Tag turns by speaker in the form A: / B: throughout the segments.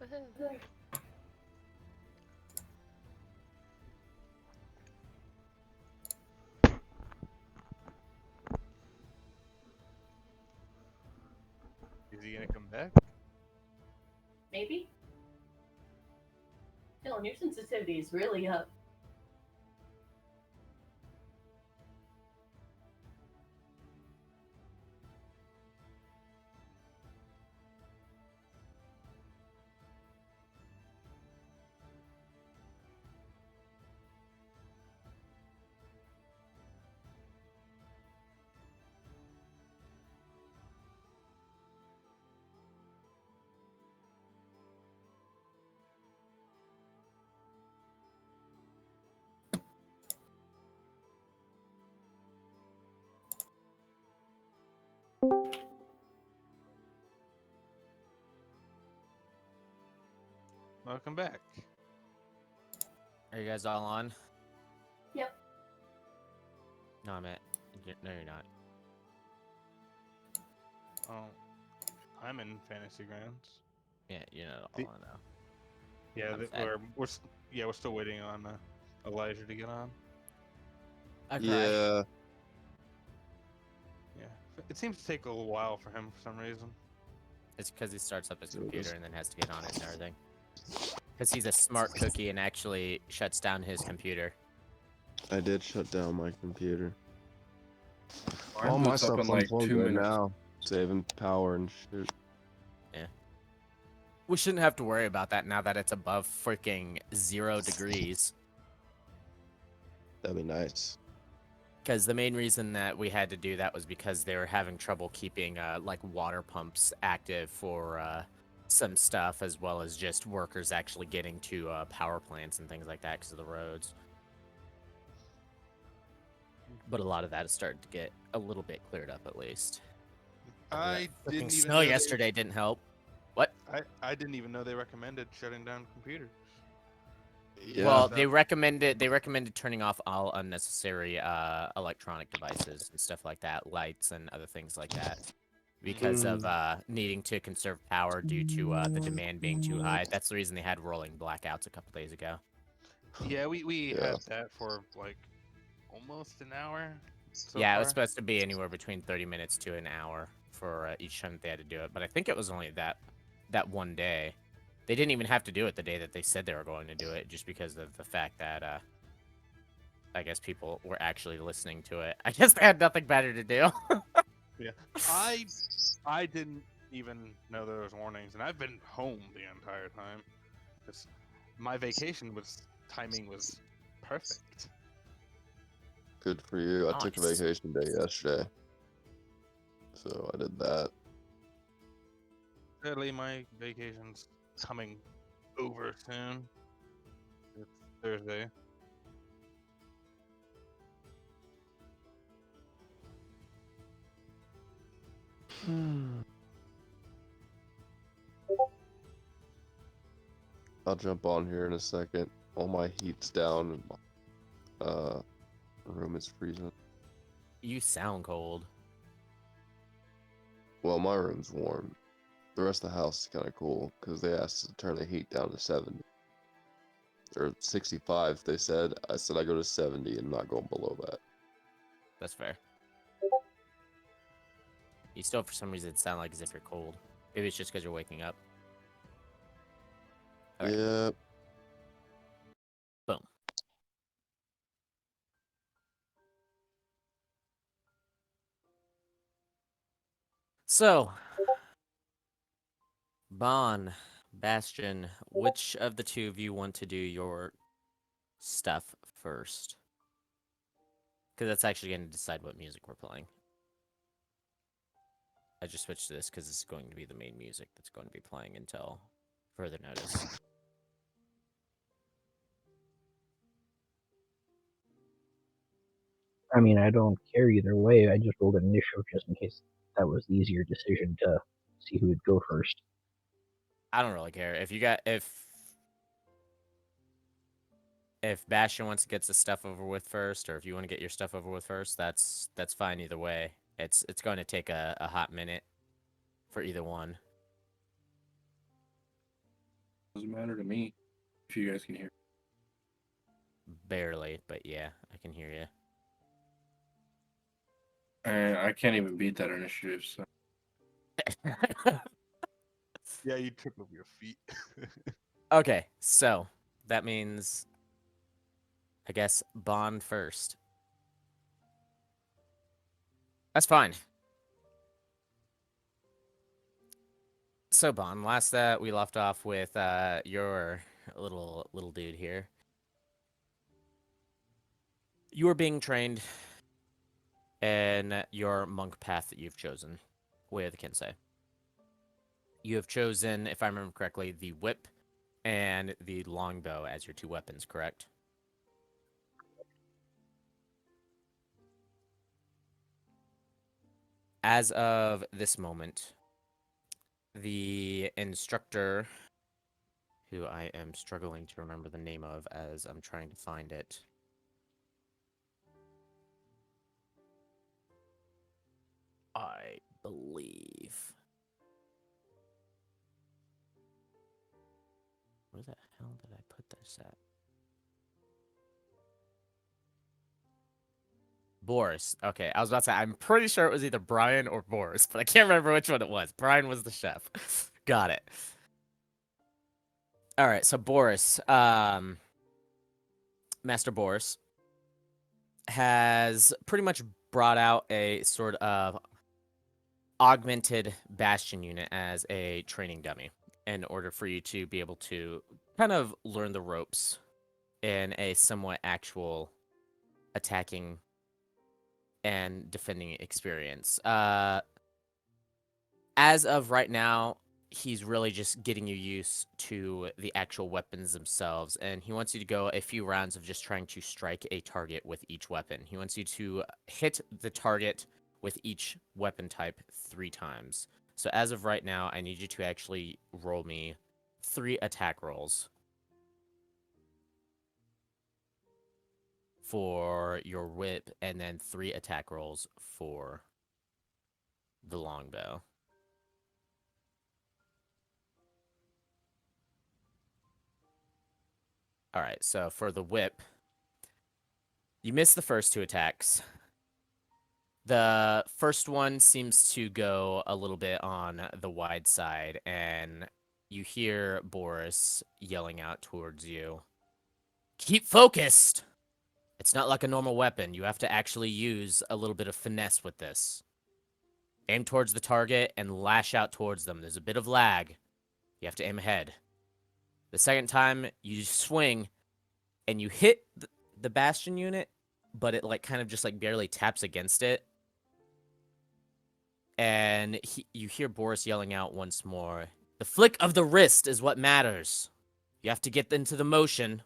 A: Woohoo.
B: Is he gonna come back?
C: Maybe. Dylan, your sensitivity is really up.
B: Welcome back.
D: Are you guys all on?
C: Yep.
D: No, no, you're not.
B: Oh, I'm in Fantasy Grounds.
D: Yeah, you're not all on now.
B: Yeah,
D: I'm sad.
B: we're still waiting on Elijah to get on.
E: Yeah.
B: Yeah, it seems to take a little while for him for some reason.
D: It's because he starts up his computer and then has to get on it and everything. Because he's a smart cookie and actually shuts down his computer.
E: I did shut down my computer.
F: Mine
E: All my
F: boots up
E: stuff's
F: in like
E: unplugged
F: 2
E: right
F: minutes.
E: now, saving power and shit.
D: We shouldn't have to worry about that now that it's above freaking 0 degrees.
E: That'd be nice.
D: Because the main reason that we had to do that was because they were having trouble keeping like water pumps active for some stuff, as well as just workers actually getting to power plants and things like that because of the roads. But a lot of that has started to get a little bit cleared up, at least.
B: I
D: Freaking
B: didn't even
D: snow
B: know
D: yesterday didn't help. What?
B: I didn't even know they recommended shutting down computers.
E: Yeah.
D: Well, they recommended turning off all unnecessary electronic devices and stuff like that, lights and other things like that, because of needing to conserve power due to the demand being too high. That's the reason they had rolling blackouts a couple days ago.
B: Yeah, we
E: Yeah.
B: had that for like almost an hour. So
D: Yeah, it was
B: far.
D: supposed to be anywhere between 30 minutes to an hour for each time that they had to do it, but I think it was only that one day. They didn't even have to do it the day that they said they were going to do it, just because of the fact that I guess people were actually listening to it. I guess they had nothing better to do.
B: Yeah, I didn't even know there was warnings, and I've been home the entire time. My vacation timing was perfect.
E: Good for you. I took a
D: Nice.
E: vacation day yesterday. So I did that.
B: Sadly, my vacation's coming over soon. It's Thursday.
E: I'll jump on here in a second. All my heat's down and my room is freezing.
D: You sound cold.
E: Well, my room's warm. The rest of the house is kind of cool because they asked to turn the heat down to 70. Or 65, they said. I said I go to 70 and not going below that.
D: That's fair. You still, for some reason, sound like as if you're cold. Maybe it's just because you're waking up. Alright.
E: Yeah.
D: Boom. So, Bastion, which of the two of you want to do your stuff first? Because that's actually going to decide what music we're playing. I just switched to this because it's going to be the main music that's going to be playing until further notice.
G: I mean, I don't care either way. I just rolled an initiative just in case that was the easier decision to see who would go first.
D: I don't really care. If Bastion wants to get his stuff over with first, or if you want to get your stuff over with first, that's fine either way. It's going to take a hot minute for either one.
F: Doesn't matter to me if you guys can hear.
D: Barely, but yeah, I can hear you.
F: And I can't even beat that initiative, so.
B: Yeah, you trip over your feet.
D: Okay, so that means, I guess, Bond first. That's fine. So, Bond, last that we left off with your little dude here. You are being trained in your monk path that you've chosen with Kinsei. You have chosen, if I remember correctly, the whip and the longbow as your 2 weapons, correct? As of this moment, the instructor, who I am struggling to remember the name of as I'm trying to find it. I believe. Where the hell did I put this at? Boris. Okay, I was about to say, I'm pretty sure it was either Brian or Boris, but I can't remember which one it was. Brian was the chef. Got it. All right, so Boris, Master Boris, has pretty much brought out a sort of augmented Bastion unit as a training dummy in order for you to be able to kind of learn the ropes in a somewhat actual attacking and defending experience. As of right now, he's really just getting you used to the actual weapons themselves, and he wants you to go a few rounds of just trying to strike a target with each weapon. He wants you to hit the target with each weapon type 3 times. So as of right now, I need you to actually roll me 3 attack rolls for your whip, and then 3 attack rolls for the longbow. All right, so for the whip, you missed the first 2 attacks. The first one seems to go a little bit on the wide side, and you hear Boris yelling out towards you. Keep focused! It's not like a normal weapon. You have to actually use a little bit of finesse with this. Aim towards the target and lash out towards them. There's a bit of lag. You have to aim ahead. The second time, you swing, and you hit the Bastion unit, but it kind of just barely taps against it. And you hear Boris yelling out once more, the flick of the wrist is what matters. You have to get into the motion.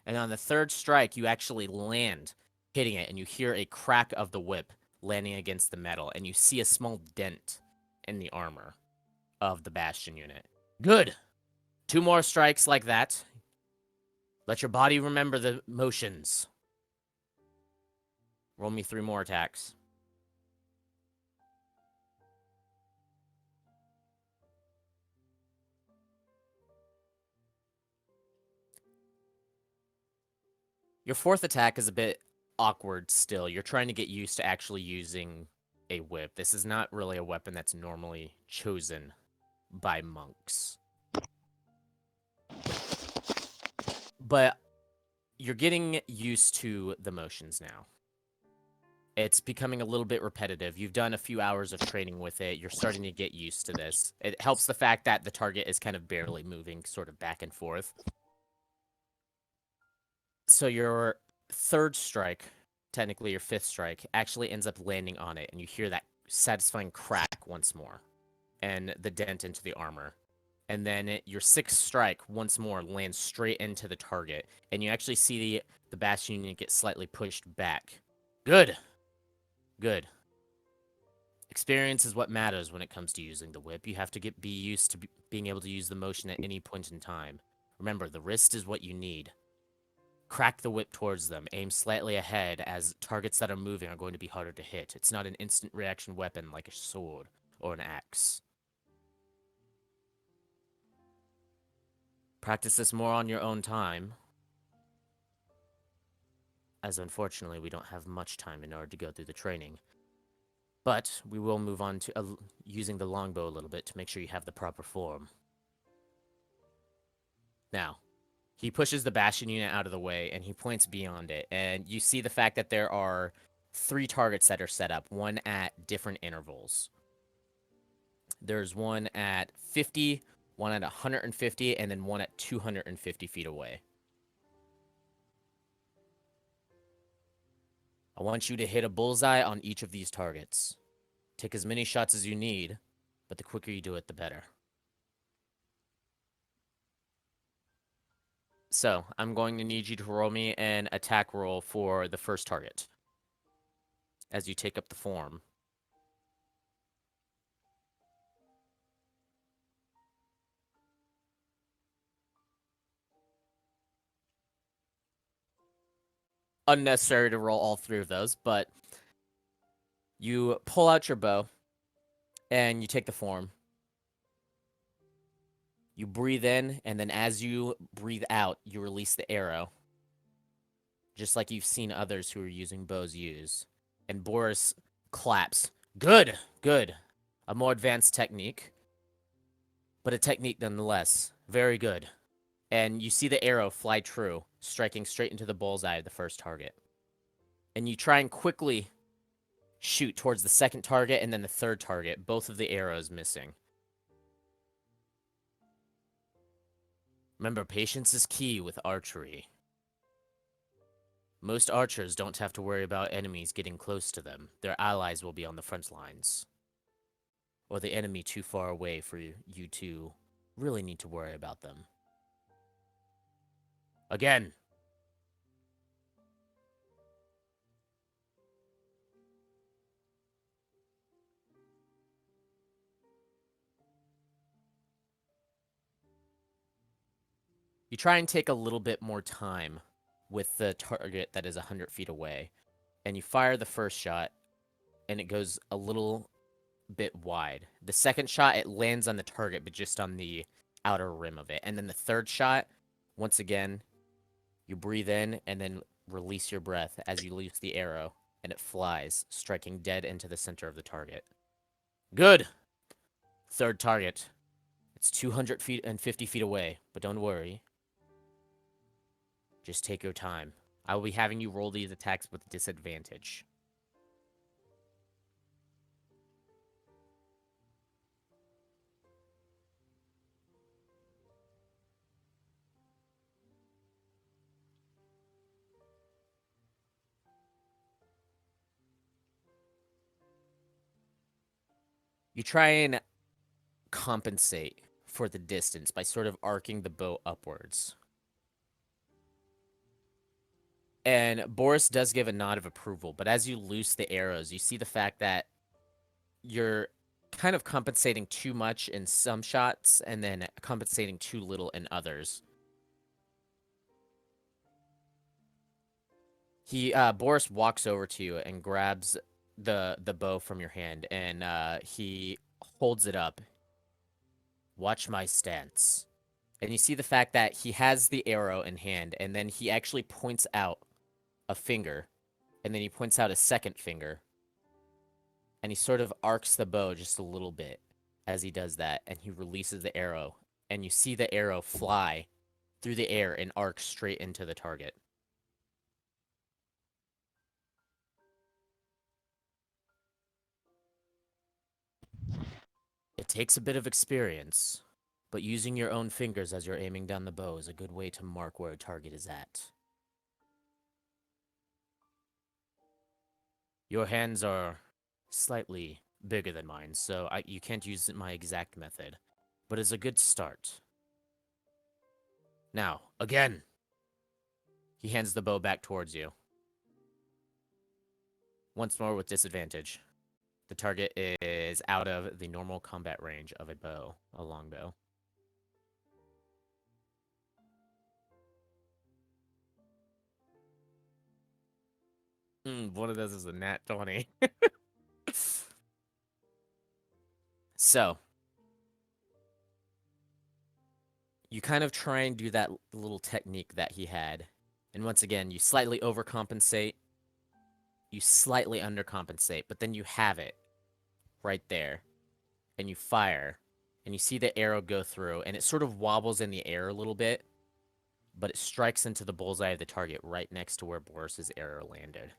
D: And on the 3rd strike, you actually land, hitting it, and you hear a crack of the whip landing against the metal, and you see a small dent in the armor of the Bastion unit. Good. 2 more strikes like that. Let your body remember the motions. Roll me 3 more attacks. Your 4th attack is a bit awkward still. You're trying to get used to actually using a whip. This is not really a weapon that's normally chosen by monks. But you're getting used to the motions now. It's becoming a little bit repetitive. You've done a few hours of training with it. You're starting to get used to this. It helps the fact that the target is kind of barely moving sort of back and forth. So your 3rd strike, technically your 5th strike, actually ends up landing on it, and you hear that satisfying crack once more, and the dent into the armor. And then your 6th strike once more lands straight into the target, and you actually see the Bastion unit get slightly pushed back. Good. Good. Experience is what matters when it comes to using the whip. You have to be used to being able to use the motion at any point in time. Remember, the wrist is what you need. Crack the whip towards them. Aim slightly ahead, as targets that are moving are going to be harder to hit. It's not an instant reaction weapon like a sword or an axe. practice this more on your own time, as unfortunately we don't have much time in order to go through the training. But we will move on to using the longbow a little bit to make sure you have the proper form. Now, he pushes the Bastion unit out of the way, and he points beyond it, and you see the fact that there are 3 targets that are set up, one at different intervals. There's one at 50, one at 150, and then one at 250 feet away. I want you to hit a bullseye on each of these targets. Take as many shots as you need, but the quicker you do it, the better. So, I'm going to need you to roll me an attack roll for the first target as you take up the form. Unnecessary to roll all 3 of those, but you pull out your bow and you take the form. You breathe in, and then as you breathe out, you release the arrow. Just like you've seen others who are using bows use. And Boris claps. Good, good. A more advanced technique. But a technique nonetheless. Very good. And you see the arrow fly true, striking straight into the bullseye of the first target. And you try and quickly shoot towards the second target and then the third target, both of the arrows missing. Remember, patience is key with archery. Most archers don't have to worry about enemies getting close to them. Their allies will be on the front lines. Or the enemy too far away for you to really need to worry about them. Again. You try and take a little bit more time with the target that is 100 feet away. And you fire the first shot, and it goes a little bit wide. The second shot, it lands on the target, but just on the outer rim of it. And then the third shot, once again, you breathe in and then release your breath as you release the arrow, and it flies, striking dead into the center of the target. Good! Third target. It's 250 feet away, but don't worry. Just take your time. I will be having you roll these attacks with disadvantage. You try and compensate for the distance by sort of arcing the bow upwards. And Boris does give a nod of approval, but as you loose the arrows, you see the fact that you're kind of compensating too much in some shots and then compensating too little in others. Boris walks over to you and grabs the bow from your hand, and he holds it up. Watch my stance. And you see the fact that he has the arrow in hand, and then he actually points out a finger, and then he points out a second finger, and he sort of arcs the bow just a little bit as he does that, and he releases the arrow, and you see the arrow fly through the air and arc straight into the target. It takes a bit of experience, but using your own fingers as you're aiming down the bow is a good way to mark where a target is at. Your hands are slightly bigger than mine, so you can't use my exact method, but it's a good start. Now, again! He hands the bow back towards you. Once more with disadvantage. The target is out of the normal combat range of a bow, a longbow. One of those is a nat 20. So, you kind of try and do that little technique that he had. And once again, you slightly overcompensate, you slightly undercompensate, but then you have it right there. And you fire, and you see the arrow go through, and it sort of wobbles in the air a little bit, but it strikes into the bullseye of the target right next to where Boris's arrow landed.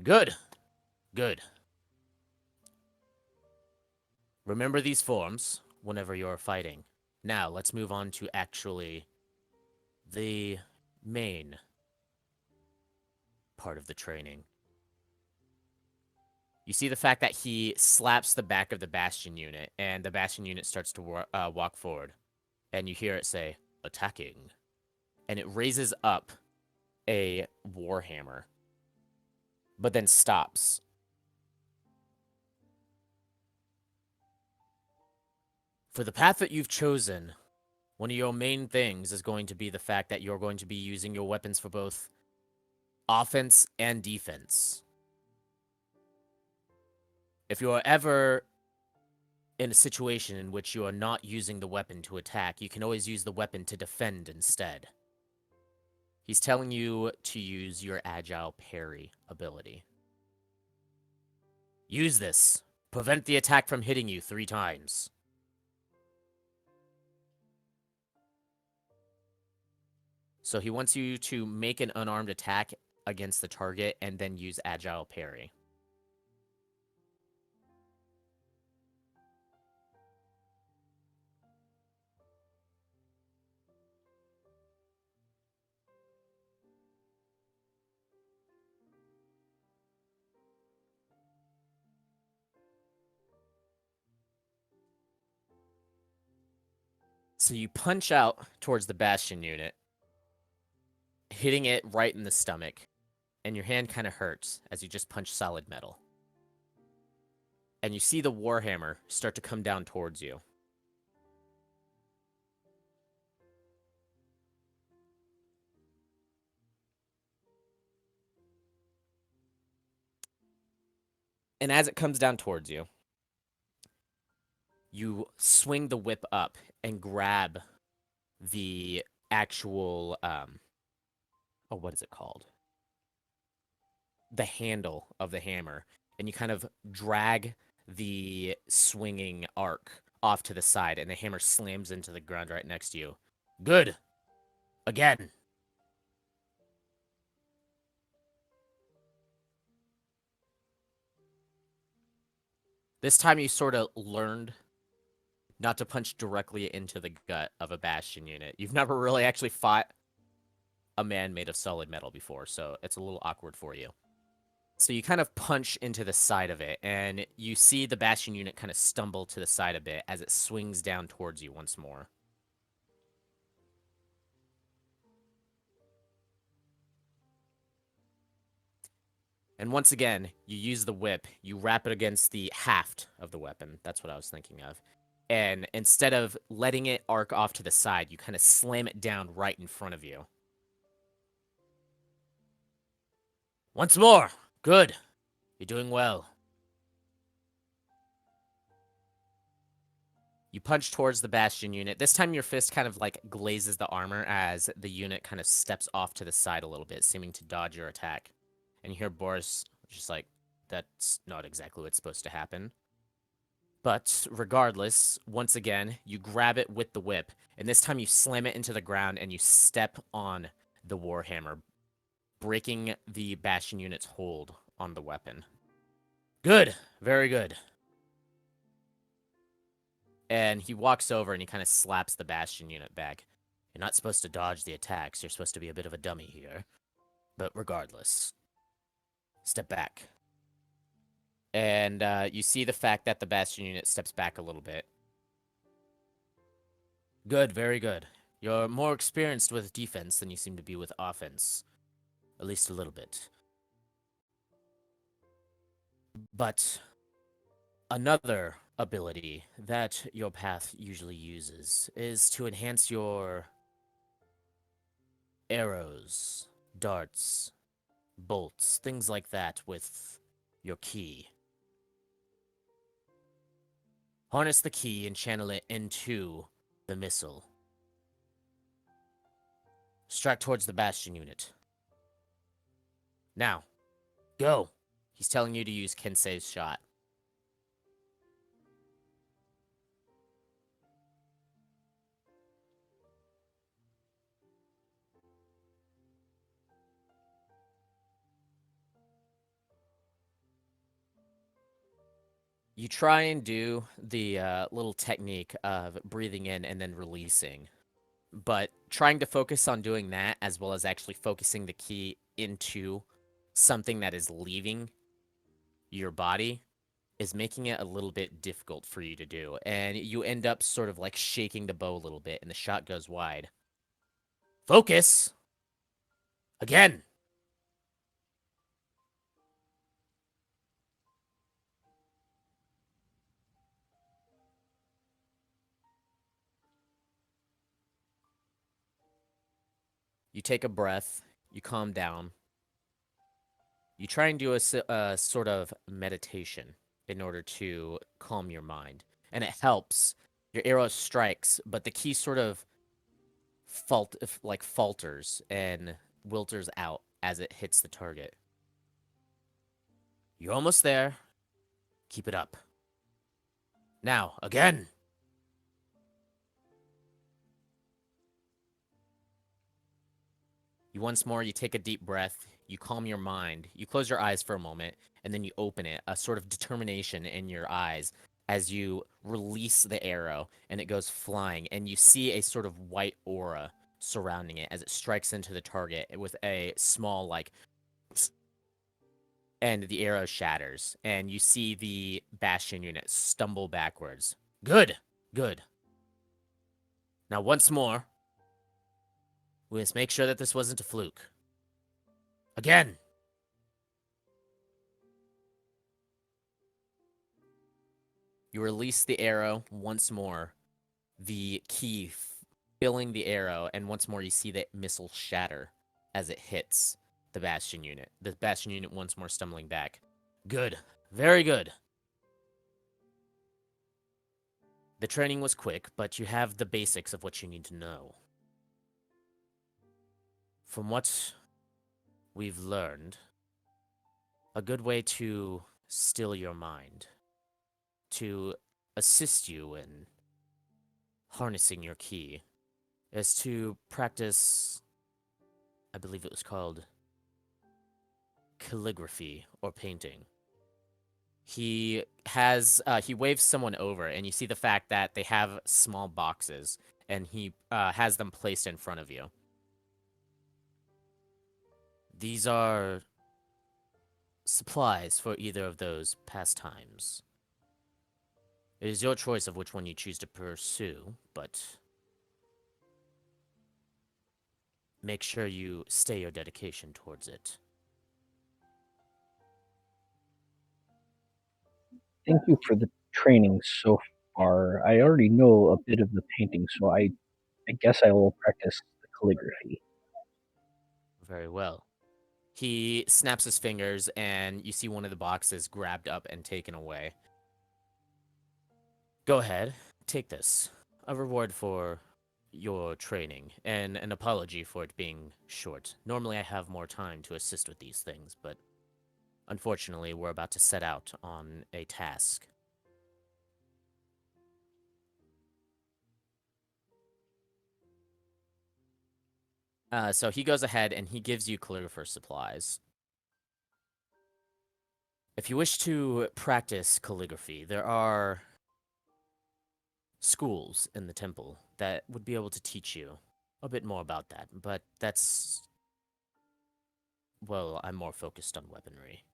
D: Good. Good. Remember these forms whenever you're fighting. Now, let's move on to actually the main part of the training. You see the fact that he slaps the back of the Bastion unit, and the Bastion unit starts to walk forward. And you hear it say, attacking. And it raises up a warhammer, but then stops. For the path that you've chosen, one of your main things is going to be the fact that you're going to be using your weapons for both offense and defense. If you are ever in a situation in which you are not using the weapon to attack, you can always use the weapon to defend instead. He's telling you to use your agile parry ability. Use this. Prevent the attack from hitting you 3 times. So he wants you to make an unarmed attack against the target and then use agile parry. So you punch out towards the Bastion unit, hitting it right in the stomach, and your hand kind of hurts as you just punch solid metal. And you see the warhammer start to come down towards you. And as it comes down towards you, you swing the whip up and grab the actual, what is it called? The handle of the hammer. And you kind of drag the swinging arc off to the side, and the hammer slams into the ground right next to you. Good. Again. This time you sort of learned not to punch directly into the gut of a Bastion unit. You've never really actually fought a man made of solid metal before, so it's a little awkward for you. So you kind of punch into the side of it, and you see the Bastion unit kind of stumble to the side a bit as it swings down towards you once more. And once again, you use the whip. You wrap it against the haft of the weapon. That's what I was thinking of. And instead of letting it arc off to the side, you kind of slam it down right in front of you. Once more. Good. You're doing well. You punch towards the Bastion unit. This time your fist kind of like glazes the armor as the unit kind of steps off to the side a little bit, seeming to dodge your attack. And you hear Boris just like, that's not exactly what's supposed to happen. But regardless, once again, you grab it with the whip, and this time you slam it into the ground and you step on the warhammer, breaking the Bastion unit's hold on the weapon. Good. Very good. And he walks over and he kind of slaps the Bastion unit back. You're not supposed to dodge the attacks. You're supposed to be a bit of a dummy here. But regardless, step back. And you see the fact that the Bastion unit steps back a little bit. Good, very good. You're more experienced with defense than you seem to be with offense. At least a little bit. But another ability that your path usually uses is to enhance your arrows, darts, bolts, things like that with your key. Harness the key and channel it into the missile. Strike towards the Bastion unit. Now, go. He's telling you to use Kensei's shot. You try and do the little technique of breathing in and then releasing, but trying to focus on doing that as well as actually focusing the key into something that is leaving your body is making it a little bit difficult for you to do. And you end up sort of like shaking the bow a little bit and the shot goes wide. Focus! Again! You take a breath, you calm down. You try and do a sort of meditation in order to calm your mind. And it helps. Your arrow strikes, but the key sort of falters and wilters out as it hits the target. You're almost there. Keep it up. Now, again! Once more, you take a deep breath, you calm your mind, you close your eyes for a moment, and then you open it, a sort of determination in your eyes as you release the arrow, and it goes flying, and you see a sort of white aura surrounding it as it strikes into the target with a small, like, and the arrow shatters, and you see the Bastion unit stumble backwards. Good! Good. Now, once more, we must make sure that this wasn't a fluke. Again! You release the arrow once more, the key filling the arrow, and once more you see the missile shatter as it hits the Bastion unit. The Bastion unit once more stumbling back. Good. Very good. The training was quick, but you have the basics of what you need to know. From what we've learned, a good way to still your mind, to assist you in harnessing your key, is to practice, I believe it was called calligraphy or painting. He waves someone over, and you see the fact that they have small boxes, and he has them placed in front of you. These are supplies for either of those pastimes. It is your choice of which one you choose to pursue, but make sure you stay your dedication towards it.
G: Thank you for the training so far. I already know a bit of the painting, so I guess I will practice the calligraphy.
D: Very well. He snaps his fingers, and you see one of the boxes grabbed up and taken away. Go ahead, take this. A reward for your training, and an apology for it being short. Normally I have more time to assist with these things, but unfortunately we're about to set out on a task. So he goes ahead and he gives you calligrapher supplies. If you wish to practice calligraphy, there are schools in the temple that would be able to teach you a bit more about that, but that's... well, I'm more focused on weaponry.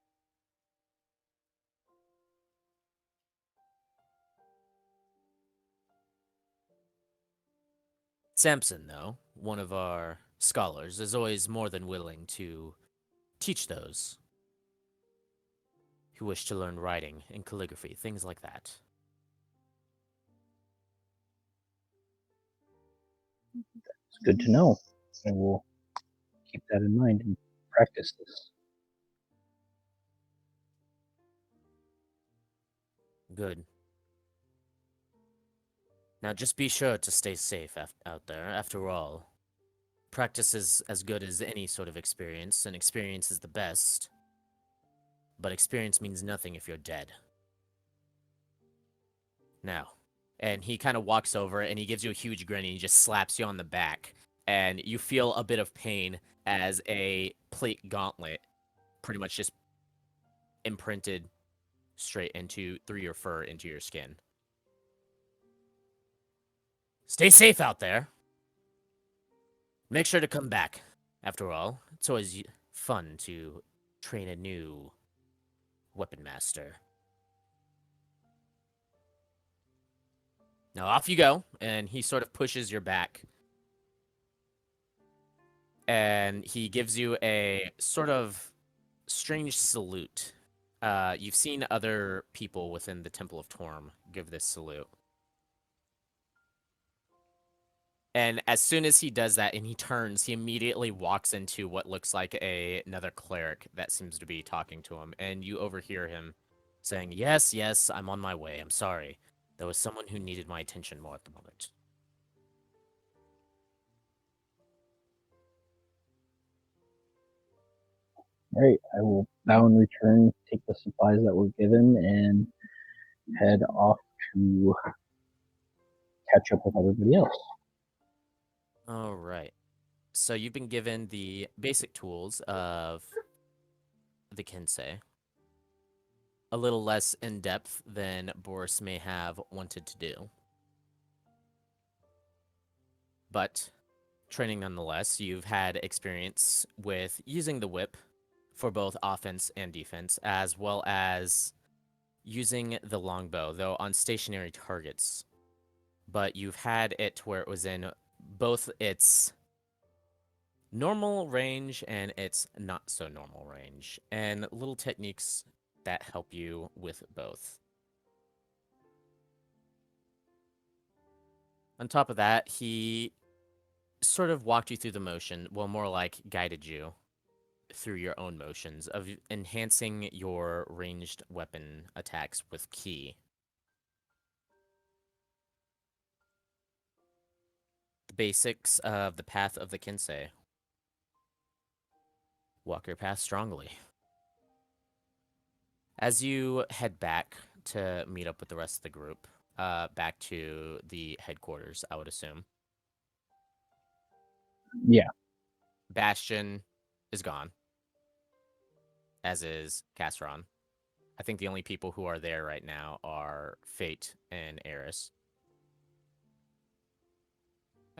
D: Samson, though, one of our scholars, is always more than willing to teach those who wish to learn writing and calligraphy, things like that.
G: It's good to know. I will keep that in mind and practice this.
D: Good. Now just be sure to stay safe out there. After all, Practice is as good as any sort of experience, and experience is the best. But experience means nothing if you're dead. Now. And he kind of walks over and he gives you a huge grin and he just slaps you on the back. And you feel a bit of pain as a plate gauntlet pretty much just imprinted straight through your fur into your skin. Stay safe out there. Make sure to come back. After all, it's always fun to train a new weapon master. Now off you go, and he sort of pushes your back. And he gives you a sort of strange salute. You've seen other people within the Temple of Torm give this salute. And as soon as he does that and he turns, he immediately walks into what looks like another cleric that seems to be talking to him. And you overhear him saying, "Yes, yes, I'm on my way. I'm sorry. There was someone who needed my attention more at the moment."
G: Alright, I will bow in return, take the supplies that were given, and head off to catch up with everybody else.
D: All right. So you've been given the basic tools of the Kensei. A little less in-depth than Boris may have wanted to do. But training nonetheless, you've had experience with using the whip for both offense and defense, as well as using the longbow, though on stationary targets. But you've had it to where it was in both its normal range and its not so normal range, and little techniques that help you with both. On top of that, he sort of walked you through the motion, well, more like guided you through your own motions of enhancing your ranged weapon attacks with ki. The basics of the path of the Kensei. Walk your path strongly. As you head back to meet up with the rest of the group, back to the headquarters, I would assume.
G: Yeah.
D: Bastion is gone, as is Casseron. I think the only people who are there right now are Fate and Eris.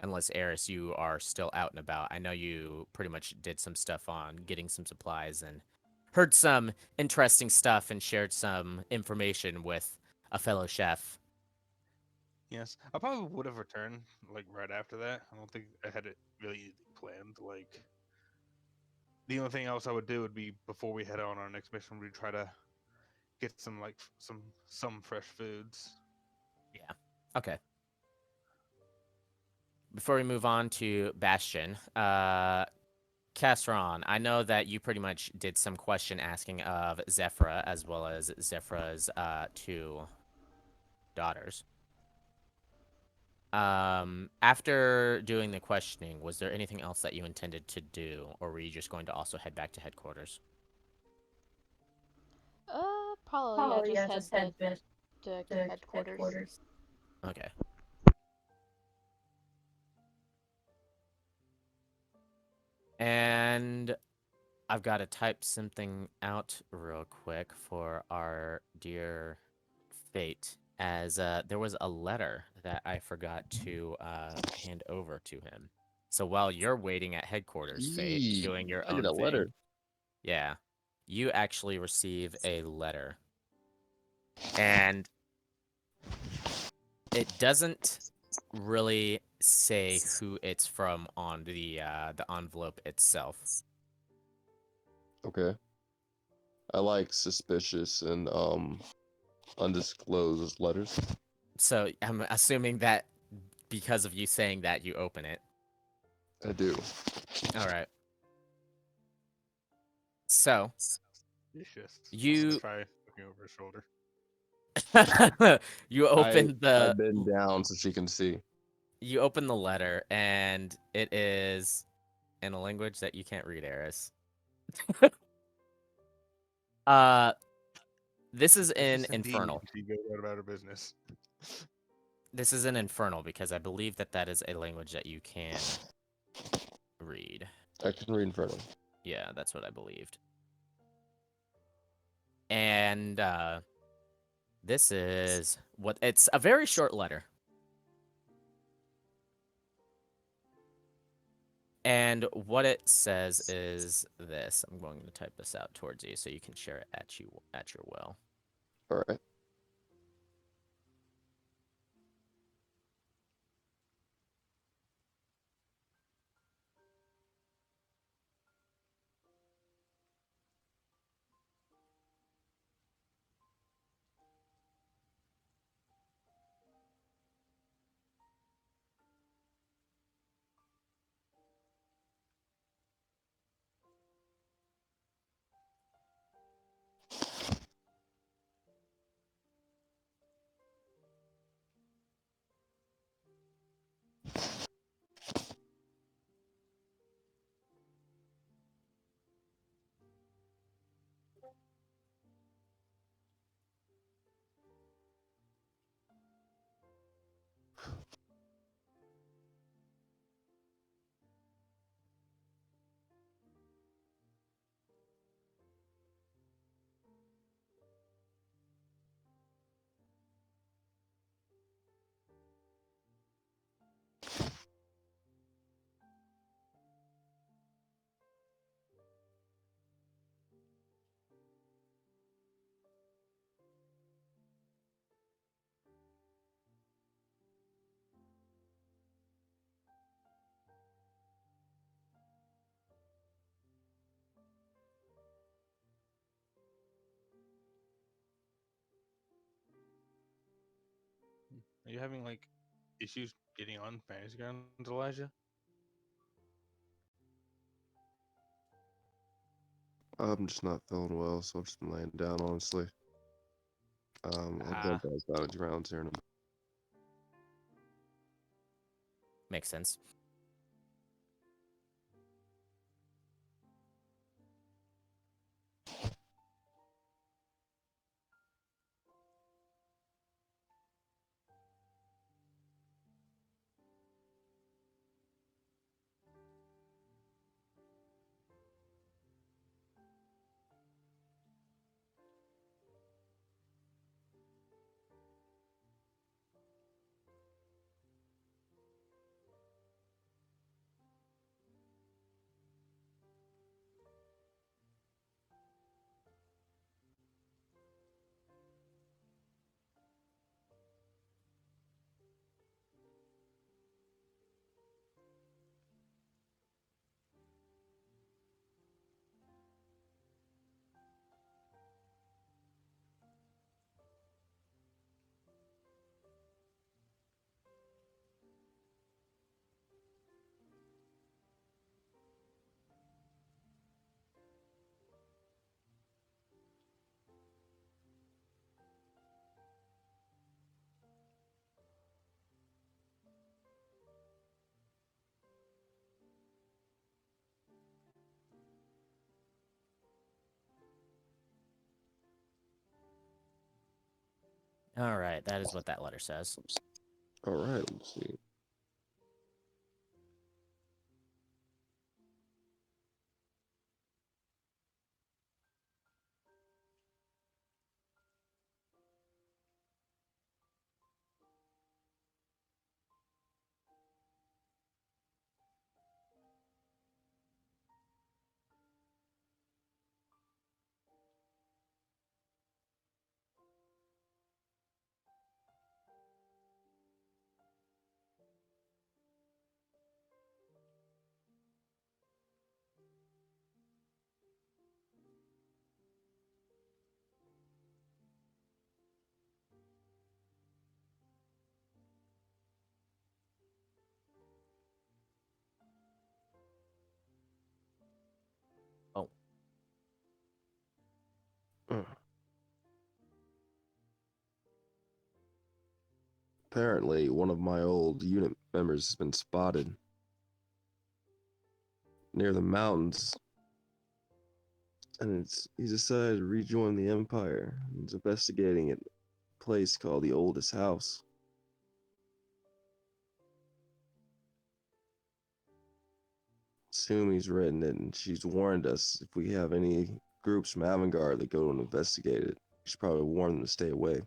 D: Unless, Eris, you are still out and about. I know you pretty much did some stuff on getting some supplies and heard some interesting stuff and shared some information with a fellow chef.
B: Yes, I probably would have returned like right after that. I don't think I had it really planned. Like the only thing else I would do would be before we head on our next mission, we'd try to get some like some fresh foods.
D: Yeah. Okay. Before we move on to Bastion, Casseron, I know that you pretty much did some question asking of Zephyra as well as Zephyra's two daughters. After doing the questioning, was there anything else that you intended to do, or were you just going to also head back to headquarters?
A: Probably, yeah, just head to headquarters.
D: Okay. And I've got to type something out real quick for our dear Fate, as there was a letter that I forgot to hand over to him. So while you're waiting at headquarters, Fate,
E: Yee,
D: doing your
E: I
D: own
E: get a
D: thing,
E: letter.
D: yeah, you actually receive a letter. And it doesn't really say who it's from on the envelope itself.
E: Okay. I like suspicious and undisclosed letters.
D: So I'm assuming that because of you saying that, you open it.
E: I do.
D: All right. So
B: Delicious.
D: You-
B: try looking over his shoulder.
D: you open
E: I bend down so she can see.
D: you open the letter, and it is in a language that you can't read, Eris. uh, this is in
B: Just indeed,
D: Infernal.
B: she goes out about her business.
D: This is in Infernal because I believe that that is a language that you can read.
E: I can read Infernal.
D: Yeah, that's what I believed. And this is what it's a very short letter. And what it says is this. I'm going to type this out towards you so you can share it at your will.
E: All right.
B: Are you having like issues getting on Fantasy Grounds, Elijah?
E: I'm just not feeling well, so I've just been laying down, honestly. I'll jump on Fantasy Rounds here in a minute.
D: Makes sense. All right, that is what that letter says.
E: All right, let's see.
D: Oh,
E: Apparently, one of my old unit members has been spotted. near the mountains. And he's decided to rejoin the Empire. He's investigating a place called the Oldest House. Assume he's written it, and she's warned us if we have any groups from Avengarde that go and investigate it, we should probably warn them to stay away.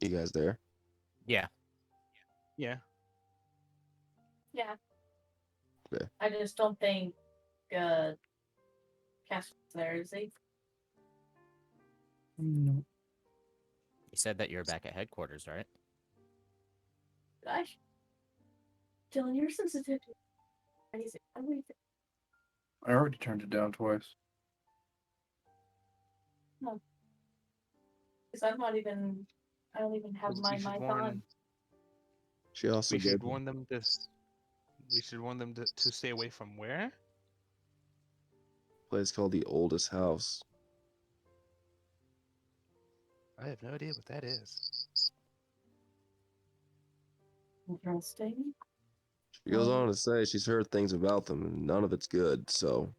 E: You guys there?
D: Yeah.
B: Yeah.
C: Yeah.
E: Okay.
C: I just don't think Cass was there, is he?
F: No.
D: You said that you're back at headquarters, right?
C: Gosh. Dylan, you're sensitive to anything.
F: I already turned it down twice.
C: Because I don't even have
B: We
C: my
B: should
C: mic
B: warn-
C: on.
E: She also
B: We should
E: gave
B: warn them to. We should warn them to stay away from where?
E: a place called the Oldest House.
B: I have no idea what that is.
C: Interesting.
E: She goes on to say she's heard things about them, and none of it's good, so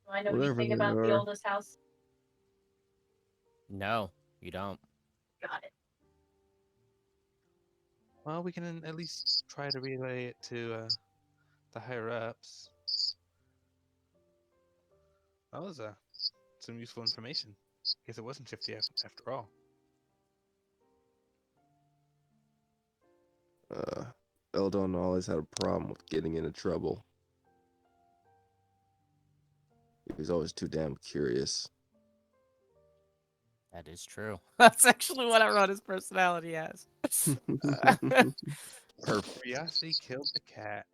C: Do I know
E: Whatever
C: anything
E: they
C: about the
E: are.
C: oldest house?
D: No, you don't.
C: Got it.
B: Well, we can at least try to relay it to the higher ups. That was some useful information. Guess it wasn't shifty after all.
E: Eldon always had a problem with getting into trouble. He was always too damn curious.
D: That is true. That's actually what I wrote his personality as.
E: Perfect.
B: Curiosity killed the cat.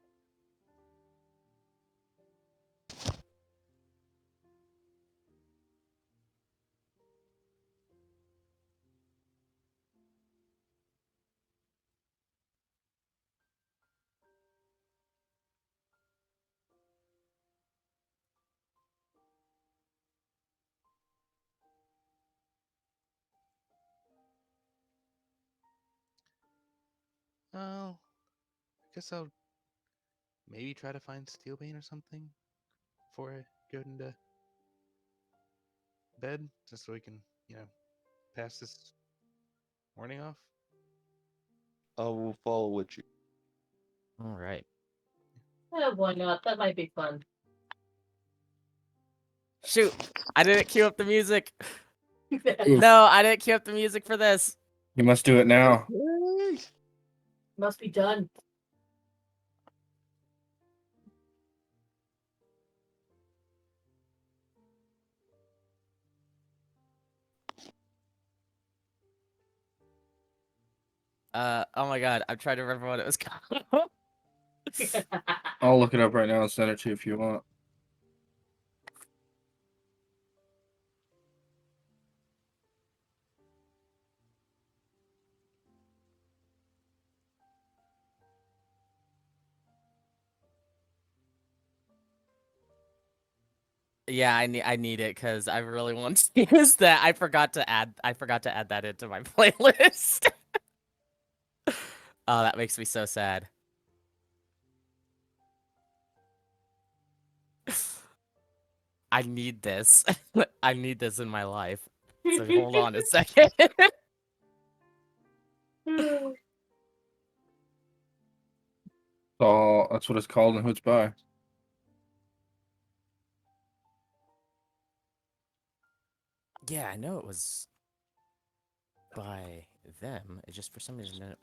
B: Oh, I guess I'll maybe try to find Steelbane or something before I go into bed, just so we can, pass this morning off.
E: I will follow with you.
D: All right.
C: Oh, why not? That might be fun.
D: Shoot, I didn't cue up the music. No, I didn't cue up the music for this.
F: You must do it now.
E: Yay!
C: Must be done.
D: Oh my god, I'm trying to remember what it was called.
F: I'll look it up right now and send it to you if you want.
D: Yeah, I need it because I really want to use that. I forgot to add that into my playlist. Oh, that makes me so sad. I need this. I need this in my life. So hold on a second.
F: So that's what it's called and who it's by.
D: Yeah, I know it was by them. It just for some reason didn't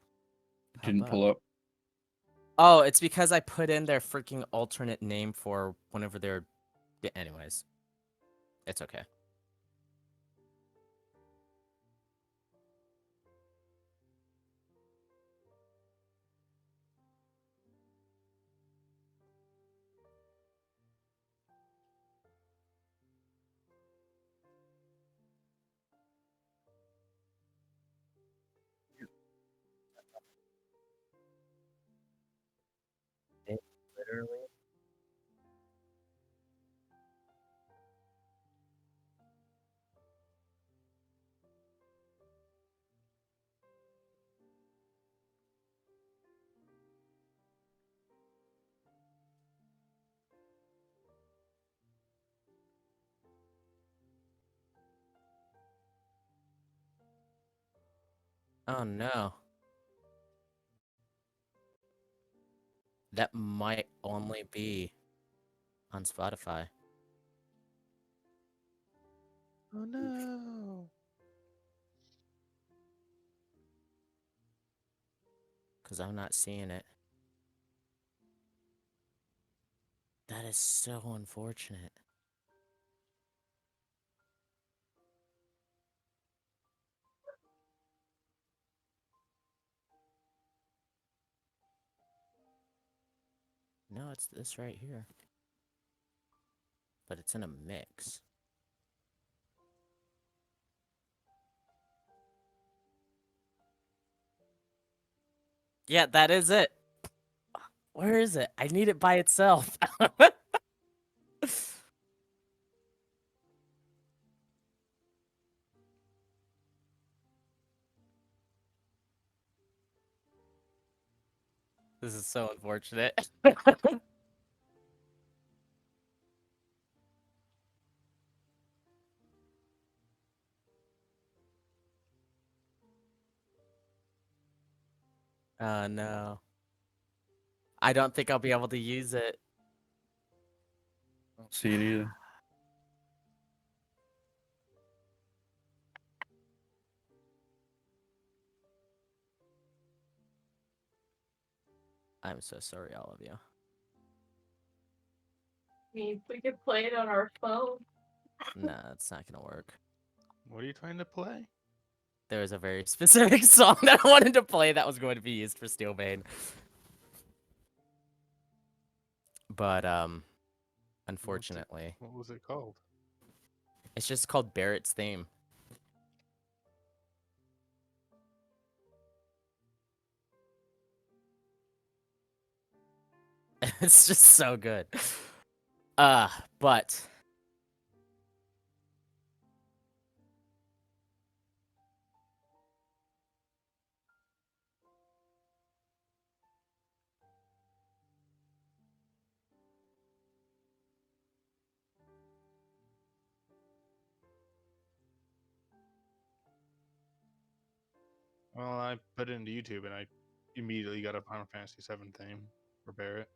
D: pop
F: Didn't pull up.
D: Oh, it's because I put in their freaking alternate name for whenever they're. Yeah, anyways, it's okay.
G: Literally.
D: Oh no. That might only be on Spotify.
B: Oh no.
D: Because I'm not seeing it. That is so unfortunate. No, it's this right here. But it's in a mix. Yeah, that is it. Where is it? I need it by itself. This is so unfortunate. Oh no. I don't think I'll be able to use it.
F: I don't see it either.
D: I'm so sorry, all of you.
C: I mean, we could play it on our phone.
D: No, it's not gonna work.
B: What are you trying to play?
D: There was a very specific song that I wanted to play that was going to be used for Steelbane. But unfortunately,
B: What was it called?
D: it's just called Barrett's Theme. It's just so good. But
B: Well, I put it into YouTube and I immediately got a Final Fantasy VII theme for Barrett.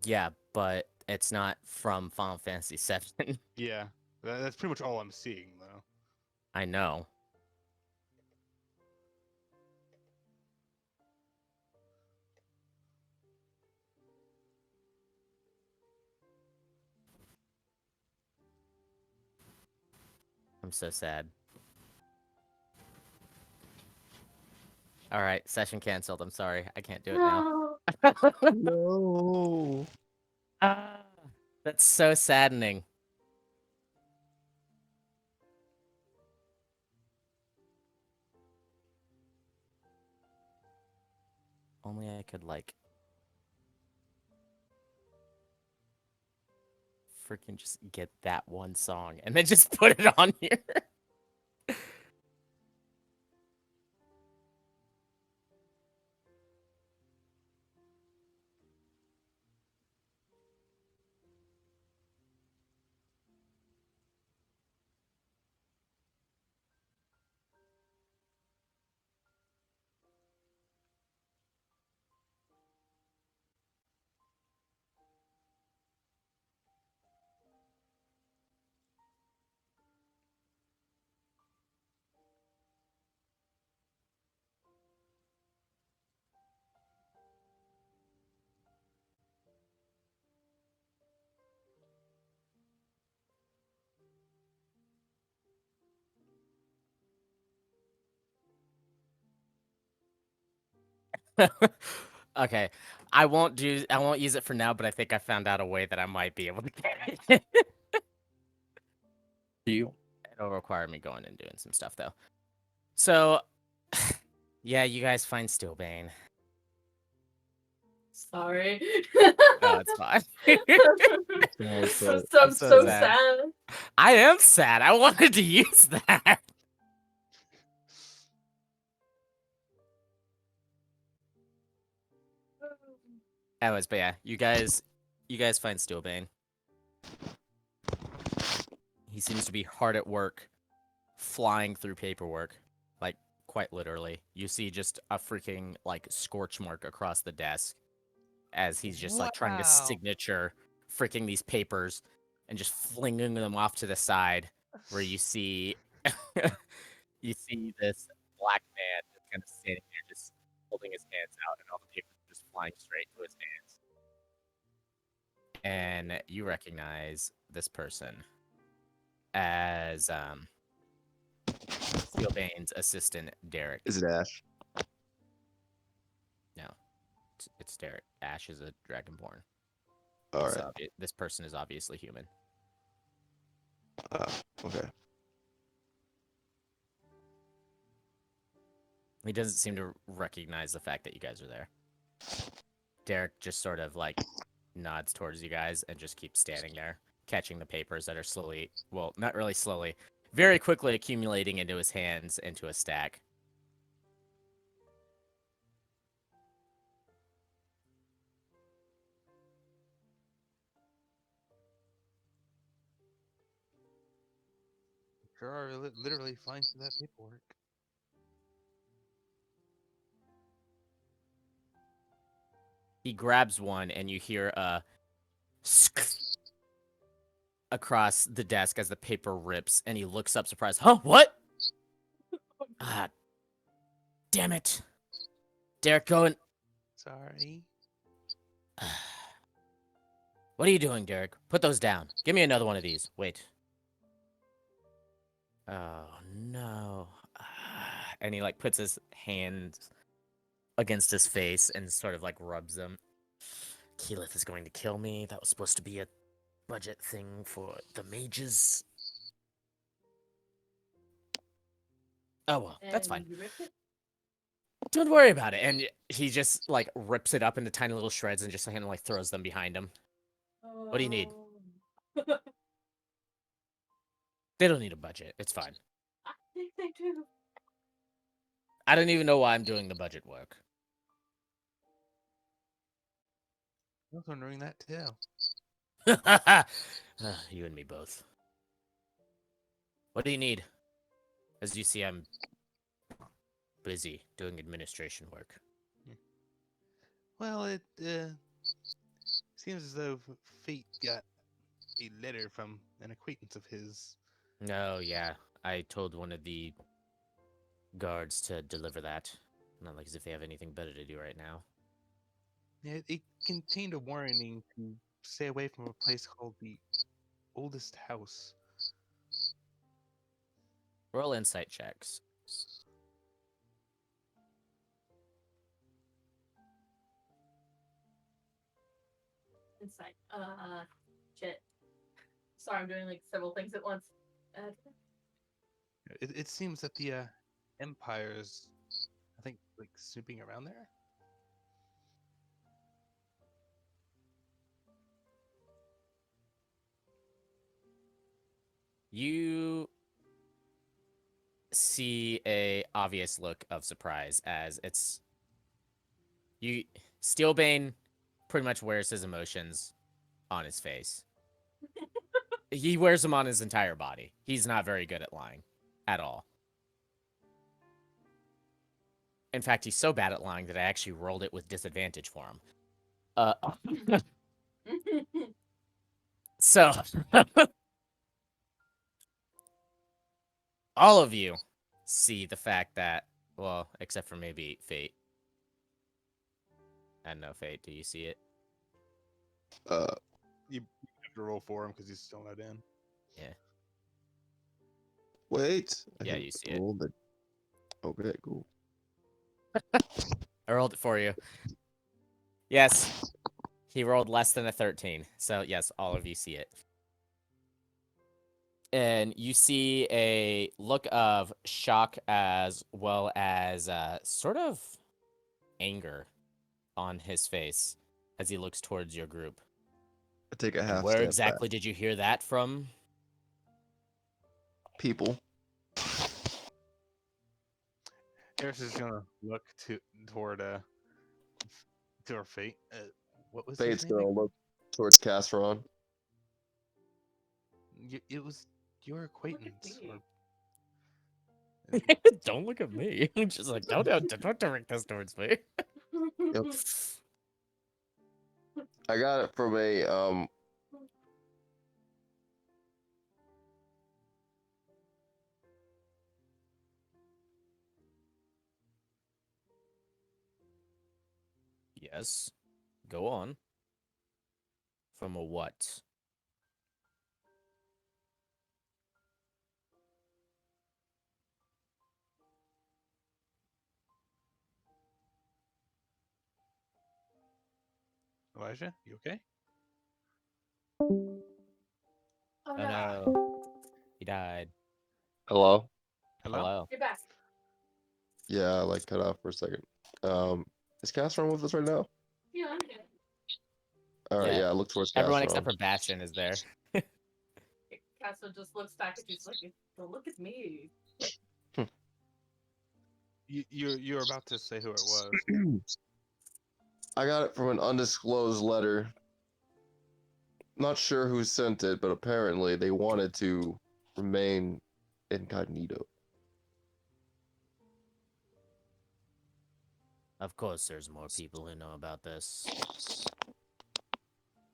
D: yeah, but it's not from Final Fantasy VII.
B: Yeah, that's pretty much all I'm seeing though.
D: I know. I'm so sad. All right, session canceled. I'm sorry. I can't do it now.
C: No.
E: No.
D: Ah, that's so saddening. Only I could, like, freaking just get that one song and then just put it on here. Okay, I won't use it for now, but I think I found out a way that I might be able to get it.
F: Deal.
D: It'll require me going and doing some stuff though. So, yeah, you guys find Steelbane.
C: Sorry.
D: No, it's fine.
C: I'm
E: so
C: so
D: sad.
C: sad.
D: I am sad. I wanted to use that. Anyways, but yeah, you guys find Steelbane. He seems to be hard at work, flying through paperwork, like quite literally. You see just a freaking like scorch mark across the desk as he's just like trying to
B: Wow.
D: signature freaking these papers and just flinging them off to the side, where you see you see this black man just kind of standing there, just holding his hands out, and all the papers are just flying straight to his hands. And you recognize this person as Steelbane's assistant, Derek.
E: Is it Ash?
D: No, it's Derek. Ash is a dragonborn.
E: All
D: This,
E: right.
D: this person is obviously human.
E: Okay.
D: He doesn't seem to recognize the fact that you guys are there. Derek just sort of like nods towards you guys and just keeps standing there, catching the papers that are slowly, well, not really slowly, very quickly accumulating into his hands into a stack.
B: Sure are literally flying through that paperwork.
D: He grabs one, and you hear a across the desk as the paper rips, and he looks up surprised. Huh? What? Ah, damn it. Derek, go and...
B: Sorry.
D: What are you doing, Derek? Put those down. Give me another one of these. Wait. Oh, no. And he, like, puts his hands against his face and sort of, like, rubs them. Keyleth is going to kill me. That was supposed to be a budget thing for the mages. Oh, well, that's fine.
C: You ripped it?
D: Don't worry about it. And he just, like, rips it up into tiny little shreds and just kind of, like, throws them behind him. What do you need?
C: Oh.
D: They don't need a budget. It's fine.
C: I think they do.
D: I don't even know why I'm doing the budget work.
B: I was wondering that too.
D: You and me both. What do you need? As you see, I'm busy doing administration work.
B: Well, it seems as though Fate got a letter from an acquaintance of his.
D: Oh, yeah. I told one of the guards to deliver that. Not like as if they have anything better to do right now.
B: Yeah, it contained a warning to stay away from a place called the Oldest House.
D: Roll insight checks.
C: Insight. Shit. Sorry, I'm doing like several things at once.
B: It seems that the Empire is, I think, like snooping around there.
D: You see a obvious look of surprise as it's Steelbane pretty much wears his emotions on his face. He wears them on his entire body. He's not very good at lying at all. In fact, he's so bad at lying that I actually rolled it with disadvantage for him. So all of you see the fact that, well, except for maybe Fate. I don't know, Fate, do you see it?
B: You have to roll for him because he's still not in.
E: Wait.
D: Yeah, you see it.
E: rolled it. Okay, cool.
D: I rolled it for you. Yes. He rolled less than a 13. So, yes, all of you see it. And you see a look of shock as well as sort of anger on his face as he looks towards your group.
E: I take a
D: And
E: half
D: where
E: step
D: exactly
E: back.
D: did you hear that from?
E: People.
B: Eris is gonna look toward to our Fate. What was
E: Fate's
B: his name?
E: gonna look towards Casseron.
B: It was your acquaintance.
C: me.
B: Or...
D: Don't look at me. Just like, don't direct this towards me.
E: Yep. I got it from a
D: Yes. Go on. From a what?
B: Elijah, you okay?
C: Oh
D: Oh
C: no.
D: no. He died.
E: hello.
D: Hello.
C: You're back.
E: Yeah, I like cut off for a second. Is Castron with us right now?
C: Yeah, I'm here.
E: All right,
D: Yeah.
E: yeah, I look towards
D: Everyone
E: Castron.
D: except for Bastion is there.
C: Castle just looks back at you. She's like, "Well, look at me."
B: You're about to say who it was.
E: I got it from an undisclosed letter. Not sure who sent it, but apparently they wanted to remain incognito.
D: Of course, there's more people who know about this.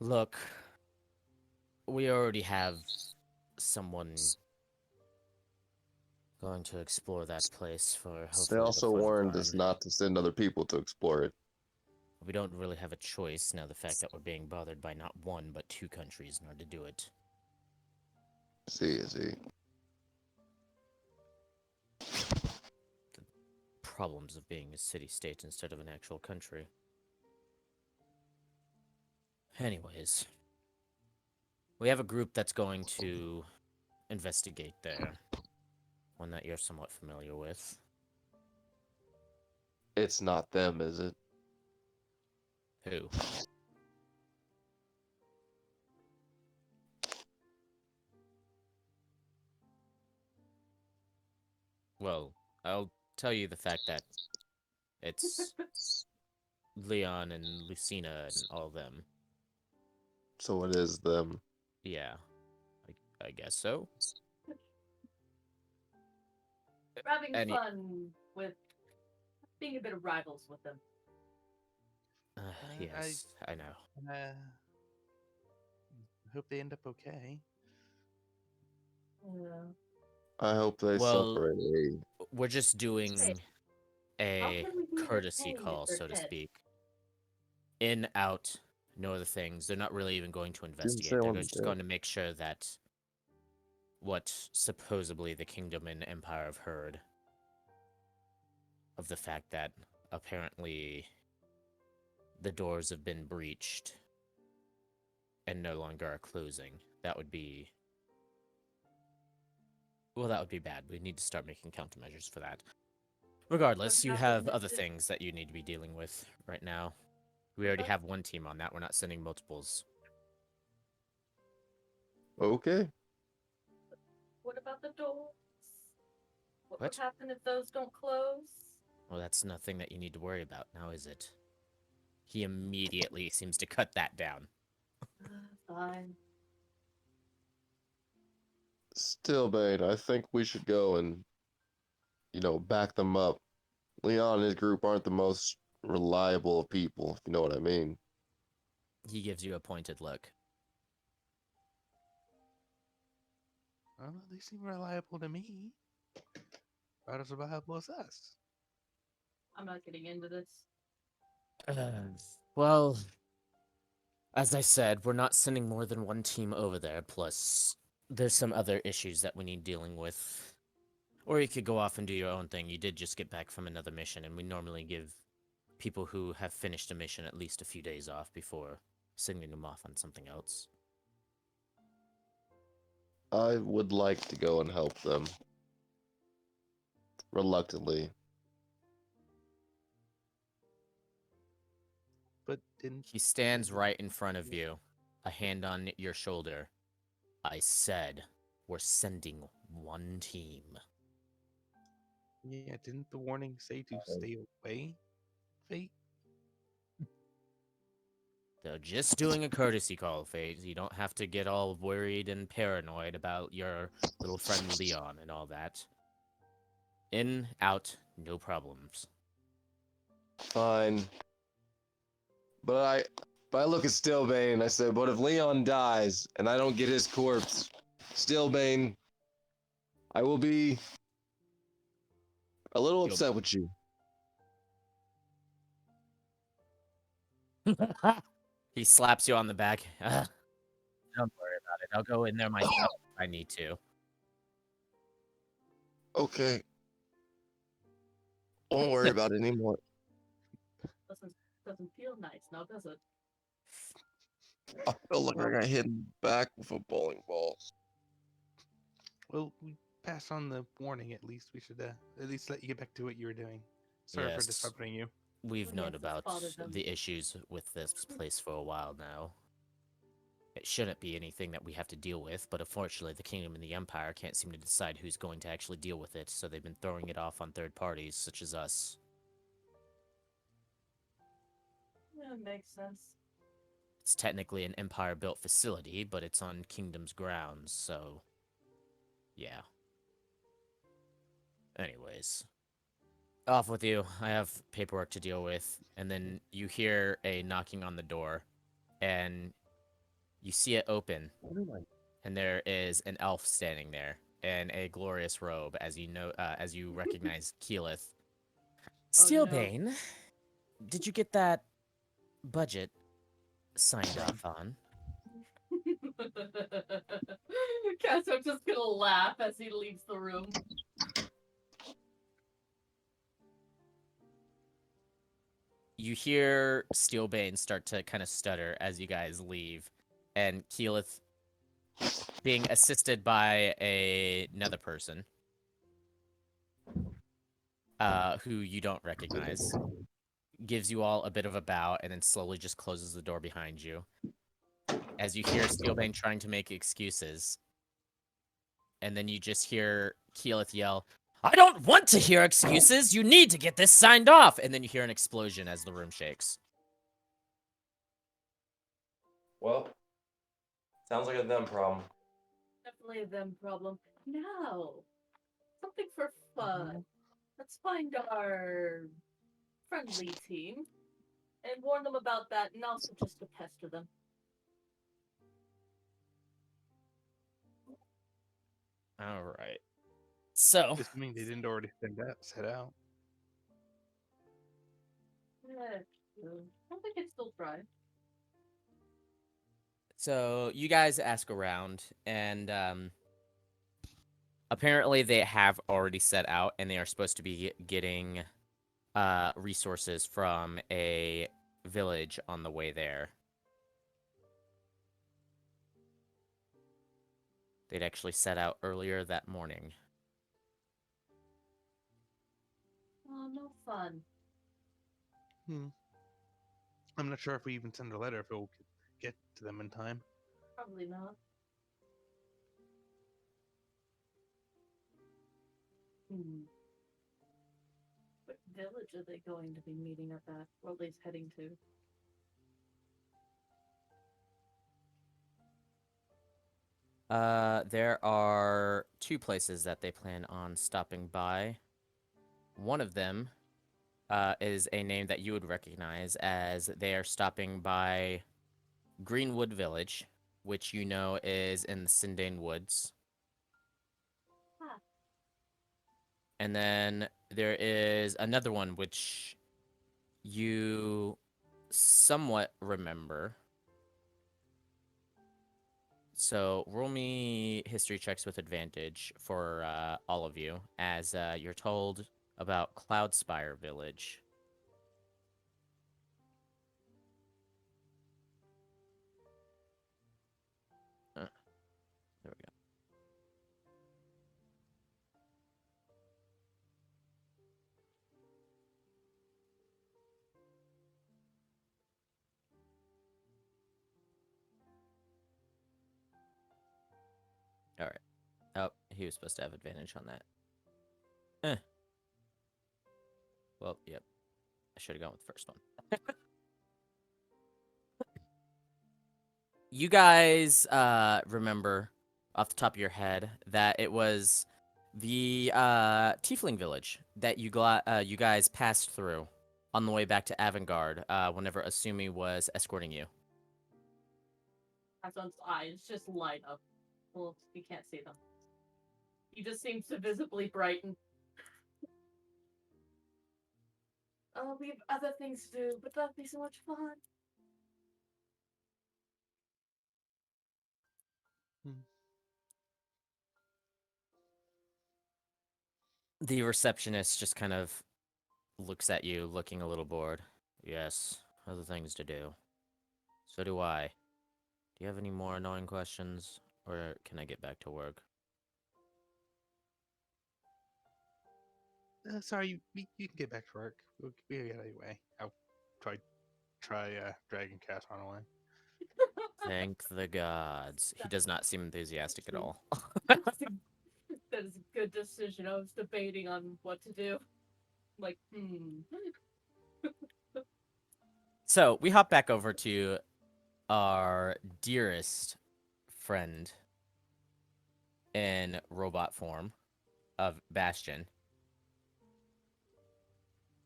D: Look, we already have someone going to explore that place for hopefully
E: They also
D: the first
E: warned
D: time.
E: us not to send other people to explore it.
D: We don't really have a choice now, the fact that we're being bothered by not one, but two countries in order to do it.
E: See.
D: Problems of being a city-state instead of an actual country. Anyways, we have a group that's going to investigate there. One that you're somewhat familiar with.
E: It's not them, is it?
D: Who? Well, I'll tell you the fact that it's Leon and Lucina and all of them.
E: So it is them.
D: Yeah, I guess so.
C: We're having
D: Any-
C: fun with being a bit of rivals with them.
D: Yes, I know.
B: Hope they end up okay.
C: Yeah.
E: I hope they
D: Well,
E: suffer a
D: We're just doing a
C: can we be
D: courtesy
C: okay
D: call,
C: if they're
D: so to
C: dead?
D: speak. In, out, no other things. They're not really even going to
E: say
D: investigate.
E: I
D: They're
E: wanted
D: just
E: to.
D: going to make sure that what supposedly the kingdom and empire have heard of the fact that apparently the doors have been breached and no longer are closing. That would be... Well, that would be bad. We need to start making countermeasures for that. Regardless, you have other things that you need to be dealing with right now. We already have one team on that. We're not sending multiples.
E: Okay.
C: What about the doors? What
D: What?
C: would happen if those don't close?
D: Well, that's nothing that you need to worry about now, is it? He immediately seems to cut that down.
C: Fine.
E: Still, Bane, I think we should go and, back them up. Leon and his group aren't the most reliable of people, if you know what I mean.
D: He gives you a pointed look.
B: Well, they seem reliable to me. About as reliable as us.
C: I'm not getting into this.
D: Well, as I said, we're not sending more than one team over there, plus there's some other issues that we need dealing with. Or you could go off and do your own thing. You did just get back from another mission, and we normally give people who have finished a mission at least a few days off before sending them off on something else.
E: I would like to go and help them. Reluctantly.
B: But didn't
D: He stands right in front of you, a hand on your shoulder. I said, we're sending one team.
B: Yeah, didn't the warning say to stay away? Fate?
D: They're just doing a courtesy call, Fate. You don't have to get all worried and paranoid about your little friend Leon and all that. In, out, no problems.
E: Fine. But I look at Stillbane and I say, but if Leon dies and I don't get his corpse, Stillbane, I will be a little
D: You'll-
E: upset with you.
D: He slaps you on the back. Don't worry about it. I'll go in there myself if I need to.
E: Okay. Don't worry about it anymore.
C: Doesn't feel nice now, does it?
E: I feel like I got hit in the back with a bowling ball.
B: Well, we pass on the warning at least. We should at least let you get back to what you were doing. Sorry for
D: Yes.
B: disrupting you.
D: We've known
C: Yes, it's
D: about
C: bothered them.
D: the issues with this place for a while now. It shouldn't be anything that we have to deal with, but unfortunately the Kingdom and the Empire can't seem to decide who's going to actually deal with it, so they've been throwing it off on third parties, such as us.
C: Yeah, makes sense.
D: It's technically an Empire-built facility, but it's on Kingdom's grounds, so... yeah. Anyways. Off with you. I have paperwork to deal with. And then you hear a knocking on the door, and you see it open. And there is an elf standing there in a glorious robe, as you recognize Keyleth.
C: Oh, no.
D: Steelbane, did you get that budget signed off on?
C: Castro's just gonna laugh as he leaves the room.
D: You hear Steelbane start to kind of stutter as you guys leave, and Keyleth, being assisted by another person, who you don't recognize, gives you all a bit of a bow and then slowly just closes the door behind you. As you hear Steelbane trying to make excuses, and then you just hear Keyleth yell, "I don't want to hear excuses! You need to get this signed off!" And then you hear an explosion as the room shakes.
E: Well, sounds like a them problem.
C: Definitely a them problem. Now, something for fun. Let's find our friendly team and warn them about that, and also just to pester them.
D: All right. So,
B: Assuming they didn't already set out.
C: Yeah, true. I think it's still try.
D: So you guys ask around, and apparently they have already set out, and they are supposed to be getting resources from a village on the way there. They'd actually set out earlier that morning.
C: Oh, no fun.
B: I'm not sure if we even send a letter if it will get to them in time.
C: Probably not. What village are they going to be meeting up at? Or at least heading to?
D: There are two places that they plan on stopping by. One of them is a name that you would recognize, as they are stopping by Greenwood Village, which you know is in the Sindane Woods.
C: Ah.
D: And then there is another one which you somewhat remember. So roll me history checks with advantage for all of you, as you're told about Cloudspire Village. There we go. All right. Oh, he was supposed to have advantage on that. Well, yep. I should have gone with the first one. You guys remember off the top of your head that it was The Tiefling village that you guys passed through on the way back to Avengarde, whenever Asumi was escorting you.
C: Ason's eyes just light up. Well, we can't see them. He just seems to visibly brighten. Oh, we have other things to do, but that'd be so much fun.
D: The receptionist just kind of looks at you, looking a little bored. Yes, other things to do. So do I. Do you have any more annoying questions? Or can I get back to work?
B: Sorry, you can get back to work. We get anyway. I'll try dragging Casson away.
D: Thank the gods. He does not seem enthusiastic at all.
C: That is a good decision. I was debating on what to do. Like,
D: So, we hop back over to our dearest friend in robot form of Bastion.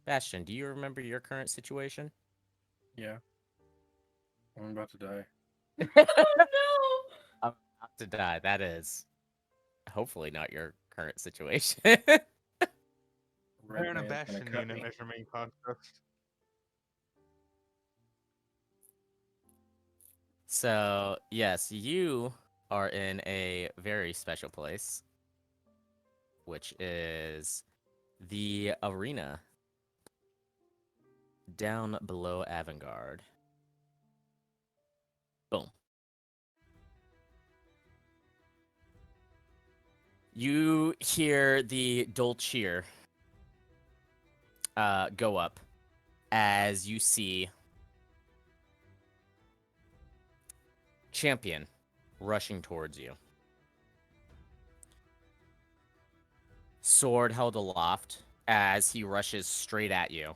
D: Bastion, do you remember your current situation?
F: Yeah. I'm about to die.
C: oh
D: I'm about to die. That is hopefully not your current situation.
B: We're in a
F: Red man's gonna
B: Bastion
F: cut
B: unit
F: me.
B: measurement construct.
D: So, yes, you are in a very special place, which is the arena down below Avengarde. Boom. You hear the Dol cheer go up as you see Champion rushing towards you. Sword held aloft as he rushes straight at you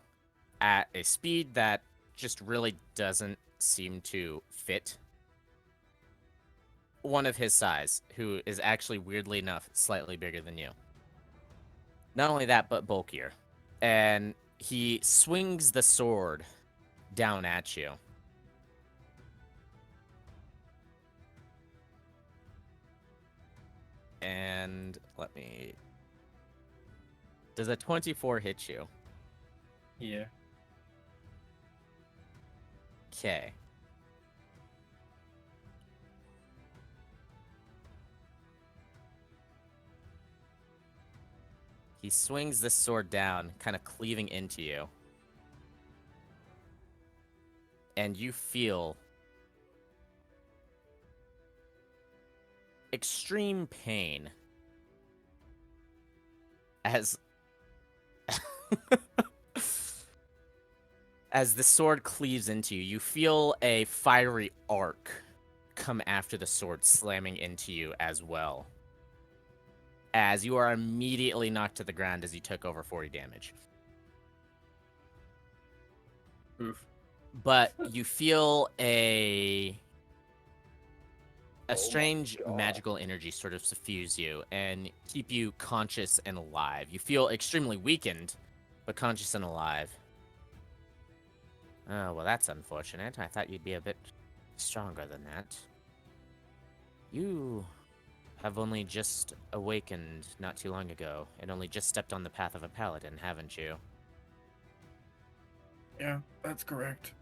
D: at a speed that just really doesn't seem to fit one of his size, who is actually, weirdly enough, slightly bigger than you. Not only that, but bulkier. And he swings the sword down at you. And let me... Does a 24 hit you?
F: Yeah.
D: Okay. He swings this sword down, kind of cleaving into you. And you feel extreme pain as as the sword cleaves into you. You feel a fiery arc come after the sword, slamming into you as well, as you are immediately knocked to the ground as you took over 40 damage.
F: Oof.
D: But you feel a strange magical energy sort of suffuse you and keep you conscious and alive. You feel extremely weakened, but conscious and alive. Oh, well, that's unfortunate. I thought you'd be a bit stronger than that. You have only just awakened not too long ago, and only just stepped on the path of a paladin, haven't you?
F: Yeah, that's correct.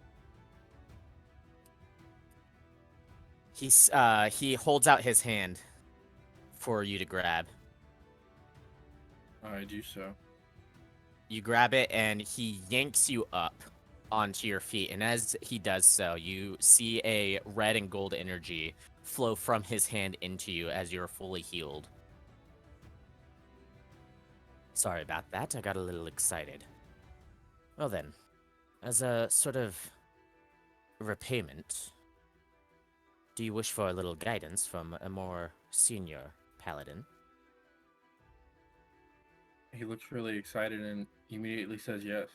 D: He holds out his hand for you to grab.
F: I do so.
D: You grab it, and he yanks you up onto your feet. And as he does so, you see a red and gold energy flow from his hand into you as you're fully healed. Sorry about that. I got a little excited. Well then, as a sort of repayment, do you wish for a little guidance from a more senior paladin?
F: He looks really excited and immediately says yes.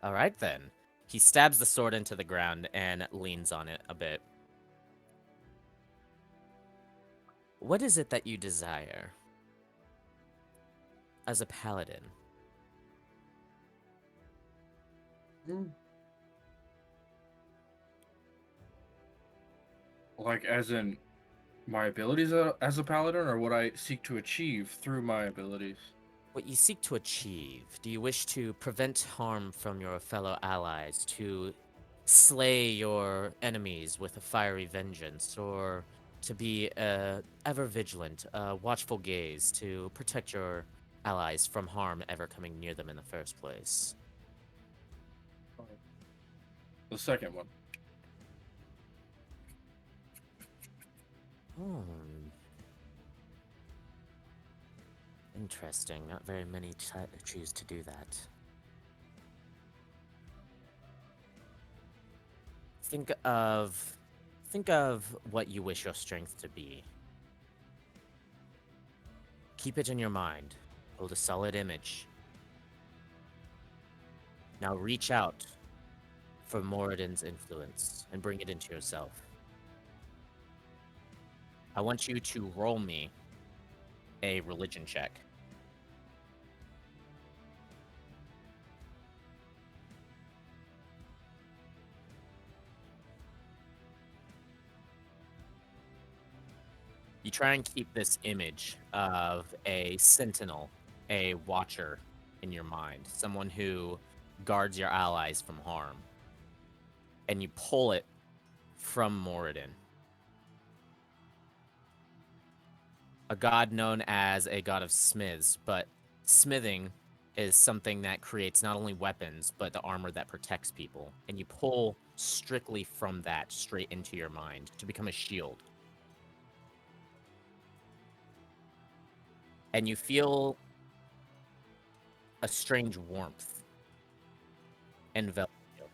D: All right, then. He stabs the sword into the ground and leans on it a bit. What is it that you desire? as a paladin?
F: Like, as in my abilities as a paladin, or what I seek to achieve through my abilities?
D: What you seek to achieve? Do you wish to prevent harm from your fellow allies, to slay your enemies with a fiery vengeance, or to be ever vigilant, a watchful gaze to protect your allies from harm ever coming near them in the first place?
F: The second one.
D: Interesting. Not very many choose to do that. Think of what you wish your strength to be. Keep it in your mind. Hold a solid image. Now reach out for Moradin's influence and bring it into yourself. I want you to roll me a religion check. You try and keep this image of a sentinel, a watcher in your mind, someone who guards your allies from harm. And you pull it from Moradin, a god known as a god of smiths, but smithing is something that creates not only weapons, but the armor that protects people. And you pull strictly from that straight into your mind to become a shield. And you feel a strange warmth envelop you.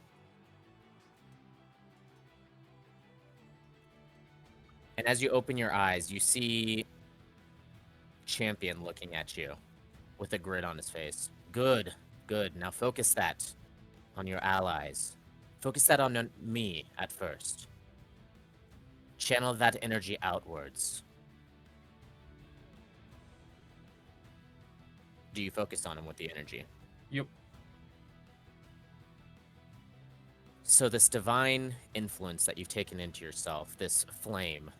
D: And as you open your eyes, you see Champion looking at you with a grin on his face. Good, good. Now focus that on your allies. Focus that on me at first. Channel that energy outwards. Do you focus on him with the energy?
F: Yep.
D: So this divine influence that you've taken into yourself, this flame,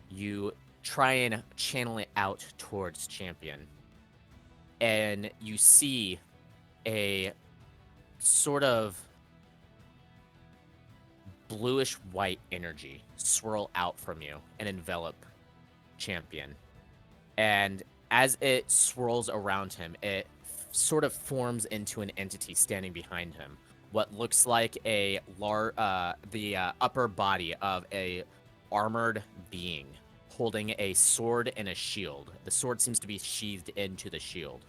D: you try and channel it out towards Champion. And you see a sort of bluish white energy swirl out from you and envelop Champion. And as it swirls around him, it sort of forms into an entity standing behind him. What looks like the upper body of a armored being holding a sword and a shield. The sword seems to be sheathed into the shield.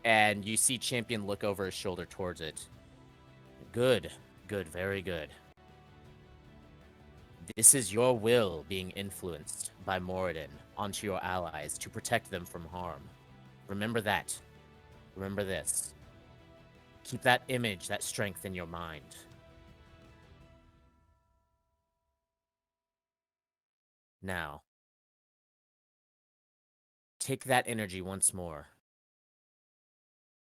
D: And you see Champion look over his shoulder towards it. Good, good, very good. This is your will being influenced by Mordan onto your allies to protect them from harm. Remember that. Remember this. Keep that image, that strength in your mind. Now, take that energy once more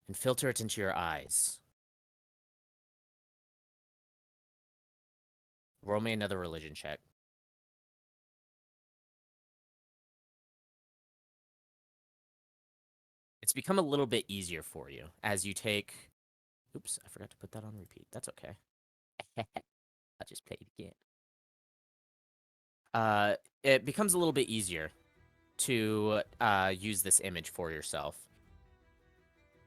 D: and filter it into your eyes. Roll me another religion check. It's become a little bit easier for you as you take... Oops, I forgot to put that on repeat. That's okay. I'll just play it again. It becomes a little bit easier to use this image for yourself.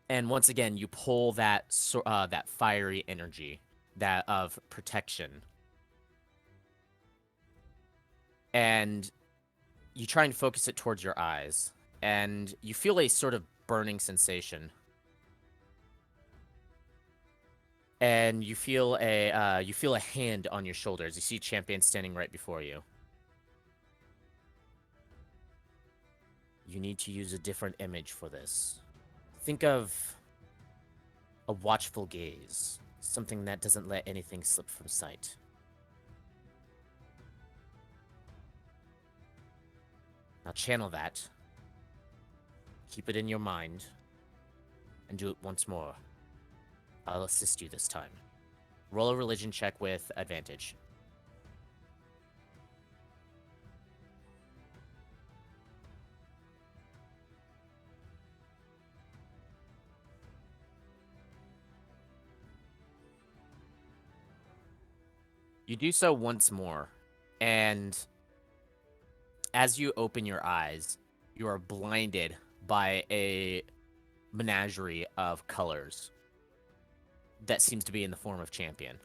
D: And once again, you pull that that fiery energy, that of protection. And you try and focus it towards your eyes. And you feel a sort of burning sensation. And you feel a hand on your shoulders. You see Champion standing right before you. You need to use a different image for this. Think of a watchful gaze, something that doesn't let anything slip from sight. Now channel that Keep it in your mind. And do it once more. I'll assist you this time. Roll a religion check with advantage. You do so once more, and as you open your eyes, you are blinded by a menagerie of colors that seems to be in the form of champion.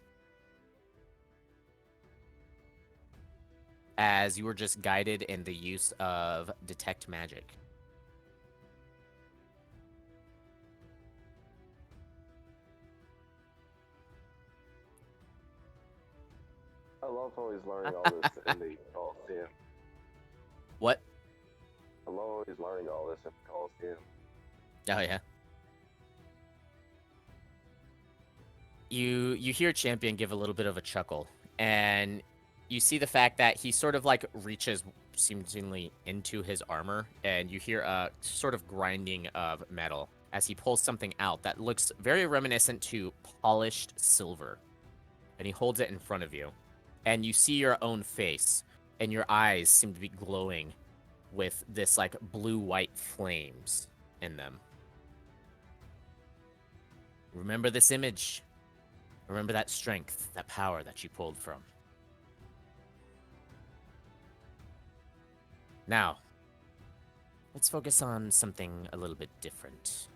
D: As you were just guided in the use of detect magic.
E: I love how he's learning all this in the Coliseum.
D: What?
E: I love how he's learning all this in the Coliseum.
D: Oh yeah. You hear Champion give a little bit of a chuckle, and you see the fact that he sort of like reaches seemingly into his armor, and you hear a sort of grinding of metal as he pulls something out that looks very reminiscent to polished silver. And he holds it in front of you. And you see your own face, and your eyes seem to be glowing with this like blue-white flames in them. Remember this image. Remember that strength, that power that you pulled from. Now, let's focus on something a little bit different,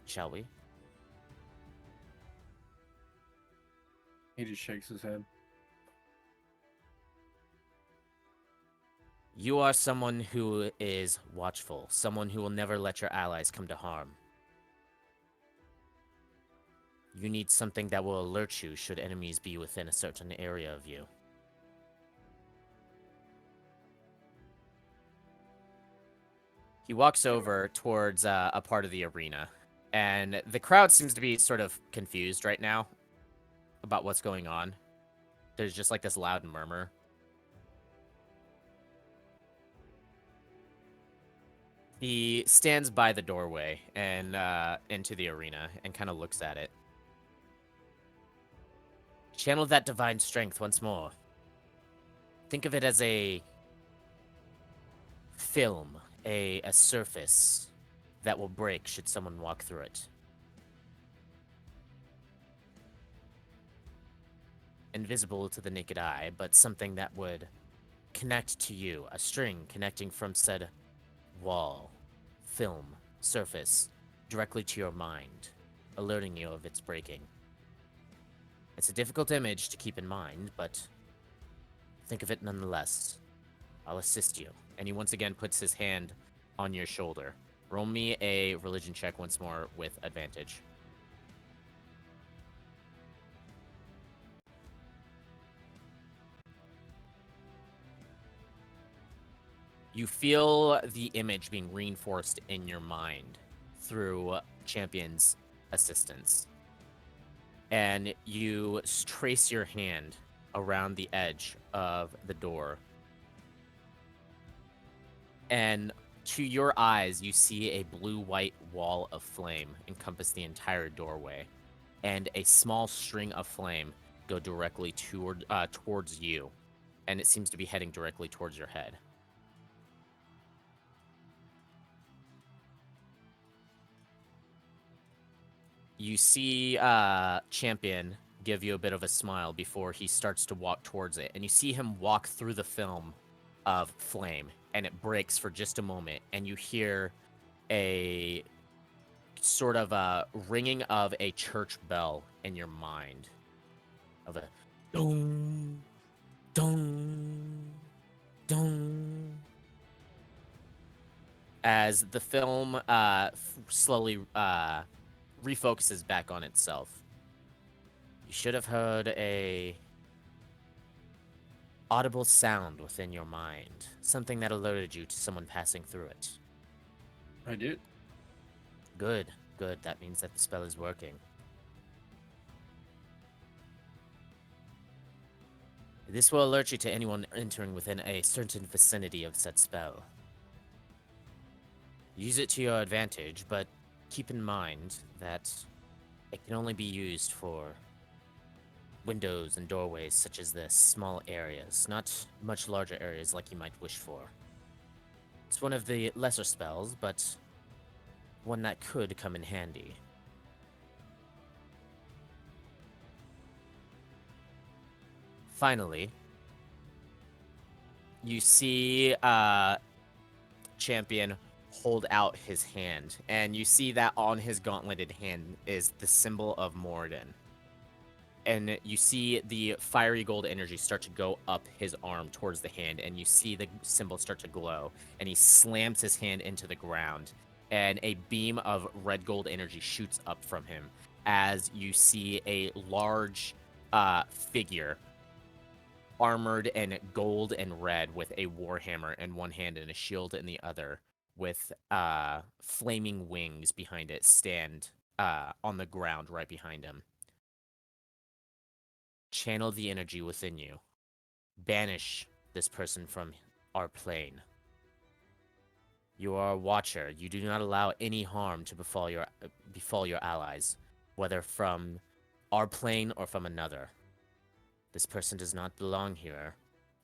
D: shall we?
F: He just shakes his head.
D: You are someone who is watchful, someone who will never let your allies come to harm. You need something that will alert you should enemies be within a certain area of you. He walks over towards a part of the arena, and the crowd seems to be sort of confused right now about what's going on. There's just like this loud murmur. He stands by the doorway and into the arena and kind of looks at it. Channel that divine strength once more. Think of it as a film, a surface that will break should someone walk through it. Invisible to the naked eye, but something that would connect to you, a string connecting from said wall, film, surface, directly to your mind, alerting you of its breaking. It's a difficult image to keep in mind, but think of it nonetheless. I'll assist you. And he once again puts his hand on your shoulder. Roll me a religion check once more with advantage. You feel the image being reinforced in your mind through Champion's assistance. And you trace your hand around the edge of the door. And to your eyes, you see a blue-white wall of flame encompass the entire doorway. And a small string of flame go directly towards you. And it seems to be heading directly towards your head. You see Champion give you a bit of a smile before he starts to walk towards it. And you see him walk through the film of flame. And it breaks for just a moment. And you hear a sort of a ringing of a church bell in your mind. Of a dong, dong, dong. As the film slowly refocuses back on itself. You should have heard a audible sound within your mind. Something that alerted you to someone passing through it.
F: I did.
D: Good, good. That means that the spell is working. This will alert you to anyone entering within a certain vicinity of said spell. Use it to your advantage, but keep in mind that it can only be used for windows and doorways such as this, small areas, not much larger areas like you might wish for. It's one of the lesser spells, but one that could come in handy. Finally, you see Champion hold out his hand, and you see that on his gauntleted hand is the symbol of Mordan. And you see the fiery gold energy start to go up his arm towards the hand, and you see the symbol start to glow, and he slams his hand into the ground, and a beam of red gold energy shoots up from him as you see a large figure armored in gold and red with a warhammer in one hand and a shield in the other with flaming wings behind it stand on the ground right behind him. Channel the energy within you. Banish this person from our plane. You are a watcher. You do not allow any harm to befall your allies, whether from our plane or from another. This person does not belong here,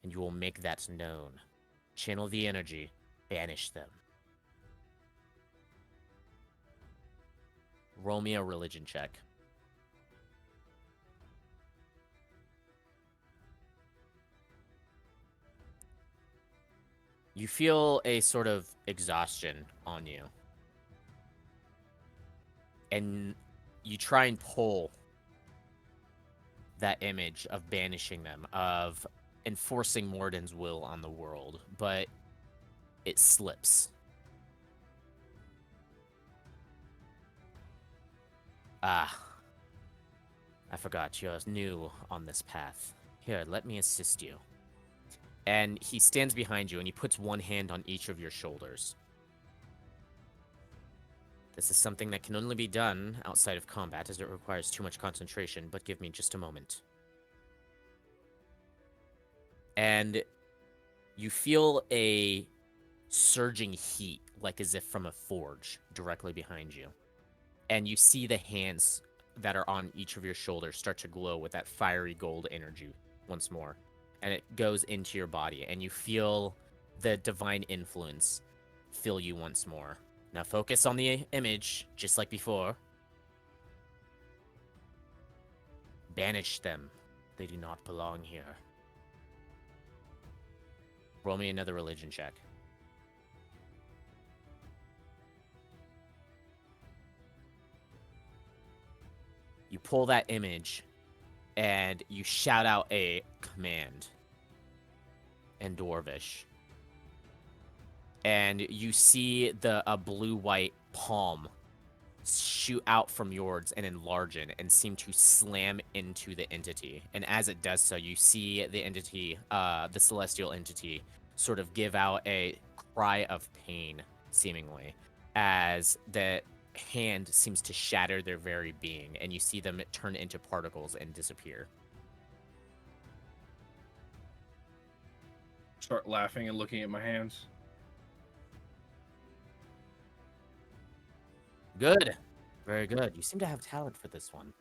D: and you will make that known. Channel the energy. Banish them. Roll me a religion check. You feel a sort of exhaustion on you. And you try and pull that image of banishing them, of enforcing Mordan's will on the world, but it slips. Ah, I forgot, you're new on this path. Here, let me assist you. And he stands behind you, and he puts one hand on each of your shoulders. This is something that can only be done outside of combat, as it requires too much concentration, but give me just a moment. And you feel a surging heat, like as if from a forge, directly behind you. And you see the hands that are on each of your shoulders start to glow with that fiery gold energy once more. And it goes into your body, and you feel the divine influence fill you once more. Now focus on the image, just like before. Banish them. They do not belong here. Roll me another religion check. You pull that image, and you shout out a command in Dwarvish. And you see a blue-white palm shoot out from yours and enlarge it and seem to slam into the entity. And as it does so, you see the entity, the celestial entity, sort of give out a cry of pain, seemingly, as the hand seems to shatter their very being, and you see them turn into particles and disappear.
F: Start laughing and looking at my hands.
D: Good. Very good. You seem to have talent for this one.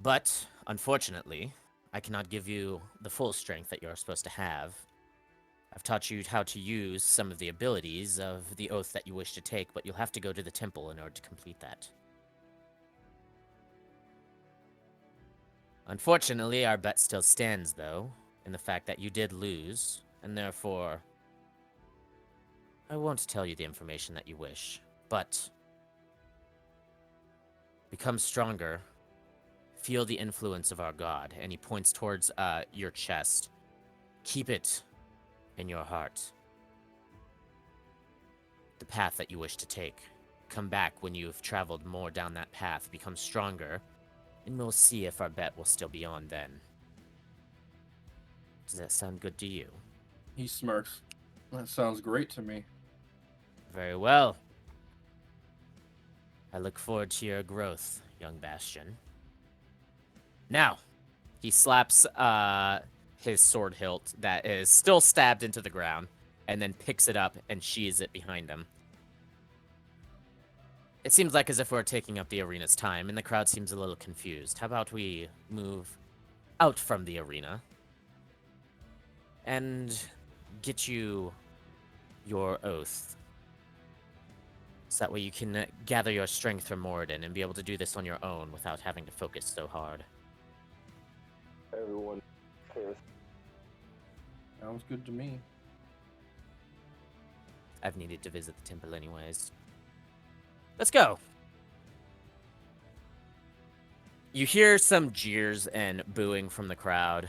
D: But, unfortunately, I cannot give you the full strength that you're supposed to have. I've taught you how to use some of the abilities of the oath that you wish to take, but you'll have to go to the temple in order to complete that. Unfortunately, our bet still stands, though, in the fact that you did lose, and therefore, I won't tell you the information that you wish, but become stronger, feel the influence of our god, and he points towards your chest. Keep it in your heart. The path that you wish to take. Come back when you've traveled more down that path, become stronger, and we'll see if our bet will still be on then. Does that sound good to you?
F: He smirks. That sounds great to me.
D: Very well. I look forward to your growth, young Bastion. Now, he slaps his sword hilt that is still stabbed into the ground, and then picks it up and sheathes it behind him. It seems like as if we're taking up the arena's time, and the crowd seems a little confused. How about we move out from the arena and get you your oath, so that way you can gather your strength from Mordan and be able to do this on your own without having to focus so hard.
E: Everyone.
F: Sounds good to me.
D: I've needed to visit the temple anyways. Let's go. You hear some jeers and booing from the crowd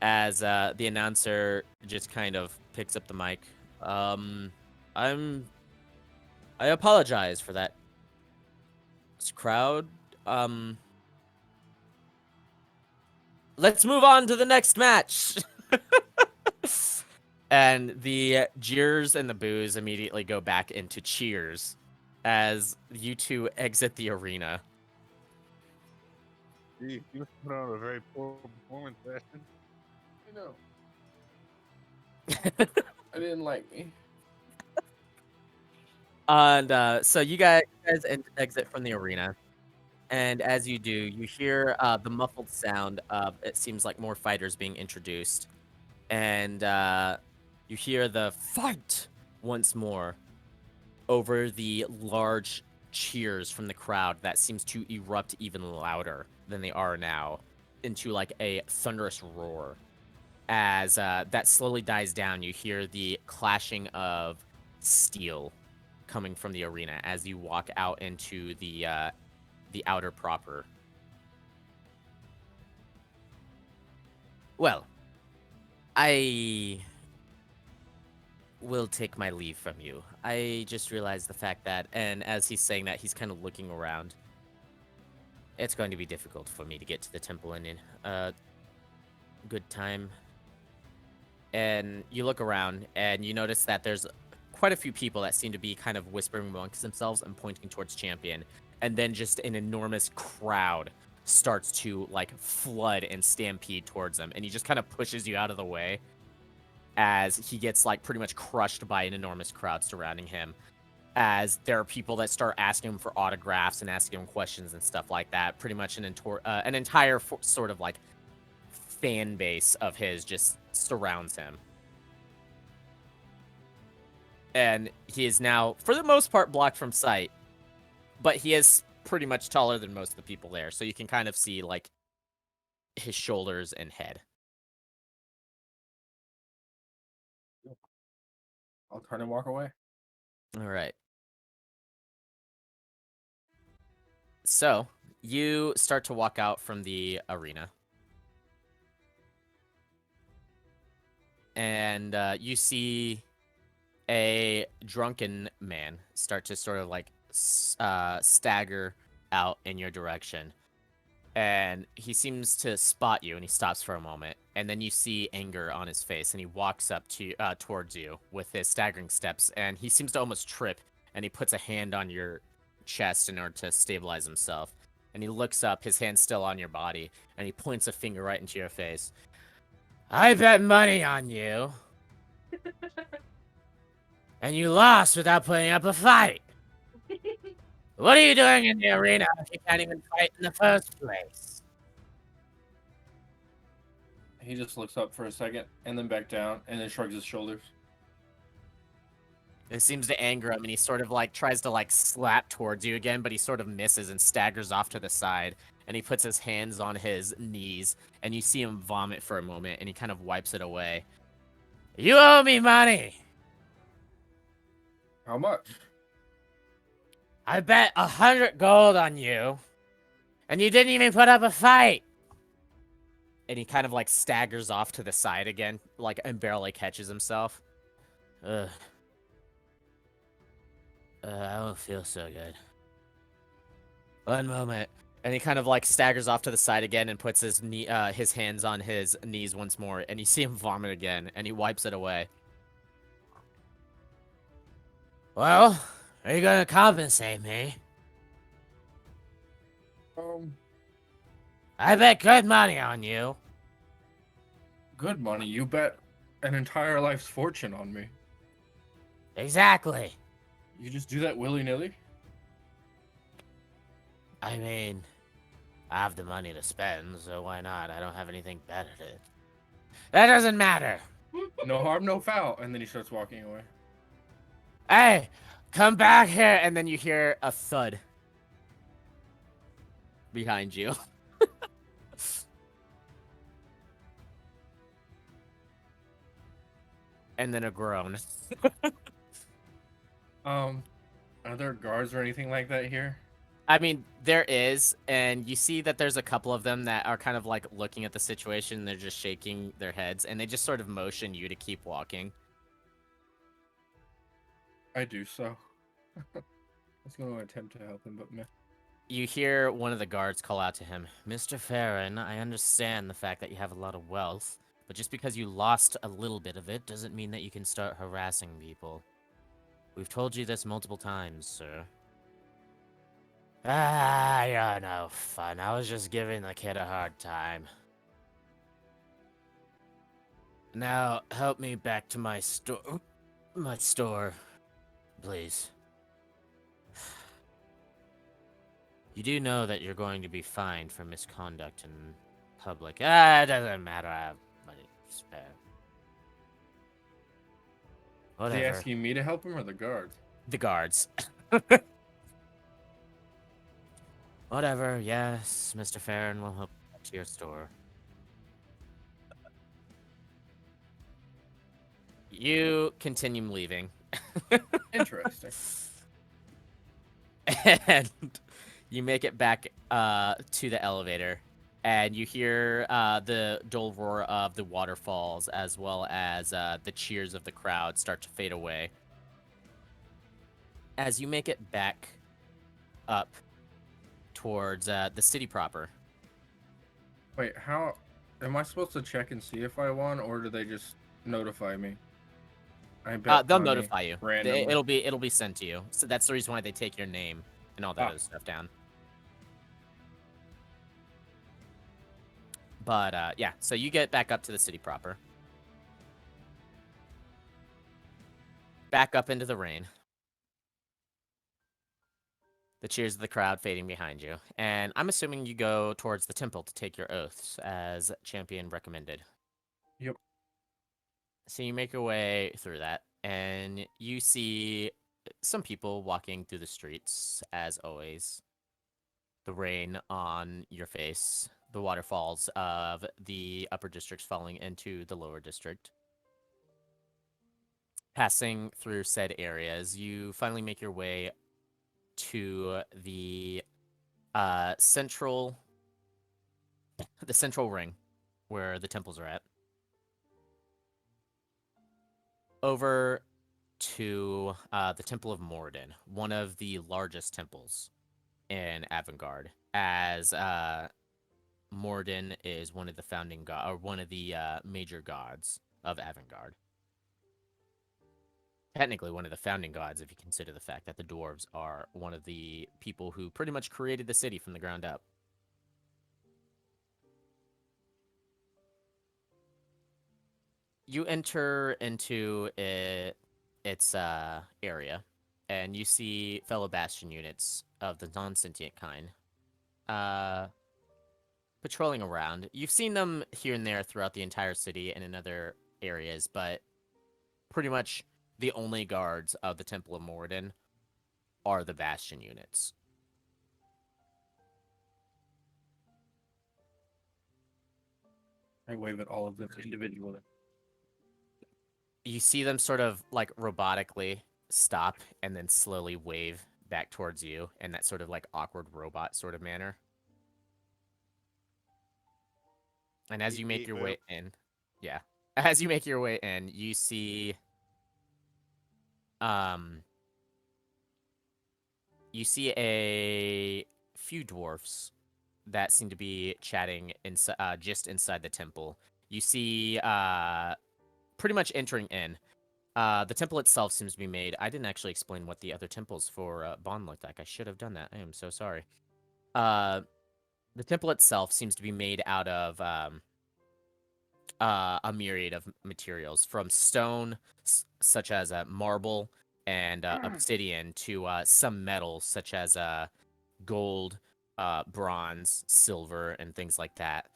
D: as the announcer just kind of picks up the mic. I apologize for that crowd. Let's move on to the next match. And the jeers and the boos immediately go back into cheers as you two exit the arena.
B: You put on a very poor performance, Bastion.
F: I know. I didn't like me.
D: And so you guys exit from the arena. And as you do, you hear the muffled sound of, it seems like, more fighters being introduced. And you hear the fight once more over the large cheers from the crowd that seems to erupt even louder than they are now into like a thunderous roar. As that slowly dies down, you hear the clashing of steel coming from the arena as you walk out into the outer proper. Well, I will take my leave from you. I just realized the fact that, and as he's saying that, he's kind of looking around. It's going to be difficult for me to get to the temple in good time. And you look around, and you notice that there's quite a few people that seem to be kind of whispering amongst themselves and pointing towards Champion. And then just an enormous crowd starts to, like, flood and stampede towards him. And he just kind of pushes you out of the way as he gets, like, pretty much crushed by an enormous crowd surrounding him. As there are people that start asking him for autographs and asking him questions and stuff like that. Pretty much an entire sort of, like, fan base of his just surrounds him. And he is now, for the most part, blocked from sight. But he is pretty much taller than most of the people there. So you can kind of see, like, his shoulders and head.
F: I'll turn and walk away.
D: All right. So you start to walk out from the arena. And you see a drunken man start to sort of, like, stagger out in your direction. And he seems to spot you, and he stops for a moment. And then you see anger on his face, and he walks up to towards you with his staggering steps. And he seems to almost trip, and he puts a hand on your chest in order to stabilize himself. And he looks up, his hand still on your body, and he points a finger right into your face. I bet money on you. And you lost without putting up a fight. What are you doing in the arena if you can't even fight in the first place?
F: He just looks up for a second and then back down and then shrugs his shoulders.
D: It seems to anger him, and he sort of, like, tries to, like, slap towards you again, but he sort of misses and staggers off to the side. And he puts his hands on his knees, and you see him vomit for a moment, and he kind of wipes it away. You owe me money!
F: How much?
D: I bet 100 gold on you, and you didn't even put up a fight! And he kind of, like, staggers off to the side again, like, and barely catches himself. Ugh. I don't feel so good. One moment. And he kind of, like, staggers off to the side again and puts his his hands on his knees once more. And you see him vomit again, and he wipes it away. Well, are you gonna compensate me? I bet good money on you.
F: good money. You bet an entire life's fortune on me.
D: Exactly.
F: You just do that willy-nilly?
D: I mean, I have the money to spend, so why not? I don't have anything better to... That doesn't matter.
F: No harm, no foul. And then he starts walking away.
D: Hey, come back here. And then you hear a thud behind you. And then a groan.
F: Are there guards or anything like that here?
D: I mean, there is, and you see that there's a couple of them that are kind of like looking at the situation. They're just shaking their heads, and they just sort of motion you to keep walking.
F: I do so. I was going to attempt to help him, but meh.
D: You hear one of the guards call out to him, Mr. Farron, I understand the fact that you have a lot of wealth, but just because you lost a little bit of it doesn't mean that you can start harassing people. We've told you this multiple times, sir. Ah, you're no fun. I was just giving the kid a hard time. Now, help me back to my store. My store, please. You do know that you're going to be fined for misconduct in public. Ah, it doesn't matter. I have money to spare.
F: Is
D: Whatever.
F: he asking me to help him or the guards?
D: The guards. Whatever, yes, Mr. Farron will help you back to your store. You continue leaving.
F: Interesting.
D: And you make it back to the elevator. And you hear the dull roar of the waterfalls as well as the cheers of the crowd start to fade away. As you make it back up towards the city proper.
F: Wait, how... Am I supposed to check and see if I won, or do they just notify me? I bet
D: They'll
F: money
D: notify you.
F: randomly.
D: It'll be sent to you. So that's the reason why they take your name and all that other stuff down. But yeah, so you get back up to the city proper. Back up into the rain. The cheers of the crowd fading behind you. And I'm assuming you go towards the temple to take your oaths, as Champion recommended.
F: Yep.
D: So you make your way through that, and you see some people walking through the streets, as always. The rain on your face, the waterfalls of the upper districts falling into the lower district. Passing through said areas, you finally make your way to the central ring where the temples are at. Over to the Temple of Morden, one of the largest temples in Avengarde, as Mordan is one of the founding or one of the major gods of Avengarde. Technically one of the founding gods, if you consider the fact that the dwarves are one of the people who pretty much created the city from the ground up. You enter into its area, and you see fellow Bastion units of the non-sentient kind patrolling around. You've seen them here and there throughout the entire city and in other areas, but pretty much the only guards of the Temple of Morden are the Bastion units.
F: I wave at all of them individually.
D: You see them sort of like robotically stop and then slowly wave back towards you in that sort of like awkward robot sort of manner. And as you make your way in, yeah, as you make your way in, you see, a few dwarfs that seem to be chatting just inside the temple. You see, pretty much entering in. The temple itself seems to be made. I didn't actually explain what the other temples for Bond looked like. I should have done that. I am so sorry. The temple itself seems to be made out of a myriad of materials, from stone, such as marble and obsidian, to some metals, such as gold, bronze, silver, and things like that.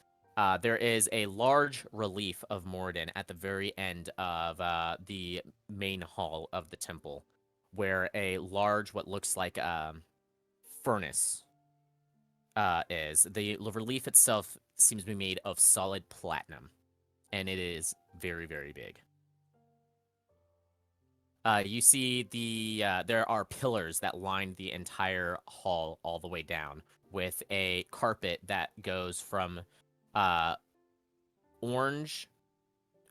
D: There is a large relief of Mordan at the very end of the main hall of the temple, where a large, what looks like furnace is. The relief itself seems to be made of solid platinum, and it is very, very big. You see there are pillars that line the entire hall all the way down, with a carpet that goes from orange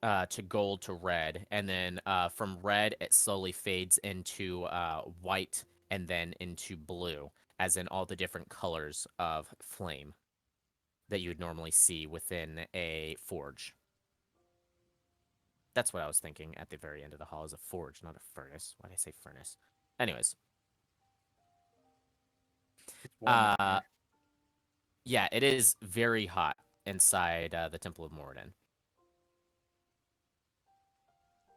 D: to gold to red, and then from red it slowly fades into white and then into blue, as in all the different colors of flame that you would normally see within a forge. That's what I was thinking at the very end of the hall, is a forge, not a furnace. Why did I say furnace? Anyways.
F: It's warm out here.
D: Yeah, it is very hot inside the Temple of Morden.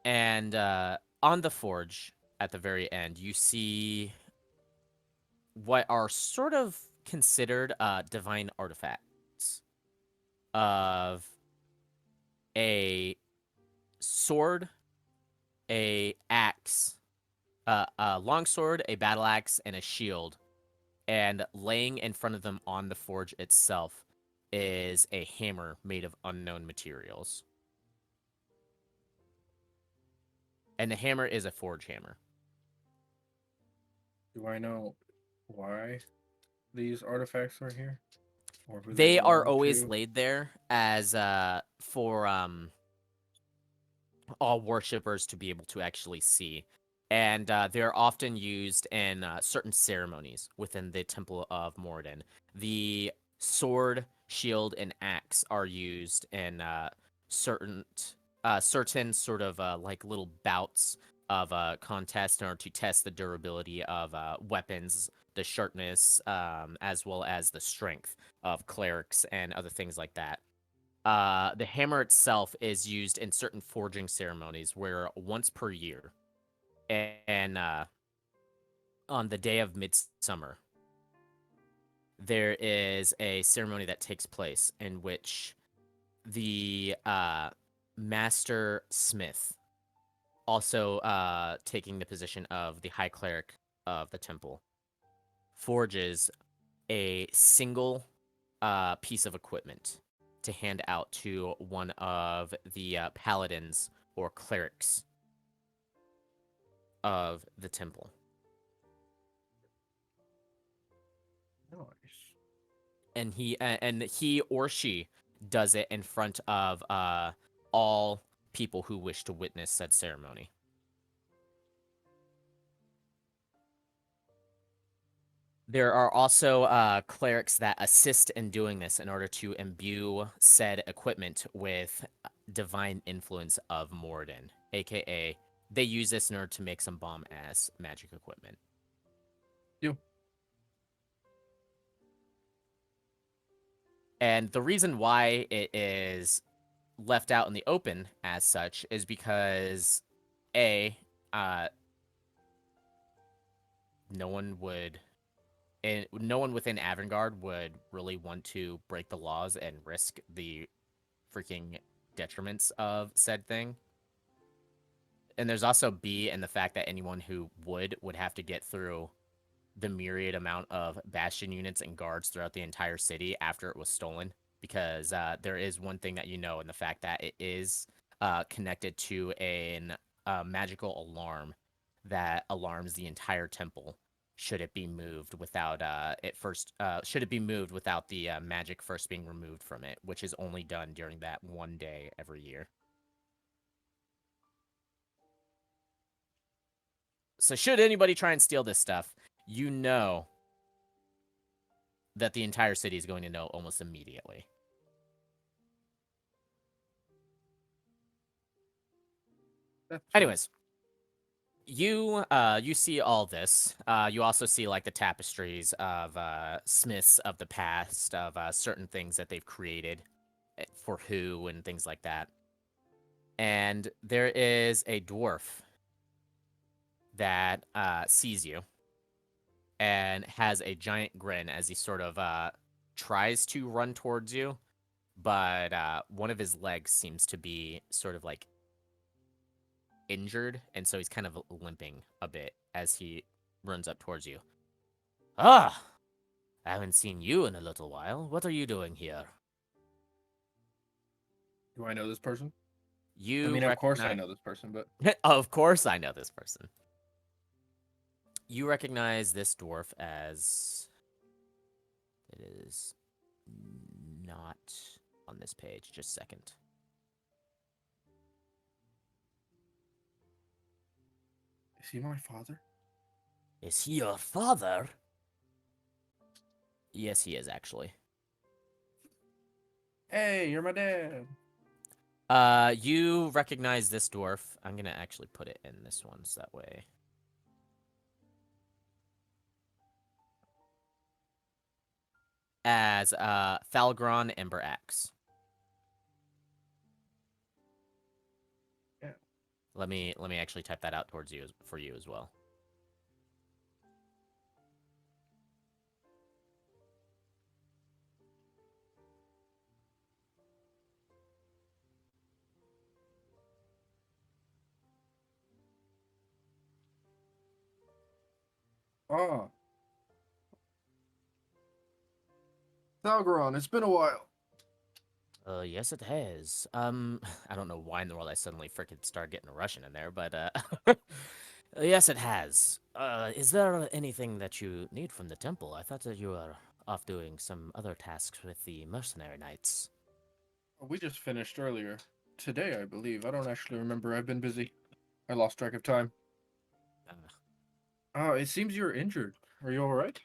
D: And on the forge, at the very end, you see what are sort of considered divine artifacts of a sword, a axe, a longsword, a battle axe, and a shield. And laying in front of them on the forge itself is a hammer made of unknown materials. And the hammer is a forge hammer.
F: Do I know why these artifacts are here? Or who
D: They are
F: belong
D: always
F: to?
D: laid there as for all worshippers to be able to actually see. And they're often used in certain ceremonies within the Temple of Morden. The sword, shield, and axe are used in certain sort of like little bouts of contest in order to test the durability of weapons, the sharpness, as well as the strength of clerics and other things like that. The hammer itself is used in certain forging ceremonies where once per year, and on the day of midsummer, there is a ceremony that takes place in which the master smith, also taking the position of the high cleric of the temple, forges a single piece of equipment to hand out to one of the paladins or clerics of the temple.
F: Nice.
D: And he or she does it in front of all people who wish to witness said ceremony. There are also clerics that assist in doing this in order to imbue said equipment with divine influence of Mordan, aka they use this in order to make some bomb-ass magic equipment.
F: You.
D: And the reason why it is left out in the open as such is because no one within Avengarde would really want to break the laws and risk the freaking detriments of said thing. And there's also B in the fact that anyone who would have to get through the myriad amount of Bastion units and guards throughout the entire city after it was stolen. Because there is one thing that you know, in the fact that it is connected to a magical alarm that alarms the entire temple should it be moved without the magic first being removed from it, which is only done during that one day every year. So should anybody try and steal this stuff, you know that the entire city is going to know almost immediately. Anyways, you see all this. You also see like the tapestries of smiths of the past, of certain things that they've created for who and things like that. And there is a dwarf that sees you and has a giant grin as he sort of tries to run towards you, but one of his legs seems to be sort of like injured, and so he's kind of limping a bit as he runs up towards you. Ah, I haven't seen you in a little while. What are you doing here?
F: Do I know this person?
D: You
F: I mean, of course I
D: recognize-
F: know this person, but
D: Of course I know this person. You recognize this dwarf as... It is not on this page. Just a second.
F: is he my father?
D: Is he your father? Yes, he is, actually.
F: Hey, you're my dad.
D: You recognize this dwarf. I'm gonna actually put it in this one, so that way... As, Falgron Ember Axe.
F: Yeah.
D: Let me actually type that out towards you, for you as well.
F: Ah. Thalgaron, it's been a while.
D: Yes, it has. I don't know why in the world I suddenly freaking started getting a Russian in there, but, yes, it has. Is there anything that you need from the temple? I thought that you were off doing some other tasks with the mercenary knights.
F: We just finished earlier. Today, I believe. I don't actually remember. I've been busy. I lost track of time. It seems you're injured. Are you alright?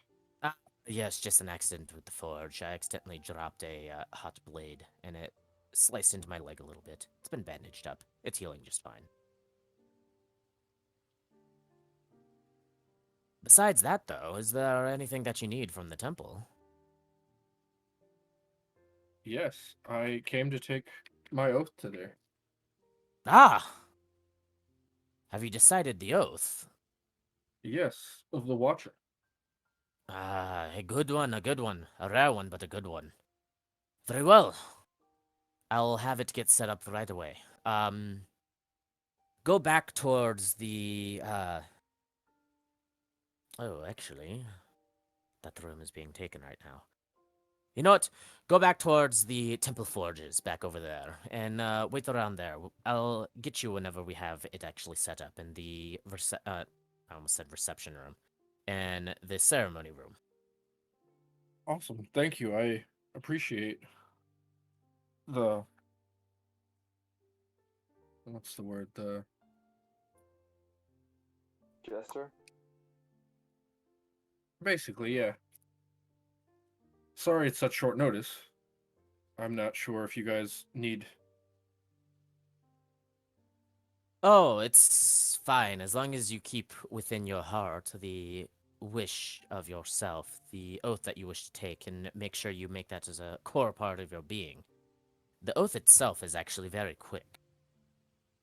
D: Yes, just an accident with the forge. I accidentally dropped a hot blade, and it sliced into my leg a little bit. It's been bandaged up. It's healing just fine. Besides that, though, is there anything that you need from the temple?
F: Yes, I came to take my oath today.
D: Ah! Have you decided the oath?
F: Yes, of the Watcher.
D: Ah, a good one, a good one. A rare one, but a good one. Very well. I'll have it get set up right away. Go back towards the, Oh, actually, that room is being taken right now. You know what? Go back towards the temple forges back over there, and wait around there. I'll get you whenever we have it actually set up in the I almost said reception room, and the ceremony room.
F: Awesome. Thank you. I appreciate the... What's the word? The...
E: Jester?
F: Basically, yeah. Sorry it's such short notice. I'm not sure if you guys need...
D: Oh, it's fine as long as you keep within your heart the wish of yourself, the oath that you wish to take, and make sure you make that as a core part of your being. The oath itself is actually very quick.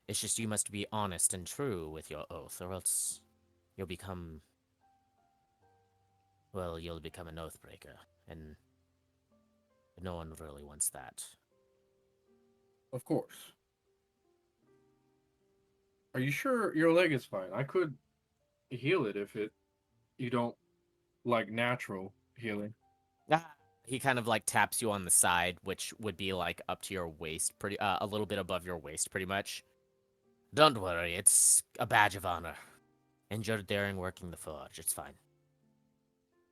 D: It's just you must be honest and true with your oath, or else you'll become... Well, you'll become an oathbreaker, and no one really wants that.
F: Of course. Are you sure your leg is fine? I could heal it if you don't like natural healing.
D: Ah, he kind of like taps you on the side, which would be like up to your waist, pretty a little bit above your waist, pretty much. Don't worry, it's a badge of honor. And you're daring working the forge, it's fine.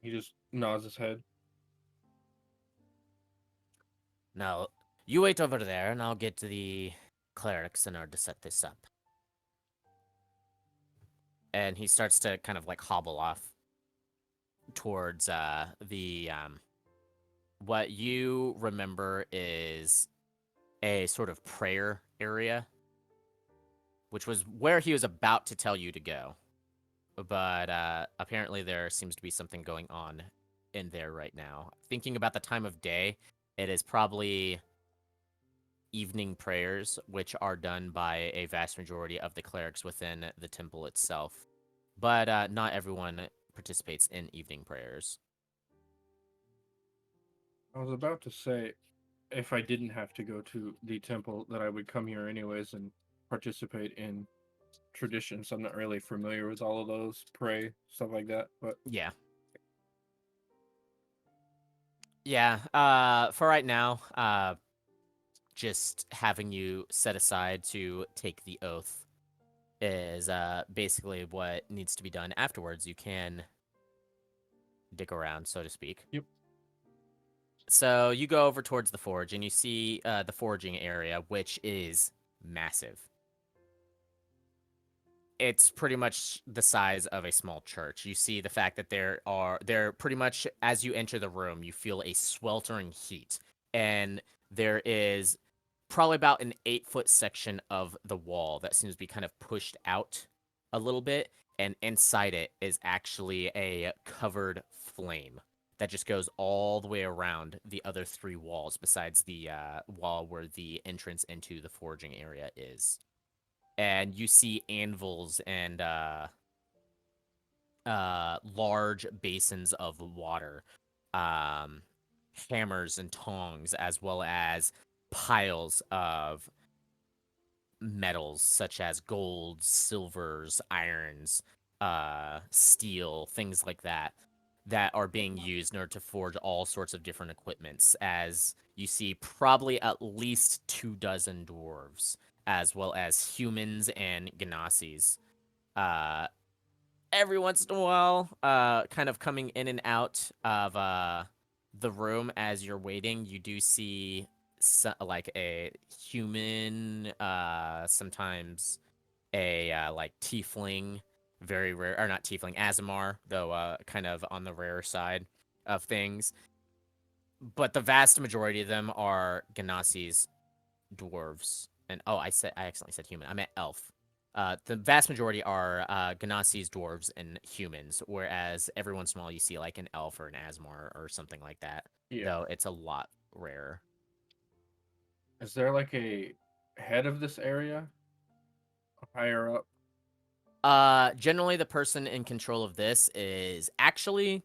F: He just nods his head.
D: Now, you wait over there, and I'll get to the clerics in order to set this up. And he starts to kind of like hobble off towards the what you remember is a sort of prayer area, which was where he was about to tell you to go. But apparently there seems to be something going on in there right now. Thinking about the time of day, it is probably evening prayers, which are done by a vast majority of the clerics within the temple itself. But not everyone participates in evening prayers.
F: I was about to say, if I didn't have to go to the temple, that I would come here anyways and participate in traditions. I'm not really familiar with all of those, pray, stuff like that, but
D: Yeah. Yeah, for right now, just having you set aside to take the oath is basically what needs to be done. Afterwards, you can dick around, so to speak.
F: Yep.
D: So you go over towards the forge, and you see the forging area, which is massive. It's pretty much the size of a small church. You see the fact that they're pretty much, as you enter the room, you feel a sweltering heat, and there is probably about an 8-foot section of the wall that seems to be kind of pushed out a little bit, and inside it is actually a covered flame that just goes all the way around the other 3 walls besides the wall where the entrance into the forging area is. And you see anvils and large basins of water, hammers and tongs, as well as piles of metals such as gold, silvers, irons, steel, things like that, that are being used in order to forge all sorts of different equipments. As you see, probably at least 24 dwarves, as well as humans and Ganasis. Every once in a while, kind of coming in and out of the room as you're waiting, you do see like a human, sometimes a like tiefling, very rare, or not tiefling, Azamar, though kind of on the rare side of things. But the vast majority of them are Ganasis, dwarves, and I accidentally said human. I meant elf. The vast majority are Ganasis, dwarves, and humans, whereas every once in a while you see like an elf or an Asmar or something like that.
F: yeah.
D: Though it's a lot rarer.
F: Is there like a head of this area? Higher up?
D: Generally the person in control of this is actually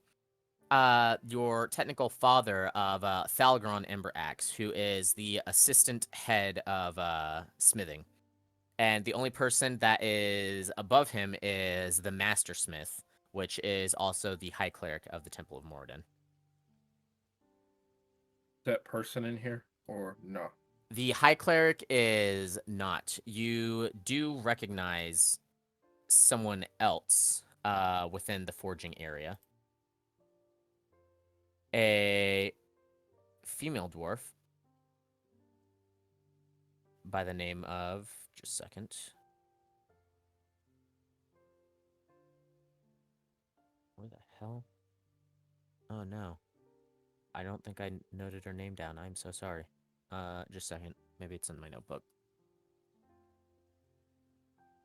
D: your technical father of Thalgron Emberaxe, who is the assistant head of smithing. And the only person that is above him is the Master Smith, which is also the High Cleric of the Temple of Morden.
F: That person in here? Or no?
D: The High Cleric is not. You do recognize someone else within the forging area. A female dwarf by the name of... Just a second. Where the hell? Oh, no. I don't think I noted her name down. I'm so sorry. Just a second. Maybe it's in my notebook.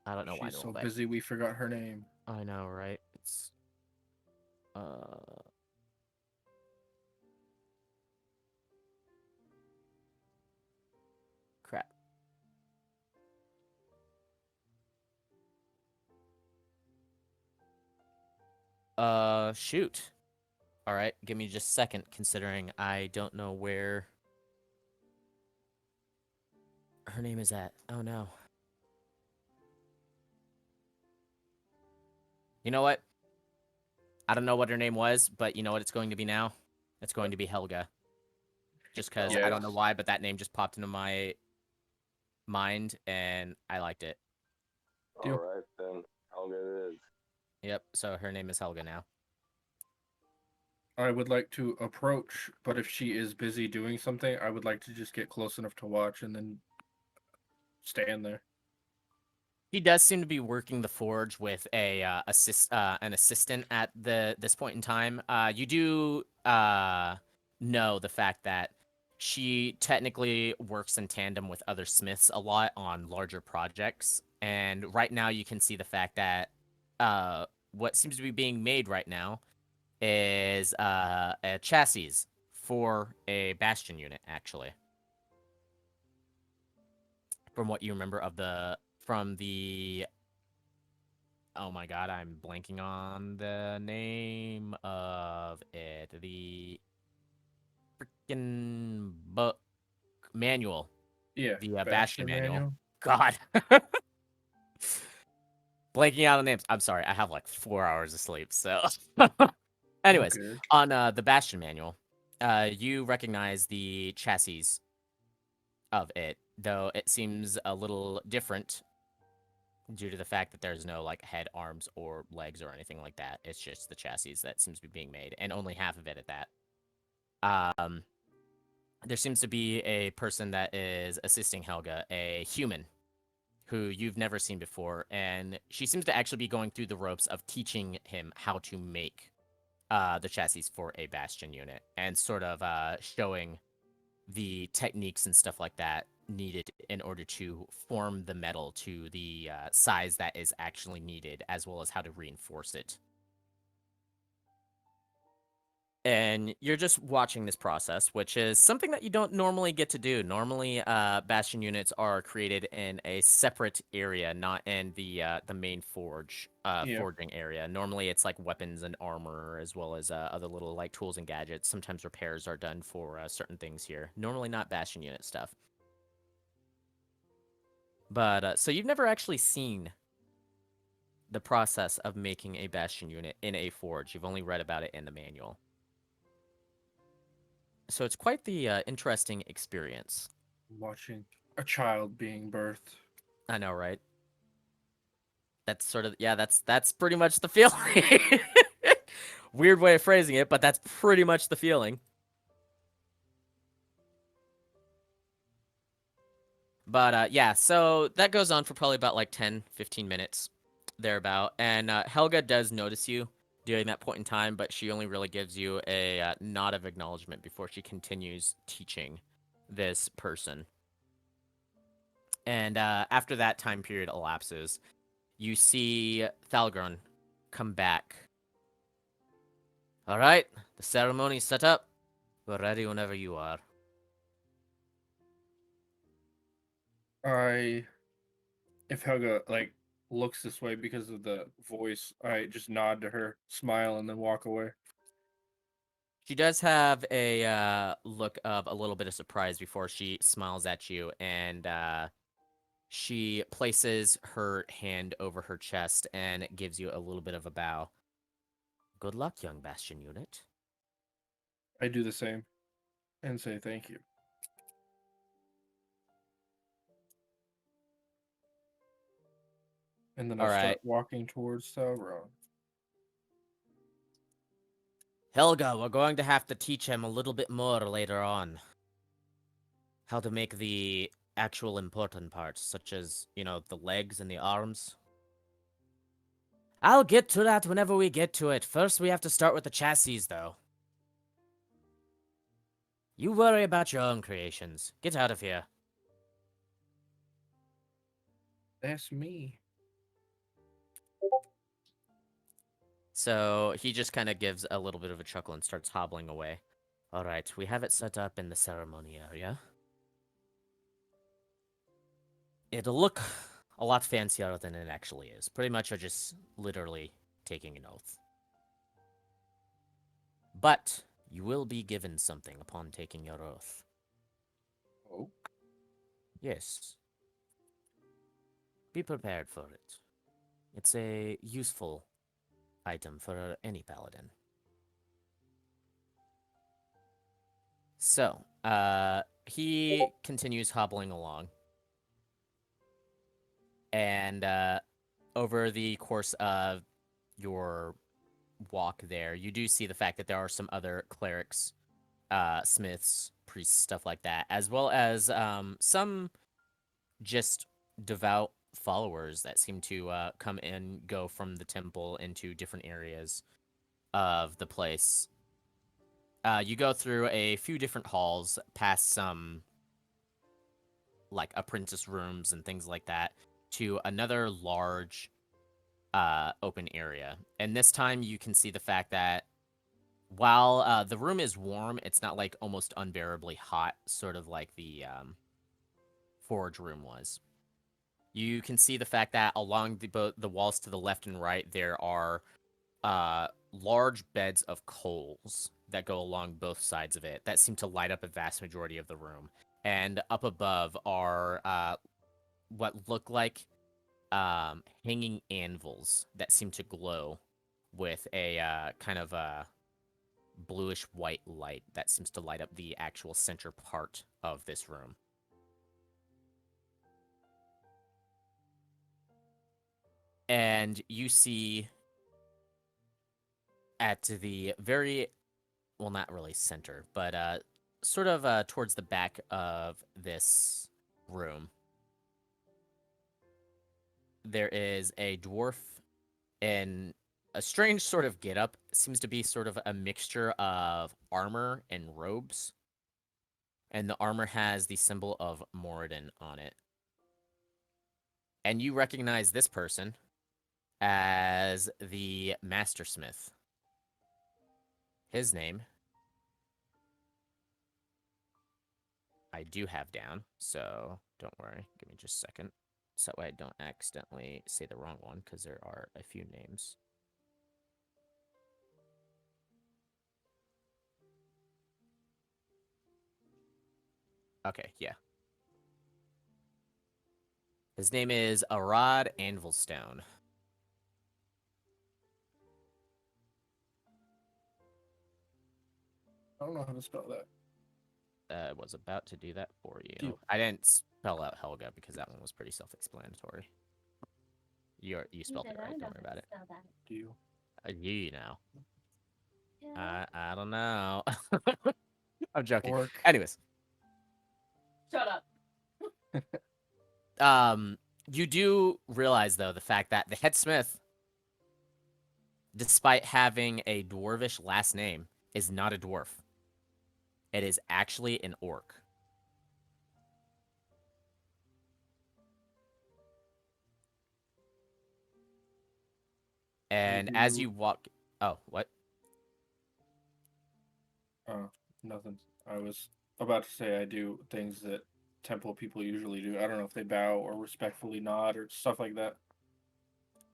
D: I don't know why.
F: She's so busy we forgot her name.
D: I know, right? It's... Crap. Shoot. Alright, give me just a second, considering I don't know where her name is at. Oh, no. You know what? I don't know what her name was, but you know what it's going to be now? It's going to be Helga. Just because I don't know why, but that name just popped into my mind, and I liked it.
E: All right, then. Helga it is.
D: Yep, so her name is Helga now.
F: I would like to approach, but if she is busy doing something, I would like to just get close enough to watch and then stand there.
D: He does seem to be working the forge with an assistant at this point in time. You do know the fact that she technically works in tandem with other smiths a lot on larger projects, and right now you can see the fact that what seems to be being made right now is a chassis for a Bastion unit, actually. from what you remember of from the. Oh my god, I'm blanking on the name of it. The freaking book manual.
F: Yeah.
D: The Bastion Manual.
F: Manual.
D: God. Blanking out on names. I'm sorry. I have like 4 hours of sleep. So, anyways,
F: Okay.
D: on the Bastion Manual, you recognize the chassis of it, though it seems a little different due to the fact that there's no like head, arms, or legs or anything like that. It's just the chassis that seems to be being made, and only half of it at that. There seems to be a person that is assisting Helga, a human who you've never seen before, and she seems to actually be going through the ropes of teaching him how to make the chassis for a Bastion unit, and sort of showing the techniques and stuff like that needed in order to form the metal to the size that is actually needed, as well as how to reinforce it. And you're just watching this process, which is something that you don't normally get to do. Normally, Bastion units are created in a separate area, not in the main forge forging area. Normally, it's like weapons and armor, as well as other little like tools and gadgets. Sometimes repairs are done for certain things here. Normally, not Bastion unit stuff. But so you've never actually seen the process of making a Bastion unit in a forge. You've only read about it in the manual. So it's quite the interesting experience.
F: Watching a child being birthed.
D: I know, right? That's sort of, yeah, that's pretty much the feeling. Weird way of phrasing it, but that's pretty much the feeling. But yeah, so that goes on for probably about like 10, 15 minutes, thereabout. And Helga does notice you during that point in time, but she only really gives you a nod of acknowledgement before she continues teaching this person. And after that time period elapses, you see Thalgron come back. All right, the ceremony's set up. We're ready whenever you are.
F: If Helga like looks this way because of the voice, I just nod to her, smile, and then walk away.
D: She does have a look of a little bit of surprise before she smiles at you, and she places her hand over her chest and gives you a little bit of a bow. Good luck, young Bastion unit.
F: I do the same and say thank you. And then I start walking towards Sauron.
D: Helga, we're going to have to teach him a little bit more later on. How to make the actual important parts, such as, you know, the legs and the arms. I'll get to that whenever we get to it. First, we have to start with the chassis, though. You worry about your own creations. Get out of here.
F: That's me.
D: So he just kind of gives a little bit of a chuckle and starts hobbling away. All right, we have it set up in the ceremony area. It'll look a lot fancier than it actually is. Pretty much you're just literally taking an oath. But you will be given something upon taking your oath.
F: Oh?
D: Yes. Be prepared for it. It's a useful item for any paladin. So, he continues hobbling along. And over the course of your walk there, you do see the fact that there are some other clerics, smiths, priests, stuff like that, as well as some just devout followers that seem to come and go from the temple into different areas of the place. You go through a few different halls, past some like apprentice rooms and things like that, to another large open area. And this time you can see the fact that while the room is warm, it's not like almost unbearably hot, sort of like the forge room was. You can see the fact that along the walls to the left and right, there are large beds of coals that go along both sides of it that seem to light up a vast majority of the room. And up above are what look like hanging anvils that seem to glow with a kind of a bluish white light that seems to light up the actual center part of this room. And you see at the very, well, not really center, but sort of towards the back of this room, there is a dwarf in a strange sort of getup. Seems to be sort of a mixture of armor and robes. And the armor has the symbol of Mordan on it. And you recognize this person as the Mastersmith. His name I do have down, so don't worry. Give me just a second. So that way I don't accidentally say the wrong one, because there are a few names. Okay, yeah. His name is Arad Anvilstone.
F: I don't know how to spell that.
D: Was about to do that for you.
F: Deal.
D: I didn't spell out Helga because that one was pretty self-explanatory. You spelled it right. Don't worry about it.
F: Do you?
D: You know.
A: Yeah.
D: I don't know. I'm joking.
F: Orc.
D: Anyways,
C: Shut up.
D: you do realize though the fact that the head smith, despite having a dwarvish last name, is not a dwarf. It is actually an orc. And as you walk... Oh, what?
F: Oh, nothing. I was about to say I do things that temple people usually do. I don't know if they bow or respectfully nod or stuff like that.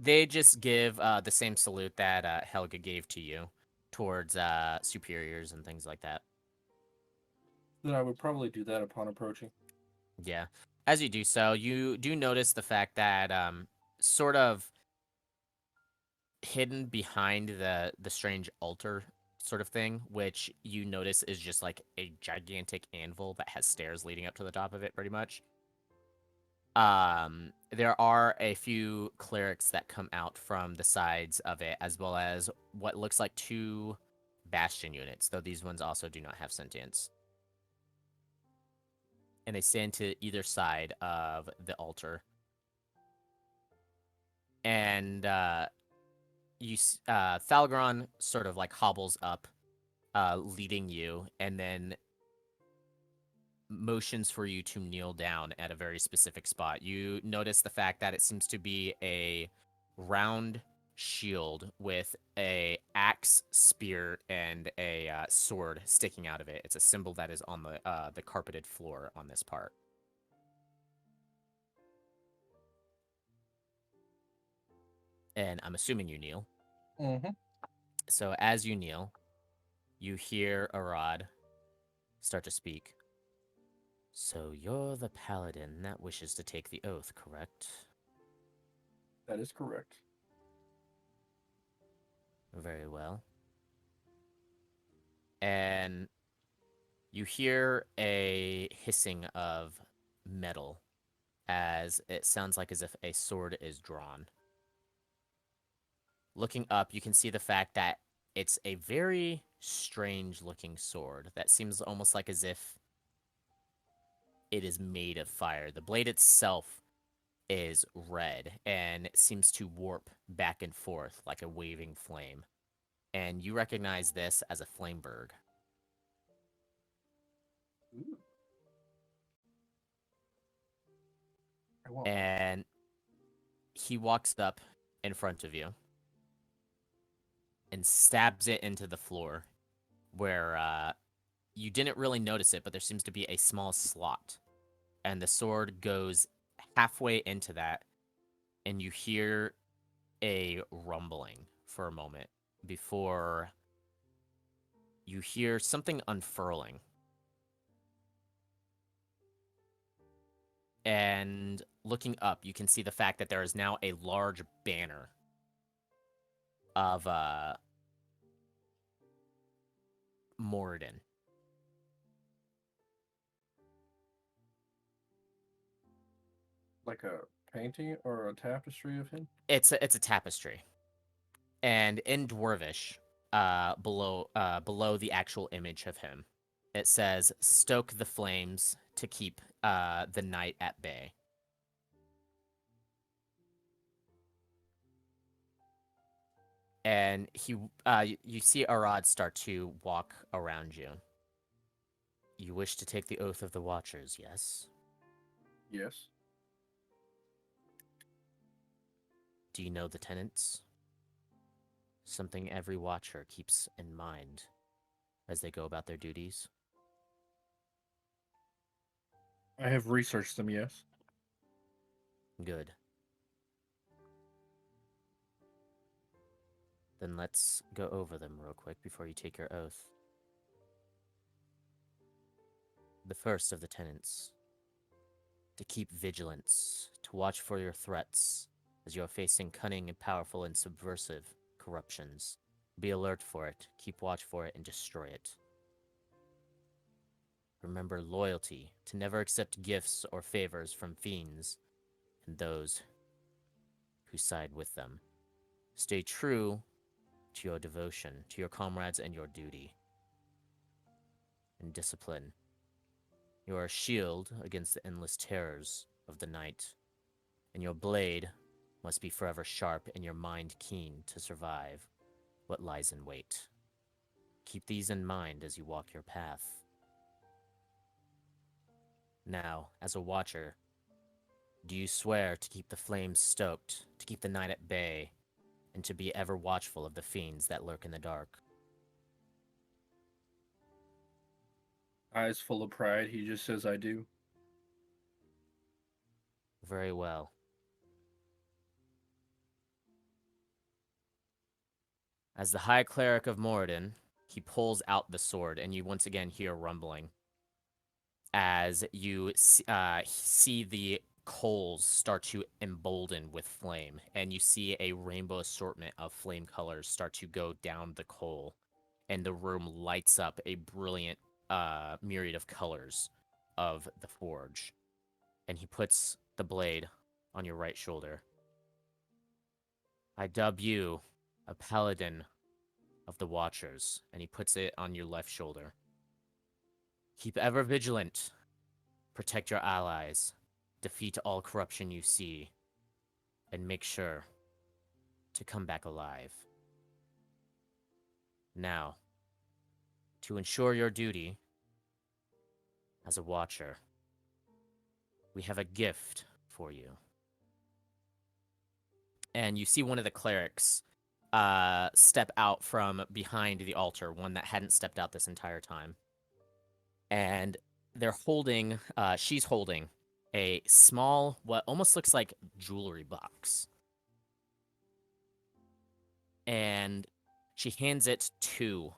D: They just give the same salute that Helga gave to you towards superiors and things like that.
F: Then I would probably do that upon approaching.
D: Yeah. As you do so, you do notice the fact that sort of hidden behind the strange altar sort of thing, which you notice is just like a gigantic anvil that has stairs leading up to the top of it, pretty much. There are a few clerics that come out from the sides of it, as well as what looks like 2 Bastion units, though these ones also do not have sentience. And they stand to either side of the altar. And Thalgron sort of like hobbles up, leading you, and then motions for you to kneel down at a very specific spot. You notice the fact that it seems to be a round shield with a axe, spear, and a sword sticking out of it. It's a symbol that is on the carpeted floor on this part. And I'm assuming you kneel.
F: Mm-hmm.
D: So as you kneel, you hear Arad start to speak. So you're the paladin that wishes to take the oath, correct?
F: That is correct.
D: Very well. And you hear a hissing of metal as it sounds like as if a sword is drawn. Looking up, you can see the fact that it's a very strange looking sword that seems almost like as if it is made of fire. The blade itself is red and it seems to warp back and forth like a waving flame. And you recognize this as a Flameberg.
F: Ooh. I want one.
D: And he walks up in front of you and stabs it into the floor where you didn't really notice it, but there seems to be a small slot. And the sword goes halfway into that, and you hear a rumbling for a moment before you hear something unfurling. And looking up, you can see the fact that there is now a large banner of Mordan.
F: Like a painting or a tapestry of him?
D: It's a tapestry, and in Dwarvish, below the actual image of him, it says, "Stoke the flames to keep the night at bay." And you see Arad start to walk around you. You wish to take the oath of the Watchers, yes?
F: Yes.
D: Do you know the tenets? Something every Watcher keeps in mind as they go about their duties?
F: I have researched them, yes.
D: Good. Then let's go over them real quick before you take your oath. The first of the tenets: to keep vigilance, to watch for your threats as you are facing cunning and powerful and subversive corruptions. Be alert for it, keep watch for it, and destroy it. Remember loyalty, to never accept gifts or favors from fiends and those who side with them. Stay true to your devotion, to your comrades and your duty. And discipline. You are a shield against the endless terrors of the night, and your blade must be forever sharp and your mind keen to survive what lies in wait. Keep these in mind as you walk your path. Now, as a Watcher, do you swear to keep the flames stoked, to keep the night at bay, and to be ever watchful of the fiends that lurk in the dark?
F: Eyes full of pride, he just says, I do.
D: Very well. As the High Cleric of Mordan, he pulls out the sword, and you once again hear rumbling as you see the coals start to embolden with flame, and you see a rainbow assortment of flame colors start to go down the coal, and the room lights up a brilliant myriad of colors of the forge. And he puts the blade on your right shoulder. I dub you a paladin of the Watchers, and he puts it on your left shoulder. Keep ever vigilant. Protect your allies. Defeat all corruption you see. And make sure to come back alive. Now, to ensure your duty as a Watcher, we have a gift for you. And you see one of the clerics step out from behind the altar, one that hadn't stepped out this entire time. And they're holding, she's holding a small, what almost looks like jewelry box. And she hands it to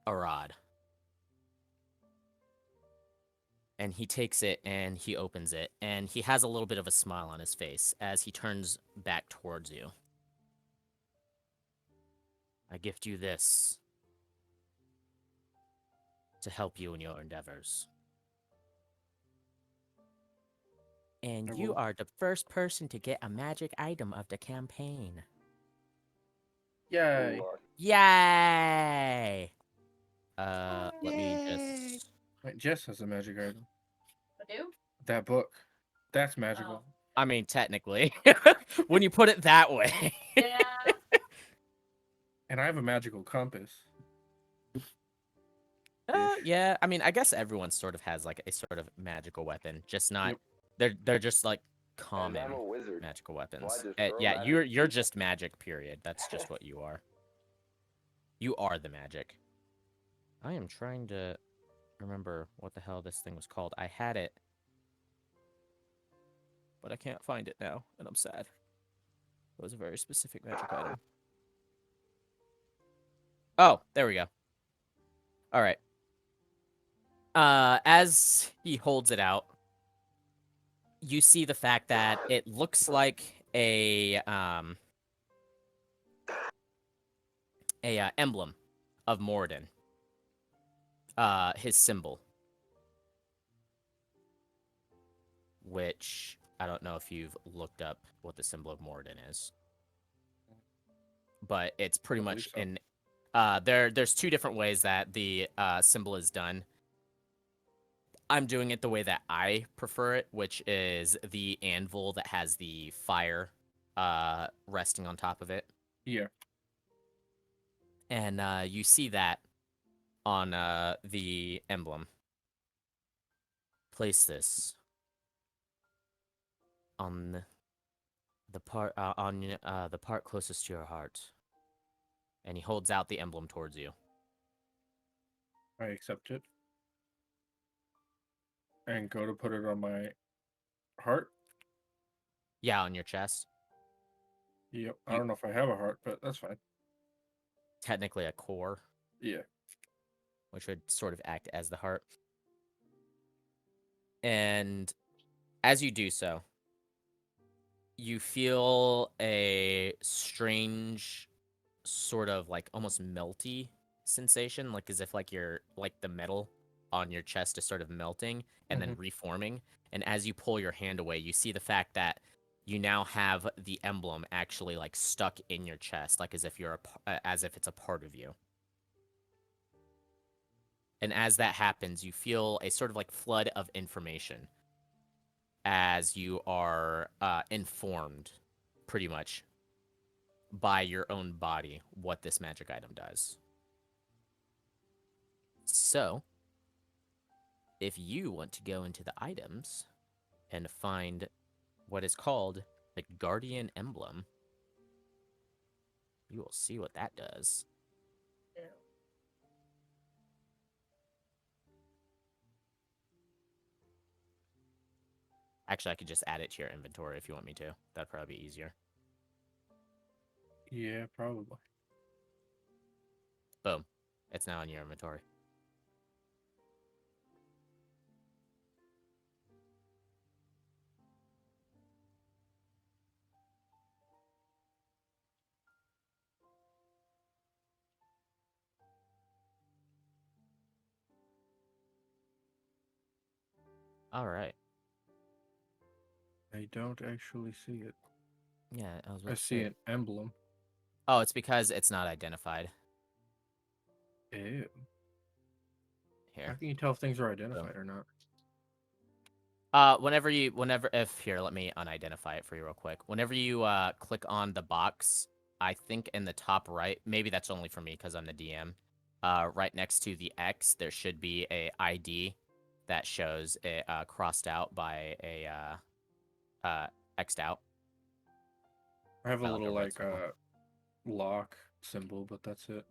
D: Arad. And he takes it and he opens it, and he has a little bit of a smile on his face as he turns back towards you. I gift you this to help you in your endeavors. And
F: I
D: you
F: will-
D: are the first person to get a magic item of the campaign.
F: Yay.
D: Yay! Let me just...
F: Wait, Jess has a magic item.
C: I do?
F: That book. That's magical.
D: I mean, technically, when you put it that way.
C: Yeah.
F: And I have a magical compass.
D: Yeah, I mean, I guess everyone sort of has like a sort of magical weapon, just not.
F: Yep.
D: They're just like
E: And
D: common
E: I'm a wizard.
D: magical
E: so I
D: weapons.
E: just throw
D: Yeah,
E: magic
D: you're
E: people.
D: just magic. Period. That's just what you are. You are the magic. I am trying to remember what the hell this thing was called. I had it but I can't find it now, and I'm sad. It was a very specific magic item. Oh, there we go. All right. As he holds it out, you see the fact that it looks like a emblem of Mordan. His symbol, which I don't know if you've looked up what the symbol of Mordan is, but it's pretty
F: I believe
D: much
F: so.
D: in. There's two different ways that the symbol is done. I'm doing it the way that I prefer it, which is the anvil that has the fire resting on top of it.
F: Yeah.
D: And you see that on the emblem. Place this on the part the part closest to your heart. And he holds out the emblem towards you.
F: I accept it. And go to put it on my heart.
D: Yeah, on your chest.
F: Yep. I don't know if I have a heart, but that's fine.
D: Technically a core,
F: Yeah.
D: which would sort of act as the heart. And as you do so, you feel a strange sort of like almost melty sensation, like as if like the metal on your chest is sort of melting and then reforming. And as you pull your hand away, you see the fact that you now have the emblem actually like stuck in your chest, like as if as if it's a part of you. And as that happens, you feel a sort of like flood of information as you are informed pretty much by your own body what this magic item does. So, if you want to go into the items and find what is called the Guardian Emblem, you will see what that does.
C: Ew.
D: Actually, I could just add it to your inventory if you want me to. That'd probably be easier.
F: Yeah, probably.
D: Boom. It's now in your inventory. All right.
F: I don't actually see it.
D: Yeah, I was about
F: I
D: to
F: see
D: say.
F: an emblem.
D: Oh, it's because it's not identified.
F: Ew. How
D: Here.
F: can you tell if things are identified or not?
D: Here, let me unidentify it for you real quick. Whenever you click on the box, I think in the top right, maybe that's only for me because I'm the DM. Right next to the X, there should be a ID that shows it crossed out by a X'd out.
F: I have a
D: By, like, a
F: little
D: red circle.
F: lock symbol, but that's it.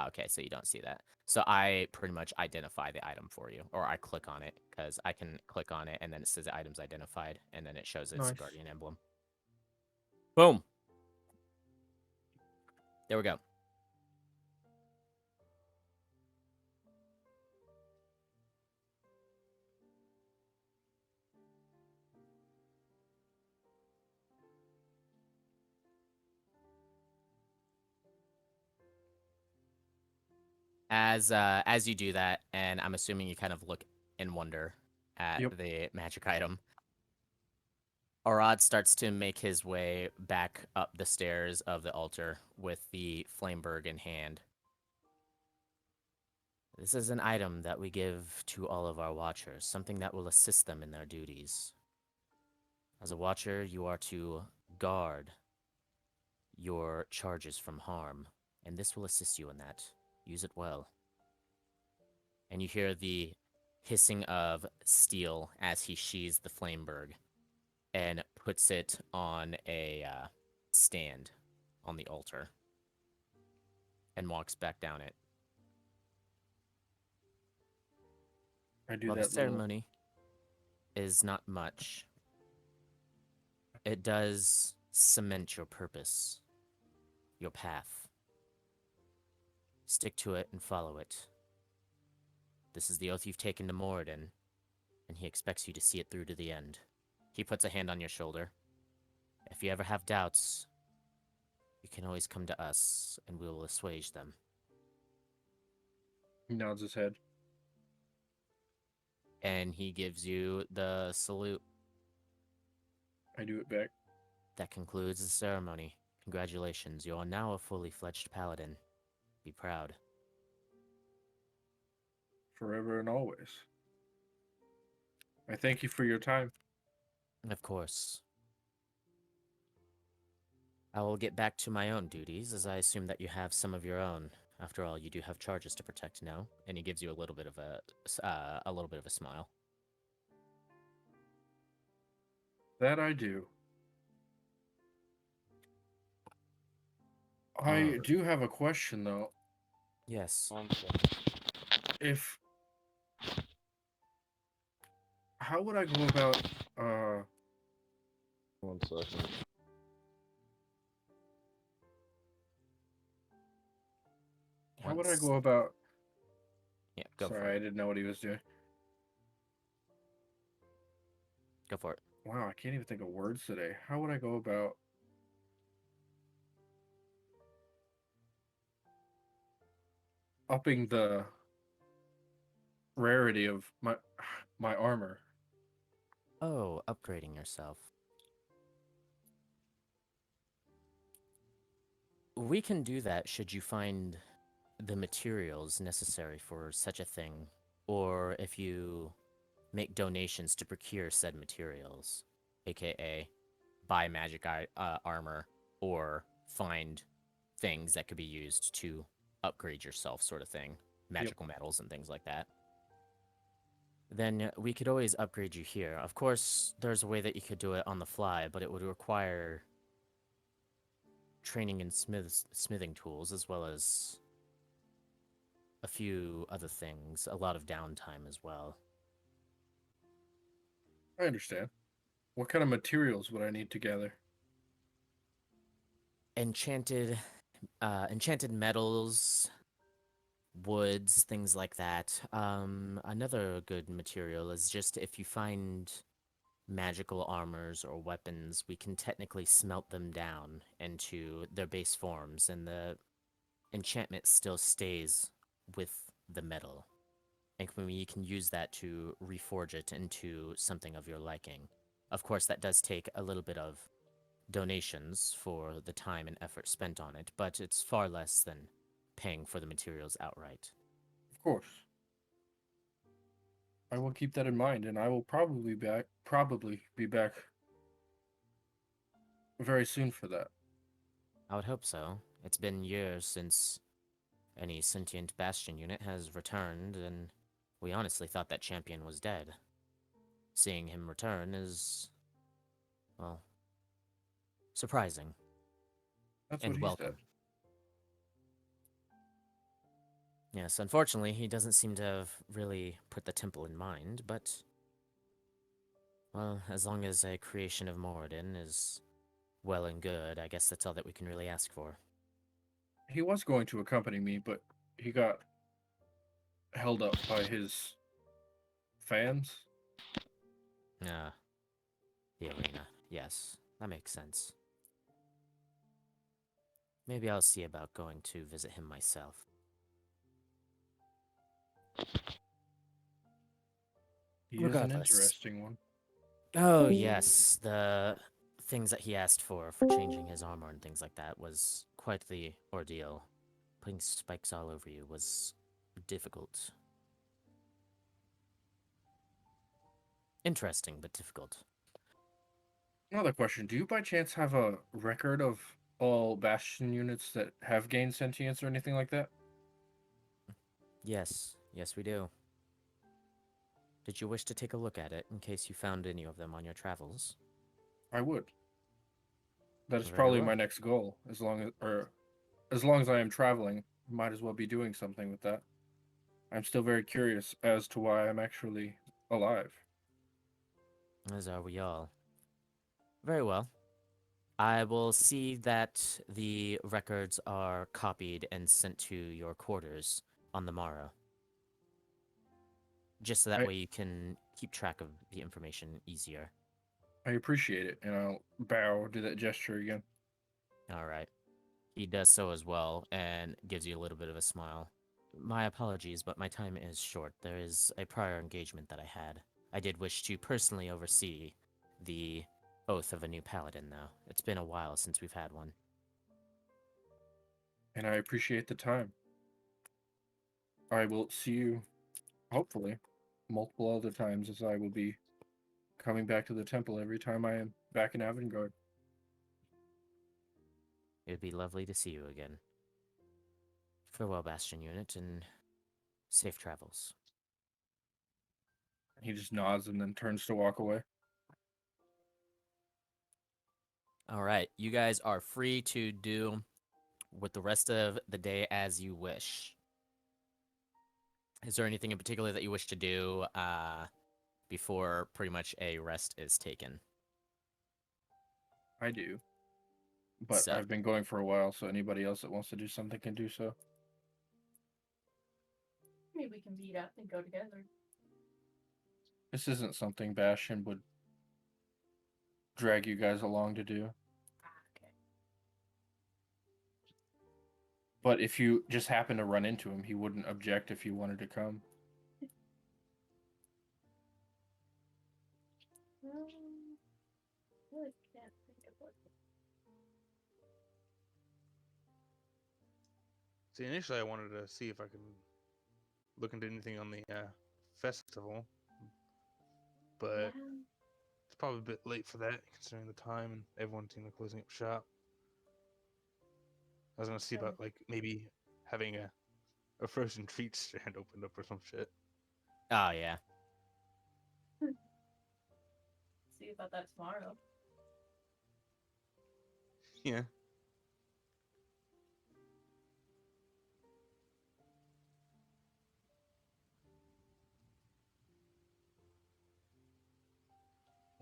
D: Okay, so you don't see that. So I pretty much identify the item for you, or I click on it, because I can click on it, and then it says item's identified, and then it shows it's
F: Nice.
D: Guardian Emblem. Boom! There we go. As you do that, and I'm assuming you kind of look in wonder at
F: Yep.
D: the magic item, Arad starts to make his way back up the stairs of the altar with the Flameberg in hand. This is an item that we give to all of our watchers, something that will assist them in their duties. As a watcher, you are to guard your charges from harm, and this will assist you in that. Use it well. And you hear the hissing of steel as he sheathes the Flameberg and puts it on a stand on the altar and walks back down it.
F: I do
D: Well, the
F: that little.
D: ceremony is not much. It does cement your purpose, your path. Stick to it and follow it. This is the oath you've taken to Mordan, and he expects you to see it through to the end. He puts a hand on your shoulder. If you ever have doubts, you can always come to us, and we will assuage them.
F: He nods his head.
D: And he gives you the salute.
F: I do it back.
D: That concludes the ceremony. Congratulations, you are now a fully fledged paladin. Be proud.
F: Forever and always. I thank you for your time.
D: Of course. I will get back to my own duties, as I assume that you have some of your own. After all, you do have charges to protect, no? And he gives you a little bit of a smile.
F: That I do. I
D: Alright.
F: do have a question though.
D: Yes.
F: If how would I go about
E: 1 second.
F: how would I
D: Once-
F: go about
D: Yeah, go for
F: Sorry, I
D: it.
F: didn't know what he was doing.
D: Go for it.
F: Wow, I can't even think of words today. How would I go about upping the rarity of my armor?
D: Oh, upgrading yourself. We can do that should you find the materials necessary for such a thing, or if you make donations to procure said materials, aka buy magic armor or find things that could be used to upgrade yourself, sort of thing, magical metals and things like that. Then we could always upgrade you here. Of course, there's a way that you could do it on the fly, but it would require training in smithing tools, as well as a few other things, a lot of downtime as well.
F: I understand. What kind of materials would I need to gather?
D: Enchanted metals, woods, things like that. Another good material is just if you find magical armors or weapons, we can technically smelt them down into their base forms, and the enchantment still stays with the metal. And we can use that to reforge it into something of your liking. Of course, that does take a little bit of donations for the time and effort spent on it, but it's far less than paying for the materials outright.
F: Of course. I will keep that in mind, and I will probably be back very soon for that.
D: I would hope so. It's been years since any sentient Bastion unit has returned, and we honestly thought that champion was dead. Seeing him return is, well, surprising
F: That's
D: and
F: what he
D: welcome.
F: said.
D: Yes, unfortunately, he doesn't seem to have really put the temple in mind, but, well, as long as a creation of Mordan is well and good, I guess that's all that we can really ask for.
F: He was going to accompany me, but he got held up by his fans.
D: The arena. Yes, that makes sense. Maybe I'll see about going to visit him myself.
F: He is an
D: Regardless.
F: interesting one.
D: Oh, yes, the things that he asked for changing his armor and things like that was quite the ordeal. Putting spikes all over you was difficult. Interesting, but difficult.
F: Another question. Do you by chance have a record of all Bastion units that have gained sentience or anything like that?
D: Yes, yes we do. Did you wish to take a look at it in case you found any of them on your travels?
F: I would. That is
D: Very
F: probably
D: well.
F: my next goal. As long as I am traveling, might as well be doing something with that. I'm still very curious as to why I'm actually alive.
D: As are we all. Very well. I will see that the records are copied and sent to your quarters on the morrow. Just so that
F: I-
D: way you can keep track of the information easier.
F: I appreciate it, and I'll bow, do that gesture again.
D: All right. He does so as well and gives you a little bit of a smile. My apologies, but my time is short. There is a prior engagement that I had. I did wish to personally oversee the oath of a new paladin, though. It's been a while since we've had one.
F: And I appreciate the time. I will see you, hopefully, multiple other times, as I will be coming back to the temple every time I am back in Avengarde.
D: It would be lovely to see you again. Farewell, Bastion Unit, and safe travels.
F: He just nods and then turns to walk away.
D: All right, you guys are free to do with the rest of the day as you wish. Is there anything in particular that you wish to do before pretty much a rest is taken?
F: I do. But
D: So-
F: I've been going for a while, so anybody else that wants to do something can do so.
C: Maybe we can meet up and go together.
F: This isn't something Bastion would drag you guys along to do.
C: Okay.
F: But if you just happen to run into him, he wouldn't object if you wanted to come.
C: I really can't think of what.
B: See, initially I wanted to see if I could look into anything on the festival, but
C: Yeah.
B: it's probably a bit late for that considering the time and everyone seemed to be closing up shop. I was gonna see about like maybe having a frozen treat stand opened up or some shit.
D: Oh, yeah.
C: See about that tomorrow.
B: Yeah.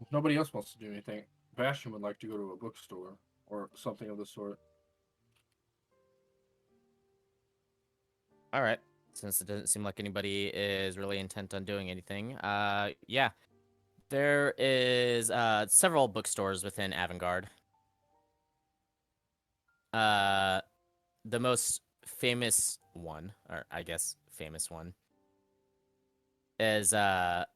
F: If nobody else wants to do anything, Bastion would like to go to a bookstore or something of the sort.
D: All right. Since it doesn't seem like anybody is really intent on doing anything, yeah. There is several bookstores within Avengarde. The most famous one, or I guess famous one, is the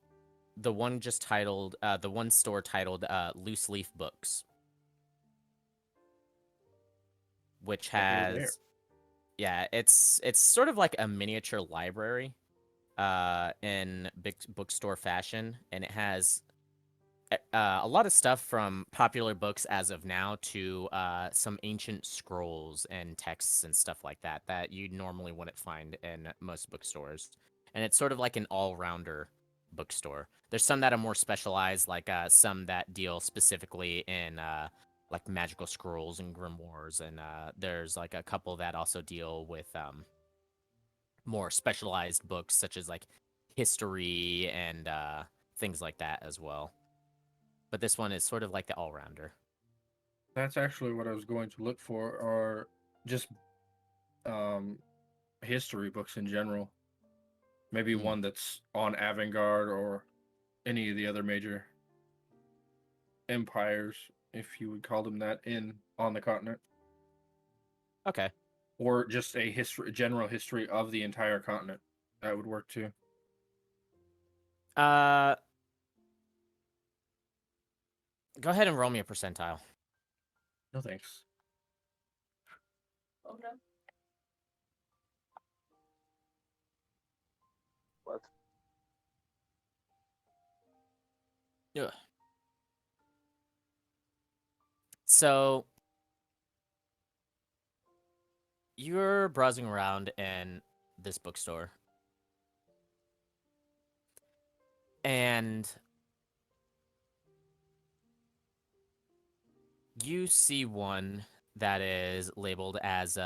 D: one just titled the one store titled Loose Leaf Books, which
F: I'll go there.
D: has yeah, it's sort of like a miniature library in big bookstore fashion, and it has a lot of stuff from popular books as of now to some ancient scrolls and texts and stuff like that that you normally wouldn't find in most bookstores. And it's sort of like an all-rounder bookstore. There's some that are more specialized, like some that deal specifically in like magical scrolls and grimoires, and there's like a couple that also deal with more specialized books such as like history and things like that as well. But this one is sort of like the all-rounder.
F: That's actually what I was going to look for, are just history books in general. Maybe
D: Hmm.
F: one that's on Avengarde or any of the other major empires, if you would call them that, on the continent,
D: Okay.
F: or just a general history of the entire continent. That would work too.
D: Go ahead and roll me a percentile.
F: No thanks.
C: Oh no.
B: What?
D: Ugh. So you're browsing around in this bookstore, and you see one that is labeled as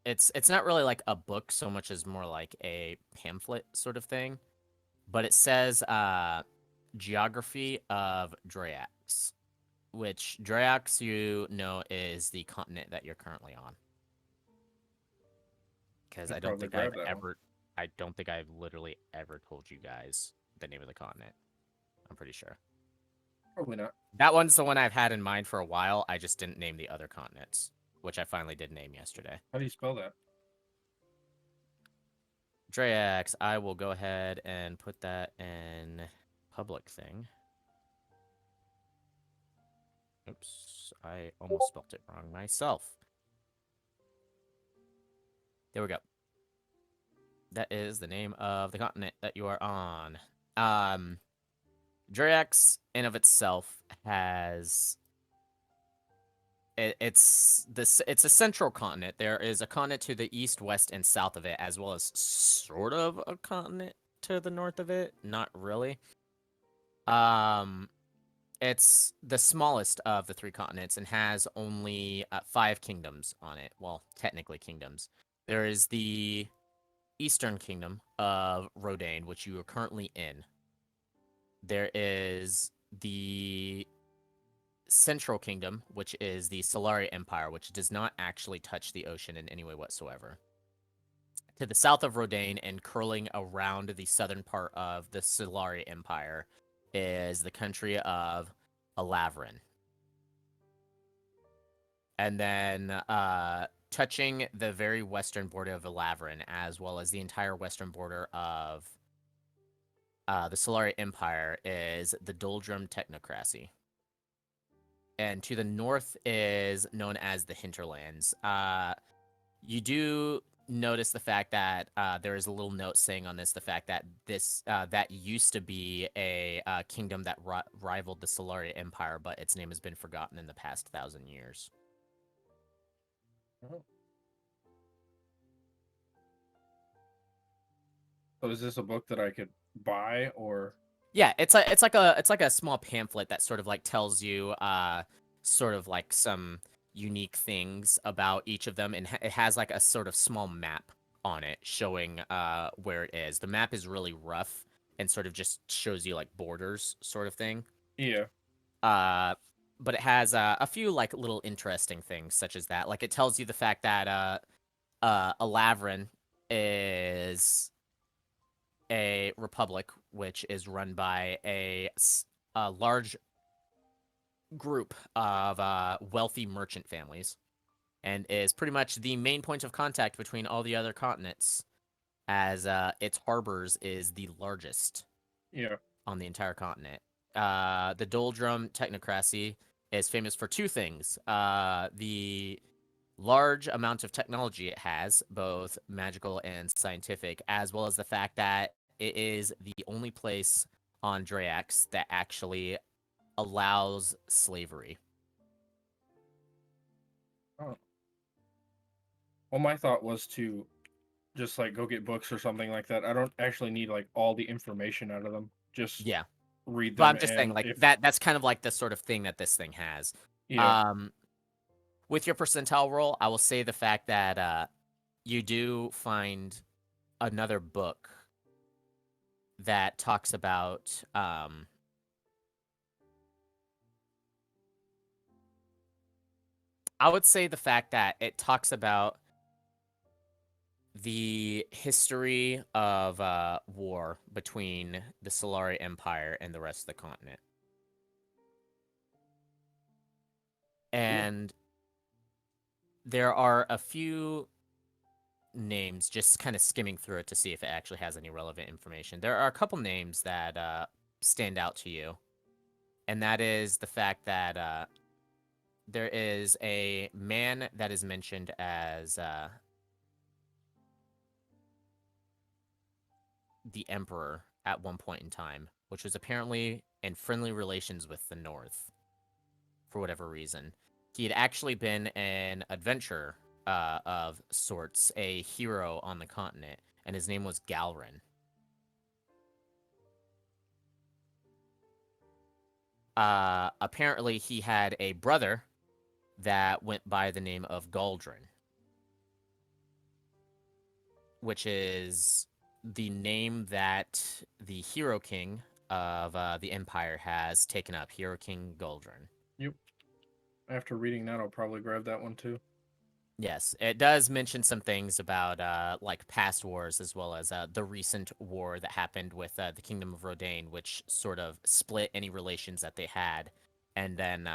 D: it's not really like a book so much as more like a pamphlet sort of thing, but it says geography of Drayax, which Drayax, you know, is the continent that you're currently on. Because I don't think I don't think I've literally ever told you guys the name of the continent. I'm pretty sure.
F: Probably not.
D: That one's the one I've had in mind for a while. I just didn't name the other continents, which I finally did name yesterday.
F: How do you spell that?
D: Drayax, I will go ahead and put that in public thing. Oops, I almost spelt it wrong myself. There we go. That is the name of the continent that you are on. Drayax, in of itself, has it's a central continent. There is a continent to the east, west, and south of it, as well as sort of a continent to the north of it. Not really. It's the smallest of the 3 continents and has only 5 kingdoms on it. Well, technically kingdoms. There is the Eastern Kingdom of Rodane, which you are currently in. There is the Central Kingdom, which is the Solari Empire, which does not actually touch the ocean in any way whatsoever. To the south of Rodane and curling around the southern part of the Solari Empire is the country of Alavrin. And then touching the very western border of Alavrin, as well as the entire western border of the Solari Empire, is the Doldrum Technocracy. And to the north is known as the Hinterlands. You do notice the fact that there is a little note saying on this the fact that this that used to be a kingdom that rivaled the Solari Empire, but its name has been forgotten in the past 1,000 years.
F: Oh. So is this a book that I could buy, or?
D: Yeah, it's like a small pamphlet that sort of like tells you sort of like some unique things about each of them, and it has like a sort of small map on it showing where it is. The map is really rough and sort of just shows you like borders sort of thing.
F: Yeah.
D: But it has a few like little interesting things such as that. Like it tells you the fact that Alavrin is a republic which is run by a large group of wealthy merchant families, and is pretty much the main point of contact between all the other continents, as its harbors is the largest on the entire continent. The Doldrum Technocracy is famous for 2 things. The large amount of technology it has, both magical and scientific, as well as the fact that it is the only place on Drayax that actually allows slavery.
F: Oh. Well, my thought was to just like go get books or something like that. I don't actually need like all the information out of them. Just read them.
D: But I'm just saying, like that's kind of like the sort of thing that this thing has.
F: Yeah.
D: With your percentile roll, I will say the fact that you do find another book that talks about I would say the fact that it talks about the history of war between the Solari Empire and the rest of the continent. And there are a few names, just kind of skimming through it to see if it actually has any relevant information. There are a couple names that stand out to you, and that is the fact that there is a man that is mentioned as the Emperor at one point in time, which was apparently in friendly relations with the North for whatever reason. He had actually been an adventurer of sorts, a hero on the continent, and his name was Galrin. Apparently, he had a brother that went by the name of Galdrin, which is the name that the Hero King of the Empire has taken up Hero King Goldrun.
F: Yep. After reading that, I'll probably grab that one too.
D: Yes, it does mention some things about like past wars as well as the recent war that happened with the Kingdom of Rodain, which sort of split any relations that they had, and then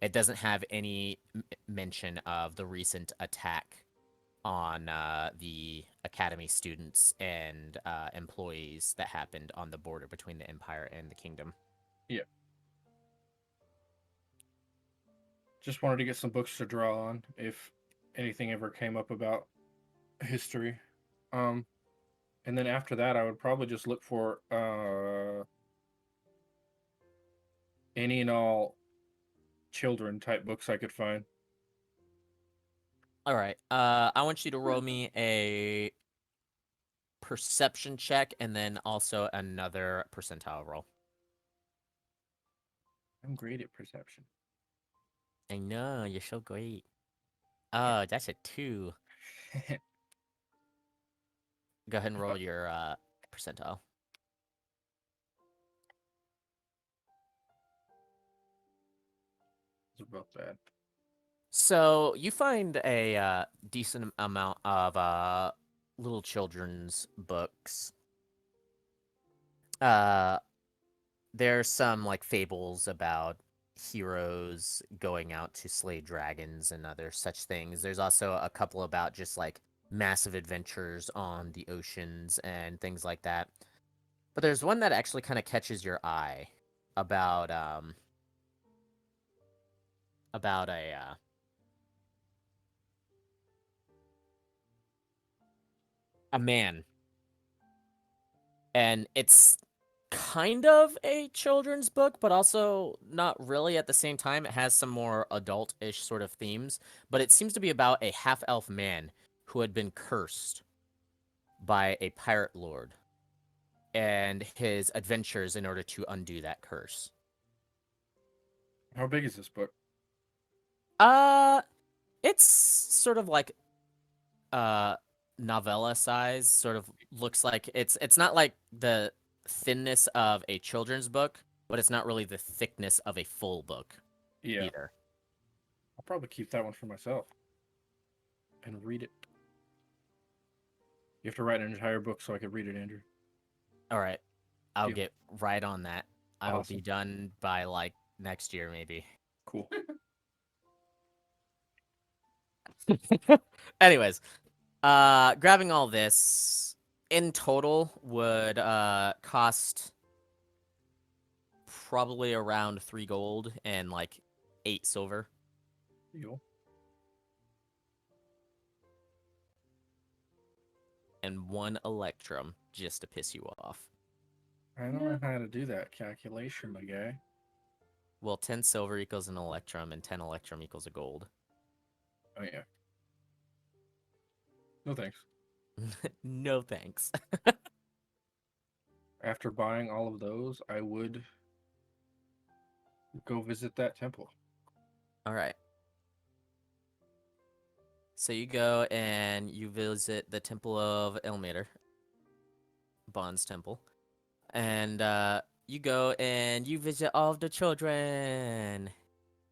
D: it doesn't have any mention of the recent attack on the Academy students and employees that happened on the border between the Empire and the Kingdom.
F: Yeah. Just wanted to get some books to draw on if anything ever came up about history. And then after that, I would probably just look for any and all children type books I could find.
D: All right. I want you to roll me a perception check and then also another percentile roll.
F: I'm great at perception.
D: I know, you're so great. Oh, that's a 2. Go ahead and roll your percentile.
F: It's about bad.
D: So you find a decent amount of little children's books. There's some like fables about heroes going out to slay dragons and other such things. There's also a couple about just like massive adventures on the oceans and things like that. But there's one that actually kind of catches your eye about a man. And it's kind of a children's book, but also not really at the same time. It has some more adult-ish sort of themes, but it seems to be about a half-elf man who had been cursed by a pirate lord and his adventures in order to undo that curse.
F: How big is this book?
D: It's sort of like novella size, sort of looks like it's not like the thinness of a children's book, but it's not really the thickness of a full book either.
F: I'll probably keep that one for myself and read it. You have to write an entire book so I could read it, Andrew.
D: All right. I'll
F: Deal.
D: get right on that. I will be
F: Awesome.
D: done by like next year maybe.
F: Cool.
D: Anyways, grabbing all this in total would cost probably around 3 gold and like 8 silver.
F: Deal.
D: And 1 electrum just to piss you off.
F: I don't know how to do that calculation, my guy.
D: Well, 10 silver equals an electrum, and 10 electrum equals a gold.
F: Oh, yeah. No thanks.
D: No thanks.
F: After buying all of those, I would go visit that temple.
D: All right. So you go and you visit the Temple of Elmater, Bond's temple. And you go and you visit all of the children.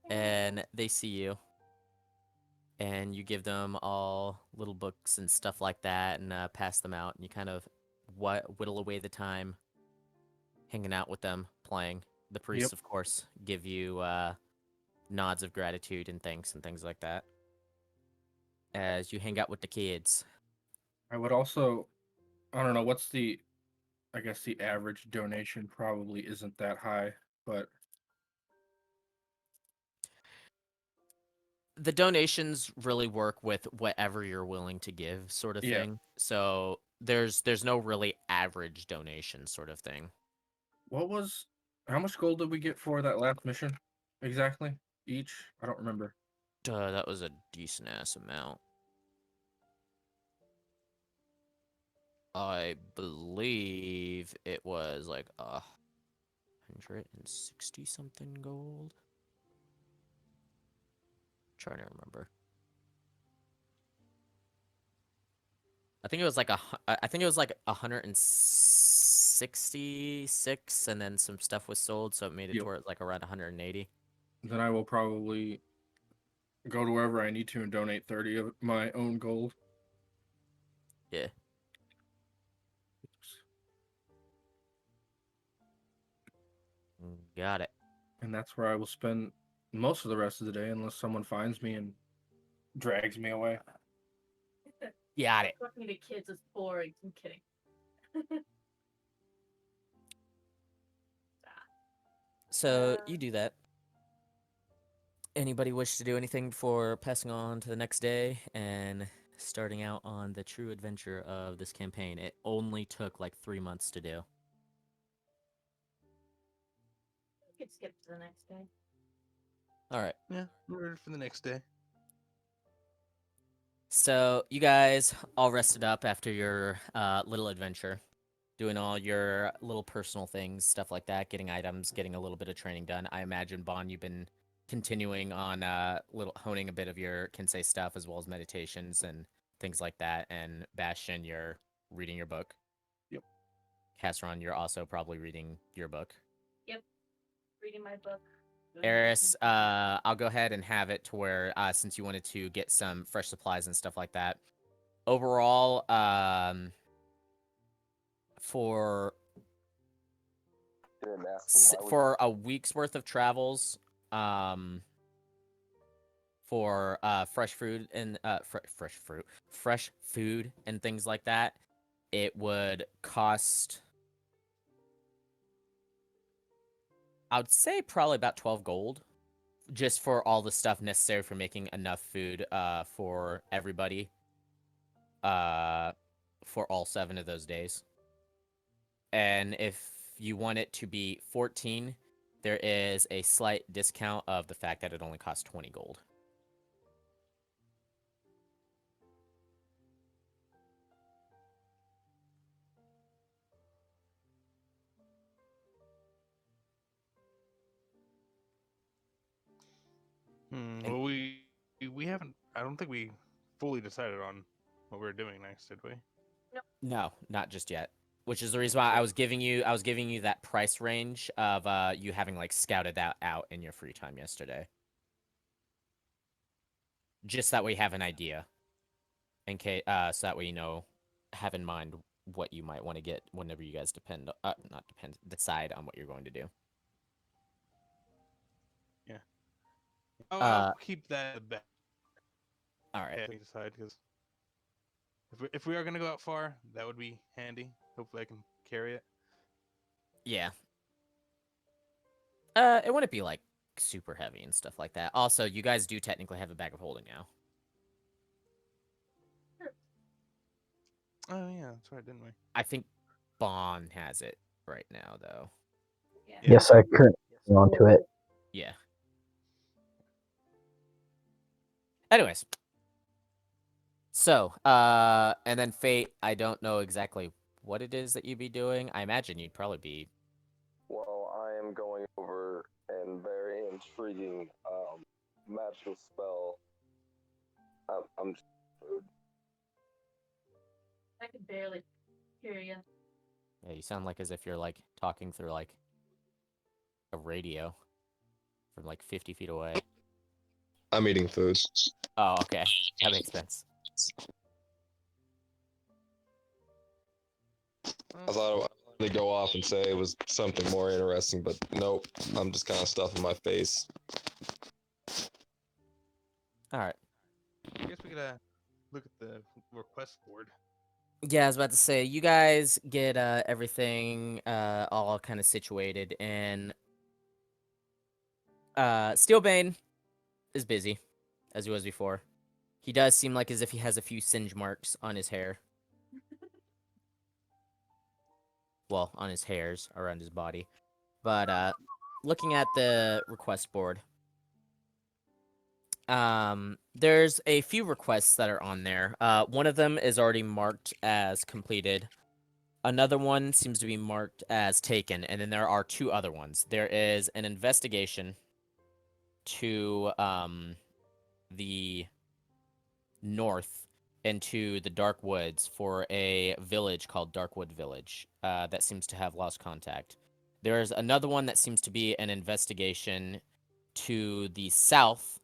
D: And they see you. And you give them all little books and stuff like that and pass them out. And you kind of whittle away the time hanging out with them, playing. The priests, of course, give you nods of gratitude and thanks and things like that as you hang out with the kids.
F: I would also, I don't know, what's the, I guess the average donation probably isn't that high, but
D: the donations really work with whatever you're willing to give, sort of thing. So there's no really average donation sort of thing.
F: how much gold did we get for that last mission exactly each? I don't remember.
D: That was a decent ass amount. I believe it was like 160 something gold. Trying to remember. I think it was like 160 66, and then some stuff was sold, so it made it
F: Yep.
D: toward like around 180.
F: Then I will probably go to wherever I need to and donate 30 of my own gold.
D: Yeah. Got it.
F: And that's where I will spend most of the rest of the day unless someone finds me and drags me away.
D: Got it.
C: Talking to kids is boring. I'm kidding.
D: So you do that. Anybody wish to do anything before passing on to the next day and starting out on the true adventure of this campaign? It only took like 3 months to do.
C: We could skip to the next day.
D: All right.
B: Yeah, we're ready for the next day.
D: So you guys all rested up after your little adventure, doing all your little personal things, stuff like that, getting items, getting a little bit of training done. I imagine, Bon, you've been continuing on little honing a bit of your Kensei stuff as well as meditations and things like that. And Bastion, you're reading your book.
F: Yep.
D: Casseron, you're also probably reading your book.
C: Reading my book.
D: Eris, I'll go ahead and have it to where, since you wanted to get some fresh supplies and stuff like that, overall, for for a week's worth of travels, for fresh food and fresh food and things like that, it would cost, I would say, probably about 12 gold, just for all the stuff necessary for making enough food for everybody for all 7 of those days. And if you want it to be 14, there is a slight discount of the fact that it only costs 20 gold.
B: Well, we haven't. I don't think we fully decided on what we're doing next, did we?
D: No, not just yet. Which is the reason why I was giving you that price range of you having like scouted that out in your free time yesterday. Just that we have an idea. In case so that way you know, have in mind what you might want to get whenever you guys decide on what you're going to do.
B: I'll keep that in the back.
D: All right.
B: We decide, because if we are gonna go out far, that would be handy. Hopefully, I can carry it.
D: Yeah. It wouldn't be like super heavy and stuff like that. Also, you guys do technically have a bag of holding now.
B: Oh yeah, that's right, didn't we?
D: I think Bon has it right now, though.
C: Yeah.
G: Yes, I currently onto it.
D: Yeah. Anyways. So, and then Fate, I don't know exactly what it is that you'd be doing. I imagine you'd probably be...
E: Well, I am going over a very intriguing magical spell. I'm
C: I could barely hear you.
D: Yeah, you sound like as if you're like talking through like a radio from like 50 feet away.
E: I'm eating food.
D: Oh, okay. That makes sense.
E: I thought I'd go off and say it was something more interesting, but nope. I'm just kind of stuffing my face.
D: All right.
B: I guess we could look at the request board.
D: Yeah, I was about to say, you guys get everything all kind of situated, and Steelbane is busy, as he was before. He does seem like as if he has a few singe marks on his hair. Well, on his hairs, around his body. But looking at the request board, there's a few requests that are on there. One of them is already marked as completed. Another one seems to be marked as taken, and then there are 2 other ones. There is an investigation to the north into the Dark Woods for a village called Darkwood Village that seems to have lost contact. There's another one that seems to be an investigation to the south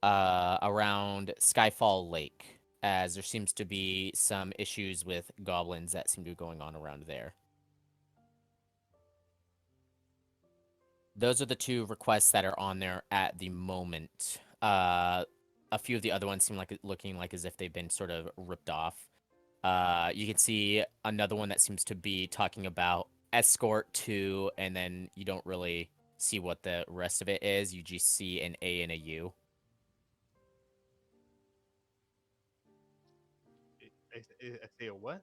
D: around Skyfall Lake, as there seems to be some issues with goblins that seem to be going on around there. Those are the two requests that are on there at the moment. A few of the other ones seem like looking like as if they've been sort of ripped off. You can see another one that seems to be talking about escort to, and then you don't really see what the rest of it is. You just see an A and a U.
B: I say a what?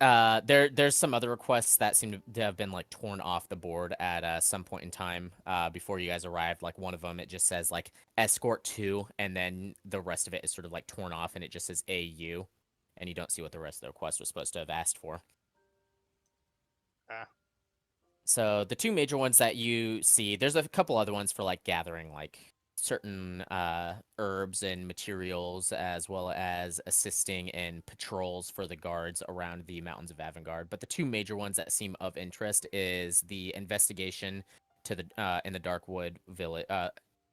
D: There's some other requests that seem to have been like torn off the board at some point in time before you guys arrived. Like one of them, it just says like escort to, and then the rest of it is sort of like torn off, and it just says AU, and you don't see what the rest of the request was supposed to have asked for.
B: Ah.
D: So the two major ones that you see, there's a couple other ones for like gathering like certain herbs and materials, as well as assisting in patrols for the guards around the mountains of Avengarde. But the two major ones that seem of interest is the investigation to the in the Darkwood village,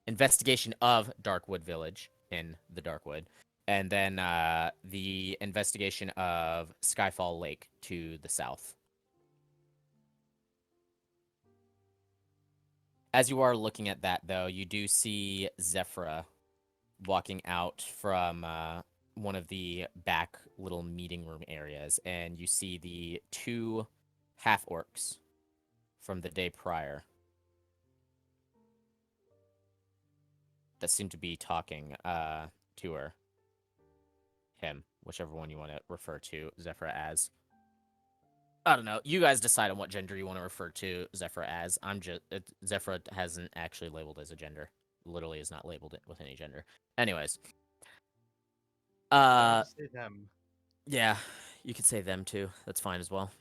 D: investigation of Darkwood Village in the Darkwood, and then the investigation of Skyfall Lake to the south. As you are looking at that, though, you do see Zephyra walking out from one of the back little meeting room areas, and you see the two half-orcs from the day prior that seem to be talking to her. Him, whichever one you want to refer to Zephyra as. I don't know. You guys decide on what gender you want to refer to Zephyra as. Zephyra hasn't actually labeled as a gender. Literally is not labeled it with any gender. Anyways.
B: Say them.
D: Yeah, you could say them too. That's fine as well.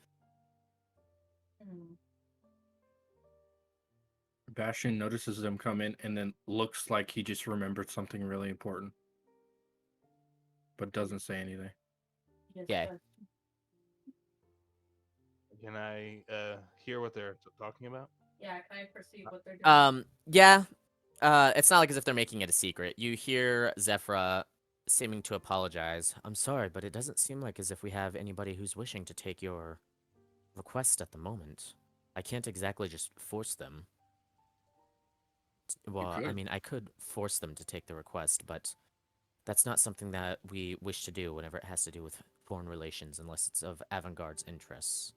C: Hmm.
F: Bastion notices them come in and then looks like he just remembered something really important, but doesn't say anything.
C: Yes,
D: Yeah.
C: sir.
B: Can I hear what they're talking about?
C: Yeah, can I perceive what they're doing?
D: Yeah. It's not like as if they're making it a secret. You hear Zephyra seeming to apologize. I'm sorry, but it doesn't seem like as if we have anybody who's wishing to take your request at the moment. I can't exactly just force them. Well, I
F: could.
D: mean, I could force them to take the request, but that's not something that we wish to do whenever it has to do with foreign relations, unless it's of Avengarde's interests.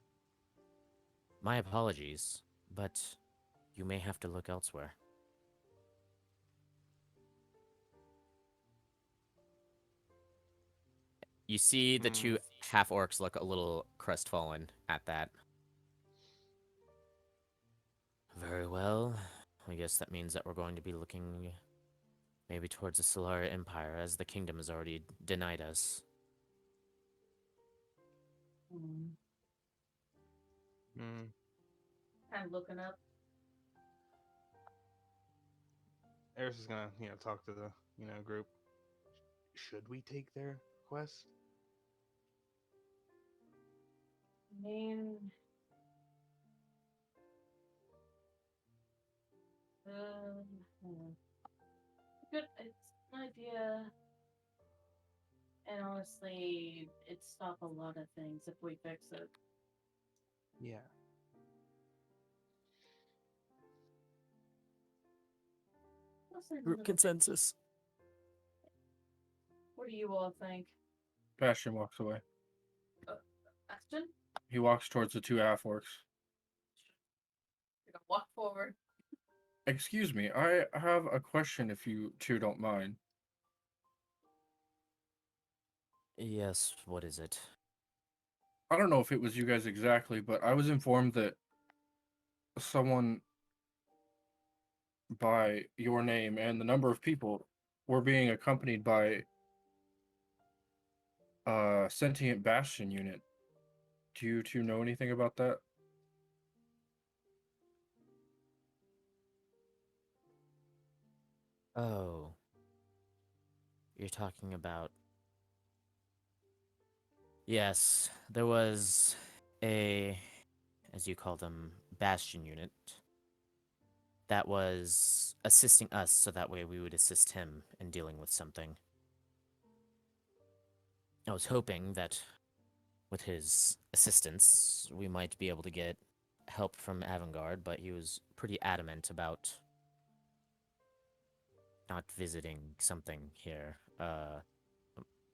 D: My apologies, but you may have to look elsewhere. You see the two half-orcs look a little crestfallen at that. Very well. I guess that means that we're going to be looking maybe towards the Solaria Empire, as the kingdom has already denied us.
C: Hmm.
B: Hmm.
C: Kind of looking up.
B: Eris is gonna, talk to the, group. Should we take their quest?
C: I mean, good. It's an idea, and honestly, it'd stop a lot of things if we fix it.
B: Yeah.
C: Plus, there's
D: Group
C: another thing.
D: consensus.
C: What do you all think?
F: Bastion walks away.
C: Bastion?
F: He walks towards the two half-orcs.
C: You're gonna walk forward.
F: Excuse me, I have a question if you two don't mind.
D: Yes, what is it?
F: I don't know if it was you guys exactly, but I was informed that someone by your name and the number of people were being accompanied by a sentient Bastion unit. Do you two know anything about that?
D: Oh. You're talking about Yes, there was a, as you call them, Bastion unit that was assisting us so that way we would assist him in dealing with something. I was hoping that with his assistance, we might be able to get help from Avengarde, but he was pretty adamant about not visiting something here.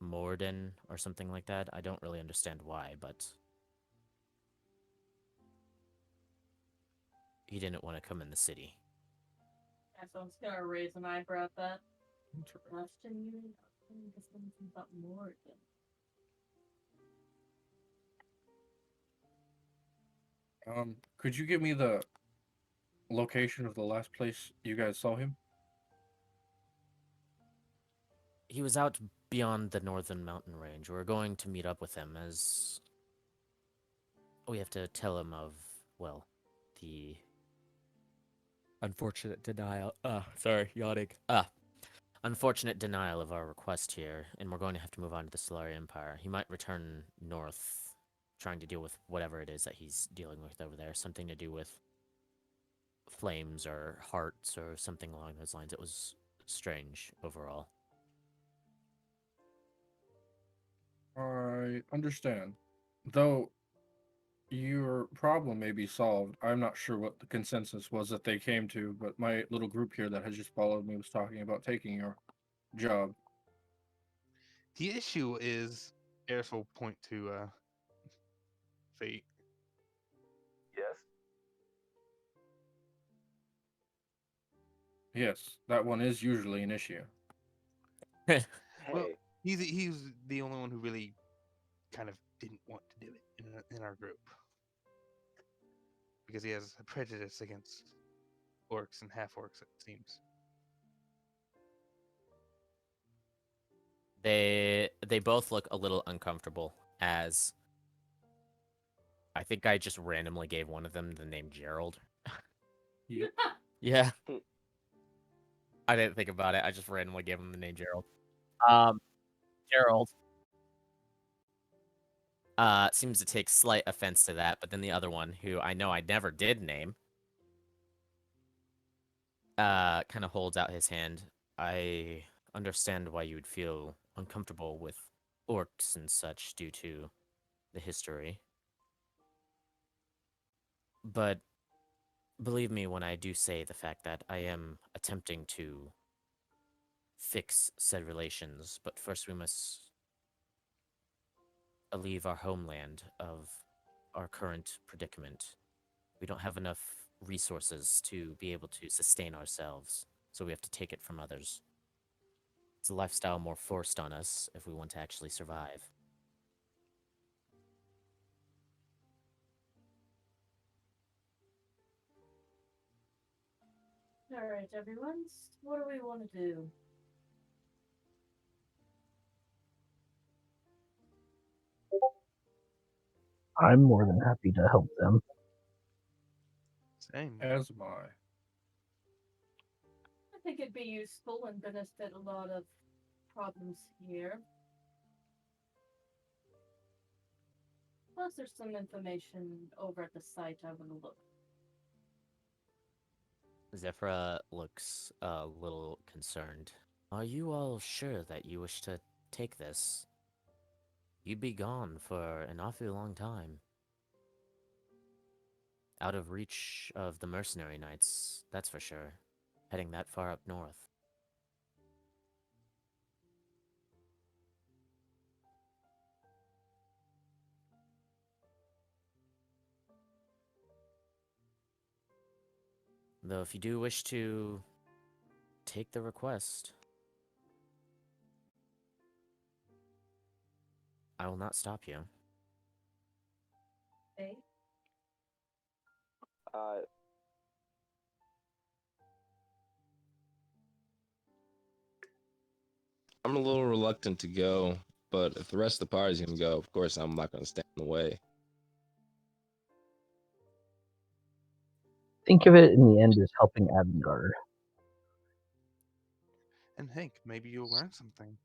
D: Mordan or something like that. I don't really understand why, but he didn't want to come in the city.
C: Yeah, so I'm just gonna raise an eyebrow at that. Bastion unit? I think it's something about Morgan.
F: Could you give me the location of the last place you guys saw him?
D: He was out beyond the northern mountain range. We're going to meet up with him as we have to tell him of, well, the unfortunate denial. Yawning. Unfortunate denial of our request here, and we're going to have to move on to the Solari Empire. He might return north, trying to deal with whatever it is that he's dealing with over there. Something to do with flames or hearts or something along those lines. It was strange overall.
F: I understand. Though your problem may be solved, I'm not sure what the consensus was that they came to, but my little group here that has just followed me was talking about taking your job.
B: The issue is, Eris will point to Fate.
E: Yes.
F: Yes, that one is usually an issue.
E: Hey.
B: Well, he's the only one who really kind of didn't want to do it in our group because he has a prejudice against orcs and half orcs. It seems.
D: They both look a little uncomfortable as I think I just randomly gave one of them the name Gerald.
F: Yep.
D: Yeah. I didn't think about it. I just randomly gave him the name Gerald. Gerald seems to take slight offense to that, but then the other one, who I know I never did name, kind of holds out his hand. I understand why you would feel uncomfortable with orcs and such due to the history. But believe me when I do say the fact that I am attempting to fix said relations, but first we must alleviate our homeland of our current predicament. We don't have enough resources to be able to sustain ourselves, so we have to take it from others. It's a lifestyle more forced on us if we want to actually survive.
C: Alright, everyone. What do we want to do?
G: I'm more than happy to help them.
B: Same.
F: As am I.
C: I think it'd be useful and benefit a lot of problems here. Plus, there's some information over at the site I want to look.
D: Zephyra looks a little concerned. Are you all sure that you wish to take this? You'd be gone for an awfully long time. Out of reach of the mercenary knights, that's for sure. Heading that far up north. Though if you do wish to take the request, I will not stop you.
C: Okay?
E: I'm a little reluctant to go, but if the rest of the party's gonna go, of course I'm not gonna stand in the way.
G: Think of it in the end as helping Avengarde.
B: And Hank, maybe you'll learn something.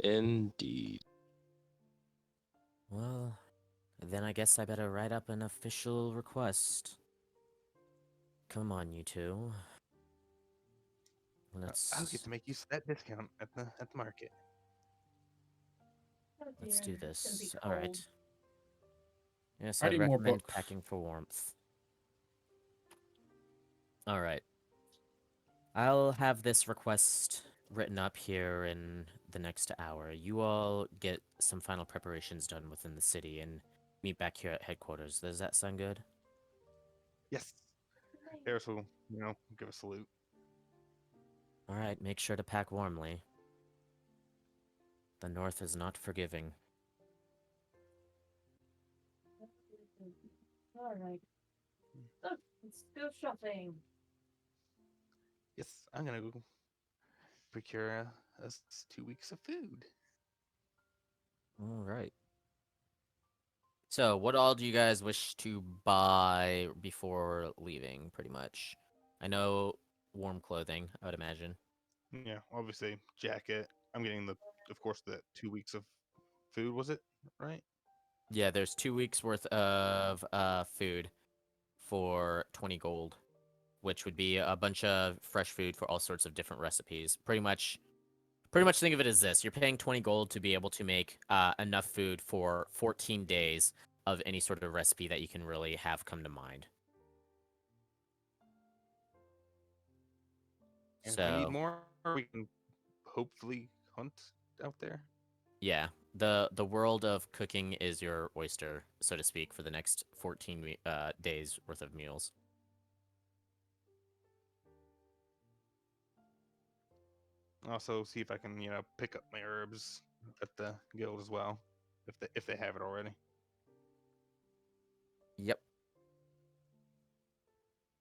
E: Indeed.
D: Well, then I guess I better write up an official request. Come on, you two.
B: I'll get to make use of that discount at the market.
C: Oh
D: Let's
C: dear,
D: do
C: it's gonna be
D: this. All right.
C: cold.
D: Yes,
F: I
D: I'd
F: need more
D: recommend
F: books.
D: packing for warmth. All right. I'll have this request written up here in the next hour. You all get some final preparations done within the city and meet back here at headquarters. Does that sound good?
B: Yes. Harris will, give a salute.
D: All right, make sure to pack warmly. The North is not forgiving.
C: All right. So, let's go shopping.
B: Yes, I'm gonna go procure us 2 weeks of food.
D: All right. So, what all do you guys wish to buy before leaving, pretty much? I know warm clothing, I would imagine.
B: Yeah, obviously jacket. I'm getting of course, the 2 weeks of food. Was it right?
D: Yeah, there's 2 weeks worth of food for 20 gold, which would be a bunch of fresh food for all sorts of different recipes. Pretty much think of it as this. You're paying 20 gold to be able to make enough food for 14 days of any sort of recipe that you can really have come to mind.
B: And if we need
D: So,
B: more, we can hopefully hunt out there.
D: yeah, the world of cooking is your oyster, so to speak, for the next 14 days worth of meals.
B: Also, see if I can, pick up my herbs at the guild as well, if they have it already.
D: Yep.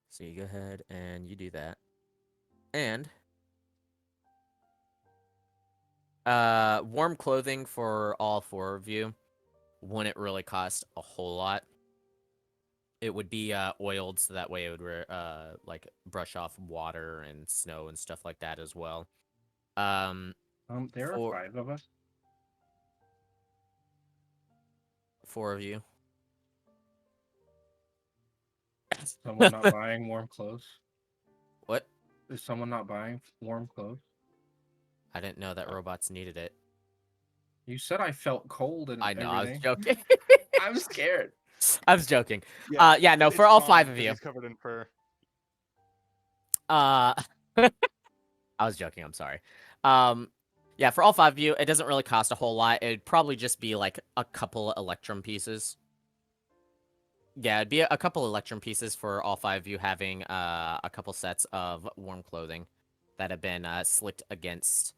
D: So you go ahead and you do that. And warm clothing for all four of you wouldn't really cost a whole lot. It would be oiled, so that way it would like brush off water and snow and stuff like that as well.
F: There are
D: For
F: 5 of us.
D: 4 of you.
F: Someone not buying warm clothes.
D: What?
F: Is someone not buying warm clothes?
D: I didn't know that robots needed it.
F: You said I felt cold and
D: I know, I was
F: everything.
D: joking.
F: I'm scared.
D: I was joking. Yeah, no, for all 5 of you.
B: He's covered in fur.
D: I was joking, I'm sorry. Yeah, for all 5 of you, it doesn't really cost a whole lot. It'd probably just be like a couple Electrum pieces. Yeah, it'd be a couple Electrum pieces for all 5 of you having a couple sets of warm clothing that have been slicked against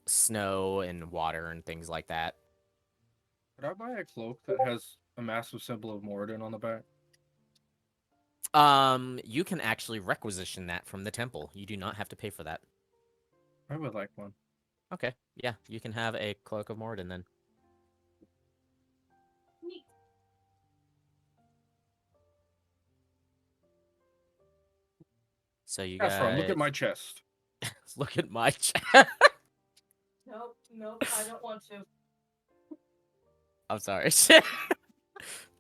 D: snow and water and things like that.
F: Could I buy a cloak that has a massive symbol of Mordan on the back?
D: You can actually requisition that from the temple. You do not have to pay for that.
F: I would like one.
D: Okay, yeah, you can have a Cloak of Morden then.
C: Neat.
D: So you
F: That's
D: guys
F: right. Look at my chest.
D: look at my chest.
C: Nope, I don't want to.
D: I'm sorry.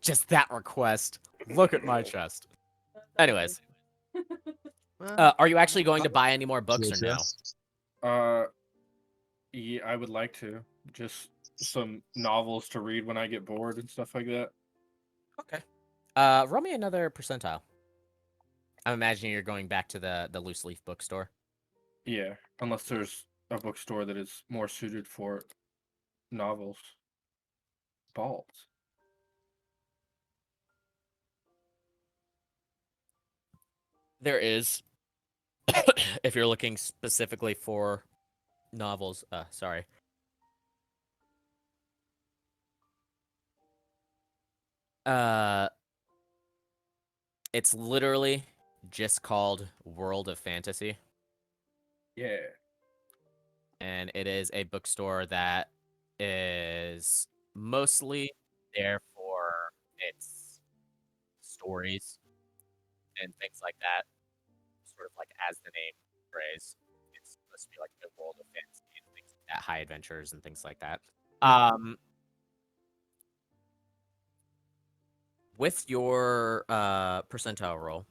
D: Just that request. Look at my chest. Anyways, are you actually going to buy any more books or no?
F: Yeah, I would like to. Just some novels to read when I get bored and stuff like that.
D: Okay. Roll me another percentile. I'm imagining you're going back to the loose leaf bookstore.
F: Yeah, unless there's a bookstore that is more suited for novels. Balls.
D: There is. If you're looking specifically for novels, sorry. It's literally just called World of Fantasy.
F: Yeah.
D: And it is a bookstore that is mostly there for its stories and things like that. Sort of like as the name phrase, it's supposed to be like the world of fantasy and things like at high adventures and things like that. With your percentile roll,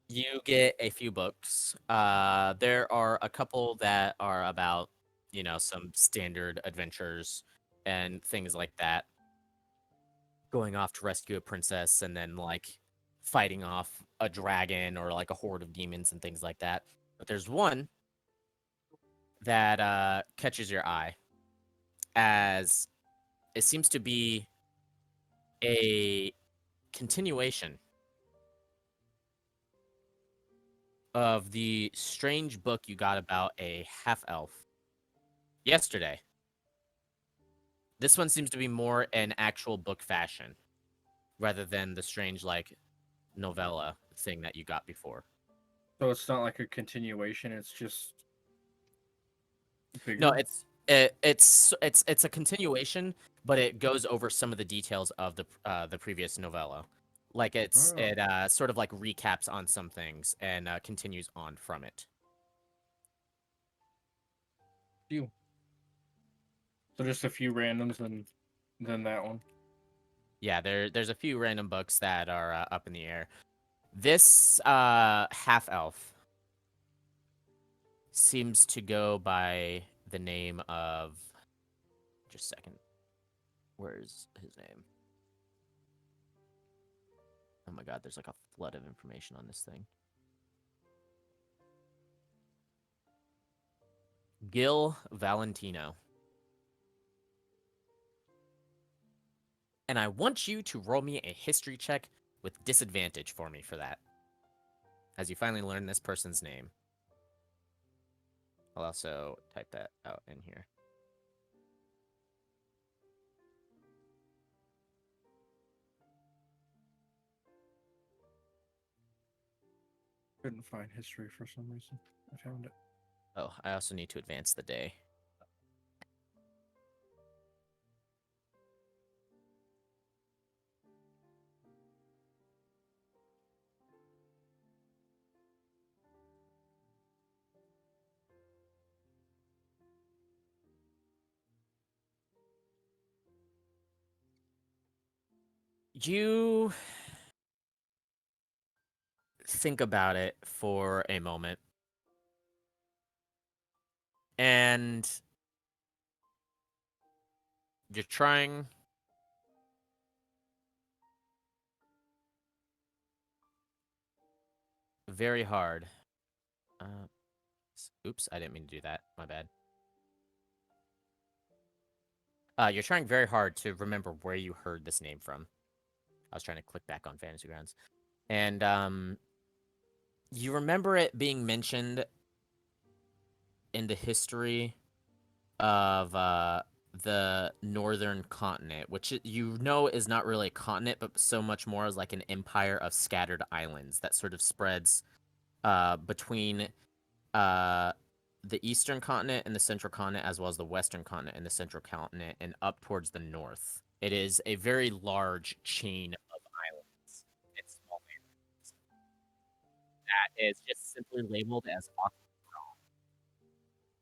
D: you get a few books. There are a couple that are about, some standard adventures and things like that. Going off to rescue a princess and then like fighting off a dragon or like a horde of demons and things like that. But there's one that catches your eye, as it seems to be a continuation of the strange book you got about a half-elf yesterday. This one seems to be more an actual book fashion rather than the strange like novella thing that you got before.
F: So it's not like a continuation. It's just bigger.
D: No, it's a continuation, but it goes over some of the details of the previous novella. Like it sort of like recaps on some things and continues on from it.
F: So just a few randoms and then that one.
D: Yeah, there's a few random books that are up in the air. This half elf seems to go by the name of. Just a second. Where's his name? Oh my god, there's like a flood of information on this thing. Gil Valentino. And I want you to roll me a history check with disadvantage for me for that. As you finally learn this person's name. I'll also type that out in here.
F: Couldn't find history for some reason. I found it.
D: Oh, I also need to advance the day. You think about it for a moment. And you're trying very hard. Oops, I didn't mean to do that. My bad. You're trying very hard to remember where you heard this name from. I was trying to click back on Fantasy Grounds. And you remember it being mentioned in the history of the northern continent, which you know is not really a continent, but so much more as like an empire of scattered islands that sort of spreads between the eastern continent and the central continent, as well as the western continent and the central continent, and up towards the north. It is a very large chain of islands and small islands that is just simply labeled as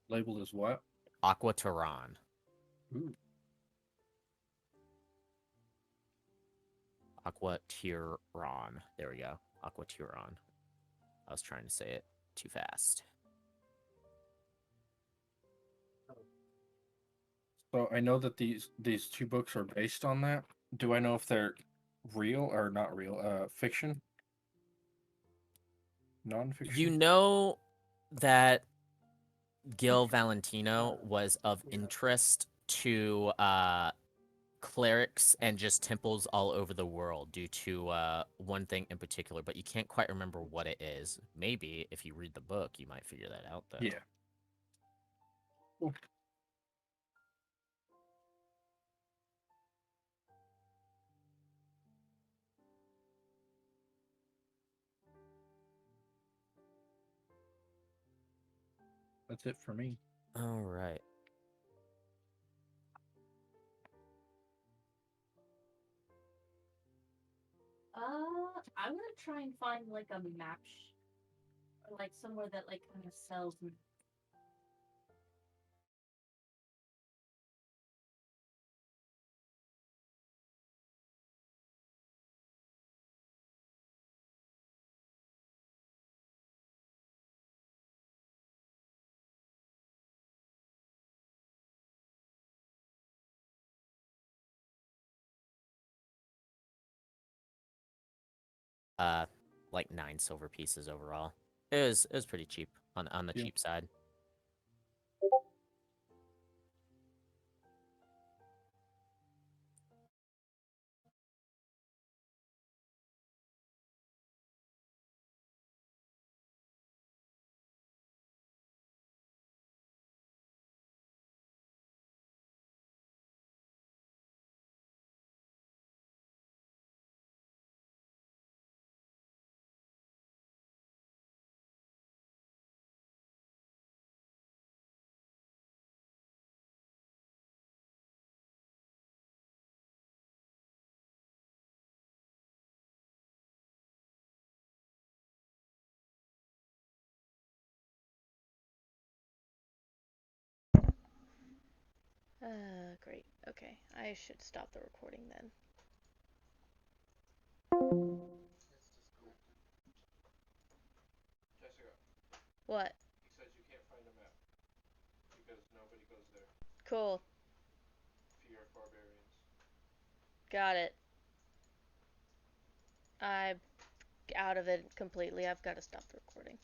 F: Labeled as what?
D: Aquataron.
F: Ooh.
D: Aquatiron. There we go. Aquatiron. I was trying to say it too fast.
F: So I know that these two books are based on that. Do I know if they're real or not real? Fiction? Non-fiction?
D: You know that Gil Valentino was of interest to clerics and just temples all over the world due to one thing in particular, but you can't quite remember what it is. Maybe if you read the book, you might figure that out, though.
F: Yeah. Cool. That's it for me.
D: All right.
C: I'm gonna try and find like a map, or like somewhere that like kind of sells
D: like 9 silver pieces overall. It was pretty cheap on the
F: Yeah.
D: cheap side.
H: Great. Okay, I should stop the recording then.
F: Jessica,
H: What?
F: he says you can't find a map because nobody goes there.
H: Cool.
F: Fear of barbarians.
H: Got it. I'm out of it completely. I've got to stop the recording.